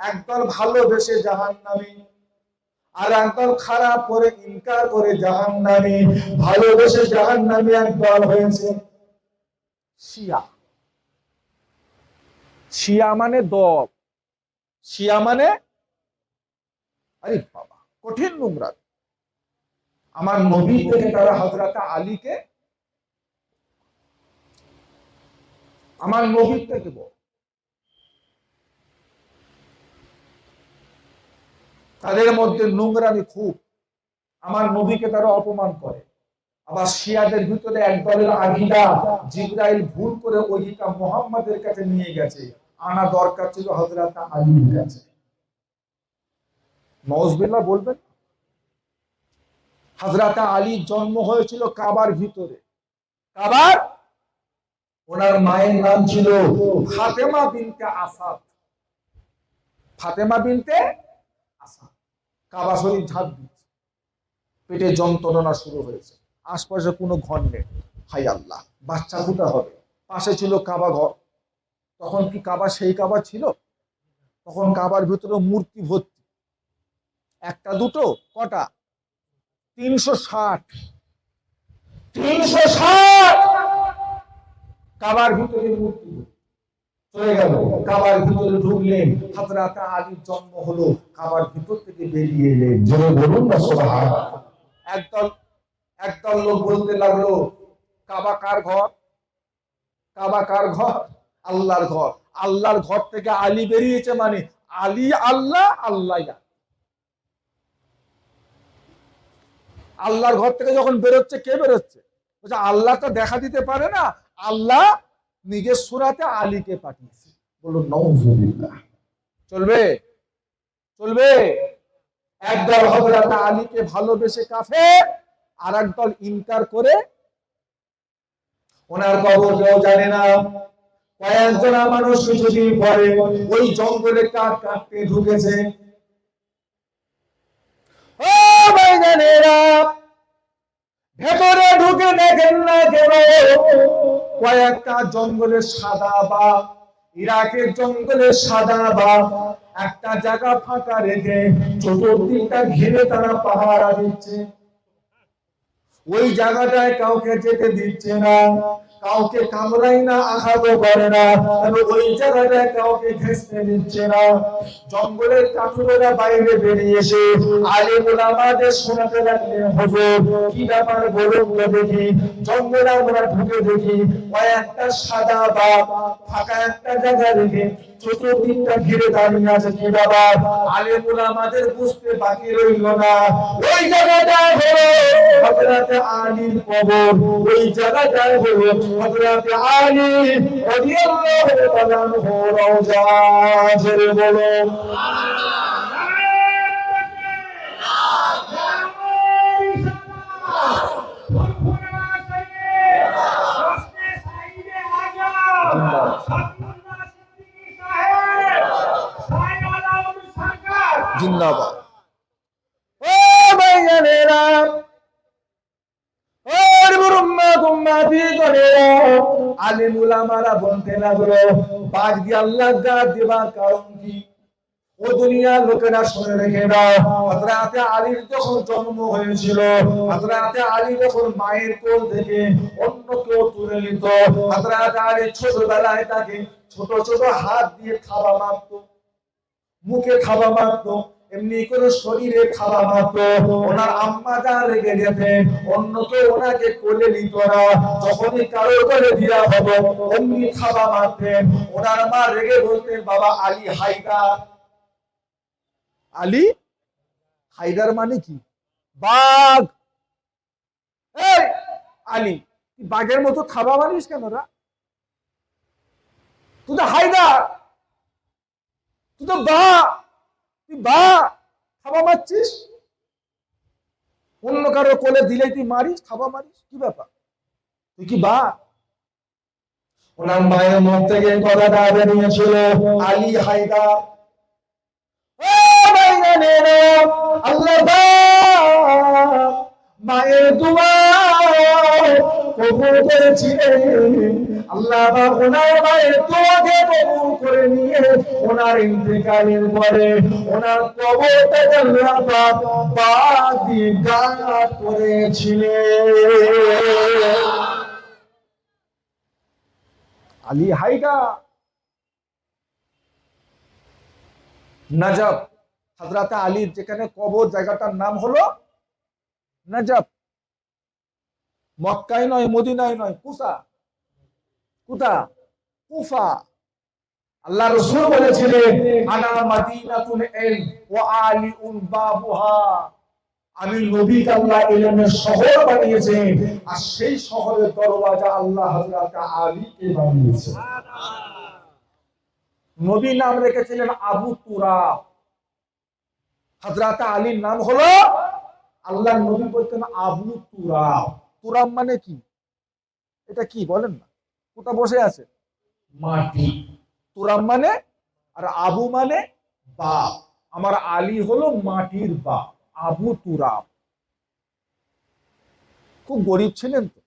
একদল ভালোবেসে জাহান্নামী, আর একদল খারাপ করে ইনকার করে জাহান্নামী। ভালোবেসে জাহান্নামী একদল হয়েছে শিয়া। শিয়া মানে দল, শিয়া মানে, আরে বাবা কঠিন নোংরা। আমার নবী থেকে তারা হযরত আলীকে, আমার নবীর থেকে বল, তাদের মধ্যে নোংরামি খুব। আমার নবীকে তারা অপমান করে। আবার শিয়াদের ভিতরে একদলের আকিদা, জিবরাইল ভুল করে ওহিটা মুহাম্মাদের কাছে নিয়ে গেছে, আনা দরকার ছিল হযরত আলীর কাছে। নাউজুবিল্লাহ বলবেন। হযরত আলীর জন্ম হয়েছিল কাবার ভিতরে। কাবার, ওনার মায়ের নাম ছিল ফাতেমা বিনতে আসাদ। ফাতেমা বিনতে আসাদ। কাবা শরীফ ঝাঁপ দিচ্ছে, পেটে যন্ত্রণা শুরু হয়েছে, আশপাশে কোনো ঘর নেই। হাই আল্লাহ, বাচ্চা ফুটা হবে। পাশে ছিল কাবা ঘর। তখন কি কাবা সেই কাবা ছিল? তখন কাবার ভিতরে মূর্তি ভর্তি। একটা দুটো, কটা? 360। 360 কাবার ভিতরে মূর্তি চলে গেল। কাবার ভিতরে ঢুকলেন, হযরত আলীর জন্ম হলো, কাবার ভিতর থেকে বেরিয়ে এলেন। জোরে বলুন না সুবহানাল্লাহ। একদল একদল লোক বলতে লাগলো, কাবা কার ঘর? কাবা কার ঘর? আল্লাহর ঘর। আল্লাহর ঘর থেকে আলী বেরিয়েছে মানে আলী আল্লাহ, আল্লাহ আল্লাহর ঘর থেকে যখন বেরোচ্ছে, কে বেরোচ্ছে? বলছে আল্লাহ তো দেখা দিতে পারে না, আল্লাহ নিজের সূরাতে আলীকে পাঠিয়েছে। বলুন নাউজুবিল্লাহ। চলবে? চলবে? একদল হযরত আলীকে ভালোবেসে কাফের, আর একদল ইনকার করে ওনার কবর কেউ জানে না। কয়েকজন মানুষ কিছুদিন পরে ওই জঙ্গলে কাঠ কাটতে ঢুকেছে। ও ভাইজানেরা, ভেতরে ঢুকে দেখেন না কেন কয়েকটা জঙ্গলে সাদা বাঘ, ইরাকের জঙ্গলে সাদা বাঘ একটা জায়গা ফাঁকা রেখে চতুর্দিকটা ঘিরে তারা পাহারা দিচ্ছে। ওই জায়গাটায় কাউকে যেতে দিচ্ছে না, কাউকে কামড়াই না, আঘাত করে না, ওই জায়গাটায় কাউকে ঘেঁষতে দিচ্ছে না। জঙ্গলের কাঠুরেরা বাইরে বেরিয়ে এসে আলেম ওলামাদের শোনাতে লাগলেন, হুজুর কি ব্যাপার বলুন তো দেখি। জঙ্গলে আমরা ঢুকে দেখি কয়েকটা সাদা বাঘ ফাঁকা একটা জায়গা রেখে চতুর্দিকটা ঘিরে দাঁড়িয়ে আছে। কি ব্যাপার? আলেম ওলামাদের বুঝতে বাকি রইল না, ওই জায়গাটায় হলো হযরত আলীর কবর। ওই জায়গাটায় হলো হযরত আলী রাদিয়াল্লাহু তাআলা আনহু রওজা। জোরে বলো জিন্দাবাদ। ও ভাইজানেরা, ও আলেম উলামারা বলতে লাগলো, বাদ দিয়ে আল্লাহ গাদ দেবার কারণ কি? ও দুনিয়ার লোকেরা শুনে রেখে দাও, হযরত আলীর যখন জন্ম হয়েছিল, হযরত আলী যখন মায়ের কোল থেকে অন্য কেউ তুলে নিত, হযরত আলী ছোটবেলায় তাকে ছোট ছোট হাত দিয়ে খাওয়া মারতো, মুখে খাওয়া মারতো, এমনি করে শরীরে খাওয়া মারতো। ওনার আম্মা যা রেগে যেতেন, অন্য কেউ ওনাকে কোলে নিত না। যখনই কারো কোলে দেয়া হতো অমনি খাওয়া মারতেন। ওনার মা রেগে বলতেন, বাবা আলী হায়দার। আলী হায়দার মানে কি? বাঘ। এই আলী, তুই বাঘের মতো খাওয়া মারিস কেন রা? তুই তো হায়দার, তুই তো বাঘ, তুই বাঘ, খাওয়া মারছিস। অন্য কারো কোলে দিলে তুই মারিস, খাওয়া মারিস, কি ব্যাপার? তুই কি বাঘ? ওনার মায়ের মুখ থেকে কথাটা বেরিয়েছিল, আলী হায়দার। জানেনা আল্লাহ মায়ের দোয়া কবুল করেছিলেন। আল্লাহ ওনার মায়ের দোয়াকে কবুল করে নিয়ে ওনার ইন্তেকালের পরে ওনার কবরটাকে আল্লাহ পাক পাক দিয়ে গাঁট করেছিলেন। আলী হায়দা নাজফ, হযরত আলীর যেখানে কবর, জায়গাটার নাম হলো নাজফ। মক্কায় নয়, মদিনায় নয়, কুফা। আল্লাহ রাসূল বলেছিলেন আনা মাদিনাতুল ইলম ওয়া আলিউন বাবুহা, আমি নবীকে আল্লাহ ইলমের শহর বানিয়েছেন আর সেই শহরের দরওয়াজা আল্লাহ হযরত আলীকে বানিয়েছে। নবী নাম রেখেছিলেন আবু তুরাব, হযরত আলীর নাম হলো, আল্লাহ নবী বলতেন আবু তুরাব। তুরাব মানে কি? এটা কি বলেন না? কোথা বসে আছে? মাটি। তুরাব মানে, আর আবু মানে বাপ। আমার আলী হলো মাটির বাপ, আবু তুরাব। খুব গরিব ছিলেন তো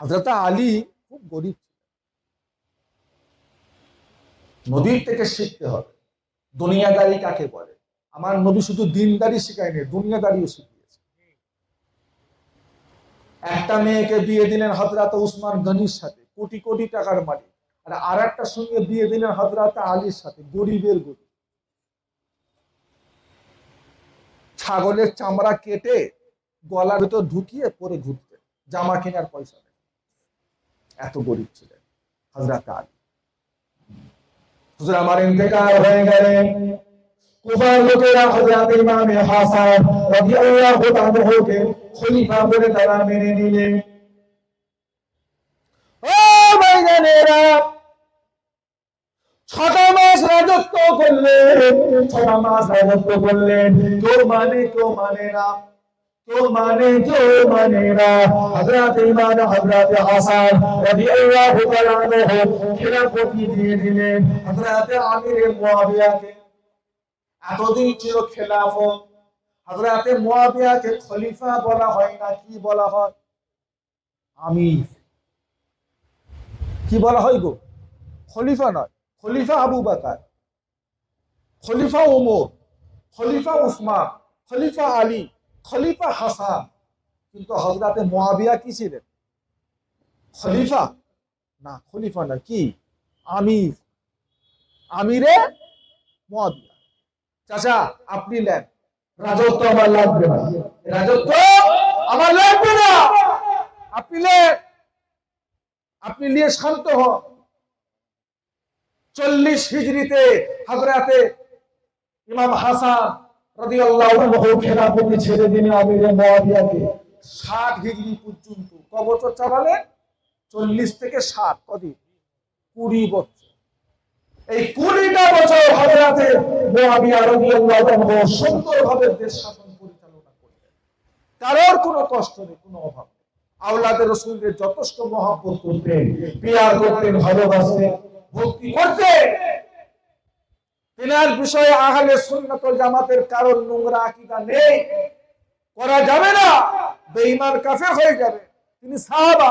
হযরত আলী, খুব গরিব ছিলেন। নবীর থেকে শিখতে হবে দুনিয়াদারি কাকে বলে। আমার নবী শুধু দিনদারি শিখায়নি, দুনিয়াদারিও শিখিয়েছে। একটা মেয়েকে বিয়ে দিলেন হযরত উসমান গনির সাথে, কোটি কোটি টাকার মালিক, আর আরেকটার সঙ্গে বিয়ে দিলেন হযরত আলীর সাথে, গরিবের গরিব। ছাগলের চামড়া কেটে গলার ভিতর ঢুকিয়ে পরে ঘুরতে, জামা কেনার পয়সা নেই, এত গরিব ছিলেন হযরত আলী। হুজুর আমার ইন্তেকাল হয়ে গেলেন, কুফার লোকেরা হযরত ইমাম হাসান রাদিয়াল্লাহু তাআলাকে খলিফা বলে তারা মেনে নিলেন। ও ভাইজানেরা, 6 মাস রাজত্ব করলেন, 6 মাস রাজত্ব করলেন। কেউ মানে কেউ মানে না, কেউ মানে কেউ মানে না। হযরত ইমাম হযরত হাসান রাদিয়াল্লাহু তাআলা খিলাফতি দিয়ে দিলেন হযরত আমির মুয়াবিয়াকে। এতদিন ছিল খেলাফত, হযরত মুয়াবিয়াকে খলিফা বলা হয় না, কি বলা হয়? আমির। কি বলা হয় গো? খলিফা নয়। খলিফা আবু বকর, খলিফা ওমর, খলিফা উসমান, খলিফা আলী, খলিফা হাসান। কিন্তু হযরত মুয়াবিয়া কি ছিলেন? খলিফা না, খলিফা না, কি? আমির। আমিরে মুয়াবিয়া। চাচা আপনি নেন, রাজত্ব আমার লাগবে না, রাজত্ব আমার লাগবে না, আপনি নেন, আপনি নিয়ে শান্ত হন। 40 হিজরিতে হযরতে ইমাম হাসান রাদিয়াল্লাহু আনহু খেলাফতি ছেড়ে দিলেন আমিরে মুয়াবিয়াকে। 60 হিজরি পর্যন্ত ক বছর চালালেন? 40 থেকে 60, কদিন? 20 বছর। এই 20টা বছর হযরতে মুয়াবিয়া রাদিয়াল্লাহু আনহু সুন্দরভাবে দেশ শাসন পরিচালনা করলেন। কারোর কোনো কষ্ট নেই, কোনো অভাব নেই। আওলাদে রাসূলকে যথেষ্ট মহব্বত করতেন, প্যার করতেন, ভালোবাসতেন, ভক্তি করতেন। তিনার বিষয়ে আহলে সুন্নাত ওয়াল জামাতের কারণ নোংরা আকীদা নেই, করা যাবে না, বেঈমান কাফের হয়ে যাবে। তিনি সাহাবা,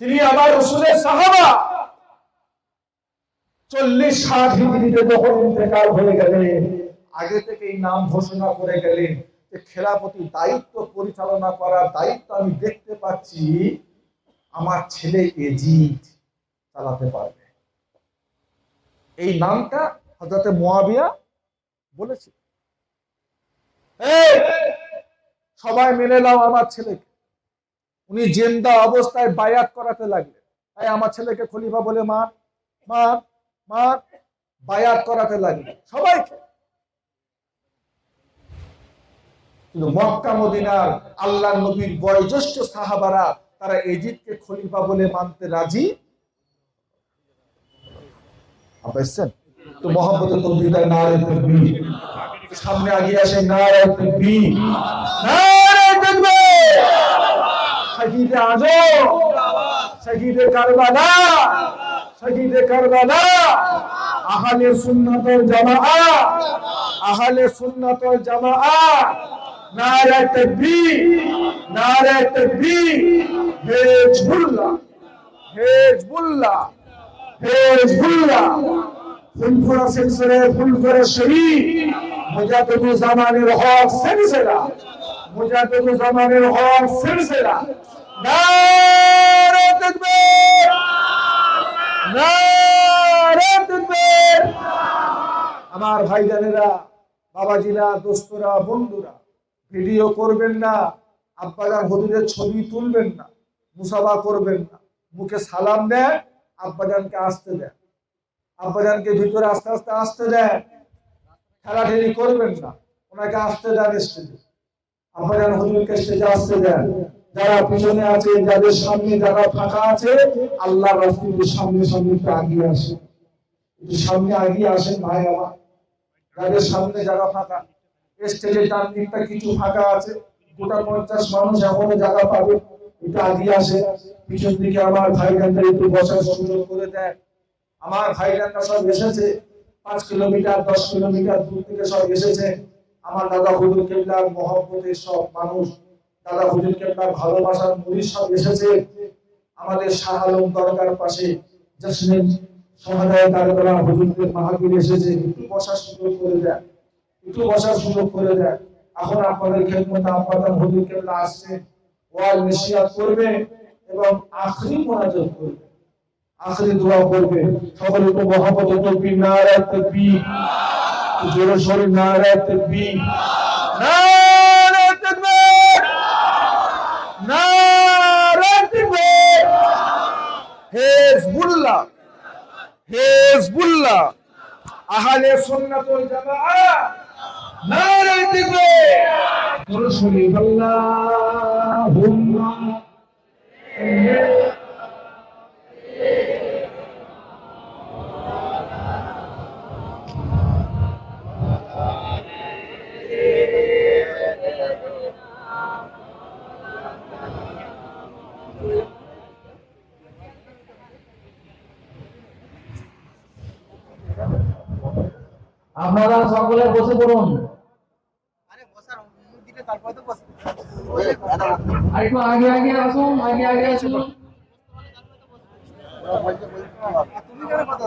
তিনি আমার রাসূলের সাহাবা। 40-60 হিজরিতে যখন ইন্তেকাল হয়ে গেলেন, আগে থেকেই নাম ঘোষণা করে গেলেন যে খেলাফতি দায়িত্ব পরিচালনা করার দায়িত্ব আমি দেখতে পাচ্ছি আমার ছেলে এজিদ চালাতে পারবে। এই নামটা হযরত মুয়াবিয়া বলেছে, এই সবাই মেনে নাও আমার ছেলেকে। উনি জিন্দা অবস্থায় বায়াত করাতে লাগলেন, তাই আমার ছেলেকে খলিফা বলে মা মা মা বায়াত করাতে লাগলেন সবাইকে। কিন্তু মক্কা মদিনার আল্লাহর নবীর বয়োজ্যেষ্ঠ সাহাবারা তারা এজিদকে খলিফা বলে মানতে রাজি। বুঝছেন তো? মুহাম্মদ তৌহিদের নারে তাকবীর, সামনে আগিয়ে আসে নারে তাকবীর, নারে তাকবীর। শহীদে আজম, শহীদে কারবালা, শহীদে কারবালা। আহলে সুন্নাত ওয়াল জামাআত, আহলে সুন্নাত ওয়াল জামাআত, নারে তাকবীর, নারে তাকবীর, হিজবুল্লাহ, হিজবুল্লাহ, হিজবুল্লাহ। ফুলফুরা সিলসিলা, ফুলফুরা শরীফ, মুজাদ্দিদুল জামানের হক সিলসিলা, মুজাদ্দিদুল জামানের হক সিলসিলা। নারে তাকবীর, নারে তাকবীর। আমার ভাইজানেরা, বাবাজিরা, দোস্তরা, বন্ধুরা, ভিডিও করবেন না, আব্বাজান হুজুরের ছবি তুলবেন না, মুসাফা করবেন না, মুখে সালাম দেন, আব্বাজানকে আসতে দেন, আব্বাজানকে ভিতরে আস্তে আস্তে আসতে দেন, ঠেলাঠেলি করবেন না, ওনাকে আসতে দেন স্টেজে, আব্বাজান হুজুরকে স্টেজে আসতে দেন। যারা পিছনে আছে, যাদের সামনে যারা ফাঁকা আছে, আল্লাহর রাস্তায় সামনে সামনে একটু আগিয়ে আসেন, একটু সামনে আগিয়ে আসেন ভাই আমার। যাদের সামনে জায়গা ফাঁকা, স্টেজের ডান দিকটা কিছু ফাঁকা আছে, গোটা 50 মানুষ এখনো জায়গা পাবে, একটু আগিয়ে আসে। পিছন দিকে আমার ভাইজানদের একটু বসার সুযোগ করে দেয়। আমার ভাইজানরা সব এসেছে, 5 কিলোমিটার 10 কিলোমিটার দূর থেকে সব এসেছে। আমার দাদা হুজুর কেবলার মহব্বতের সব মানুষ, দাদা হুজুর কেবলার ভালোবাসার মুরিদ সব এসেছে। আমাদের শাহ আলম দরগার পাশে জশ্নের সহাদায়ে কারবালা হুজুরদের মাহফিল এসেছে, একটু বসার সুযোগ করে দেন, একটু বসার সুযোগ করে দেন। এখন আপনাদের খেদমতে আব্বাজান হুজুর কেবলা আসছে, ওয়াজ নসিহত করবে এবং আখরি মোনাজাত করবে, আখরি দোয়া করবে। সকলে একটু মহব্বতে তাকবীর, নারে তাকবীর, জোরে সোরে নারে তাকবীর, নারে তাকবীর, নারে তাকবীর। হিজবুল্লাহ, হিজবুল্লাহ, আহলে সুন্নাত ওয়াল জামাআত, নারে তাকবীর। জোরে সোরে আল্লাহুম্মা আপনারা সকলে বসে পড়ুন। আর একটু আগে আগে আসুন, আগে আগে আসুন। তুমি কেন কথা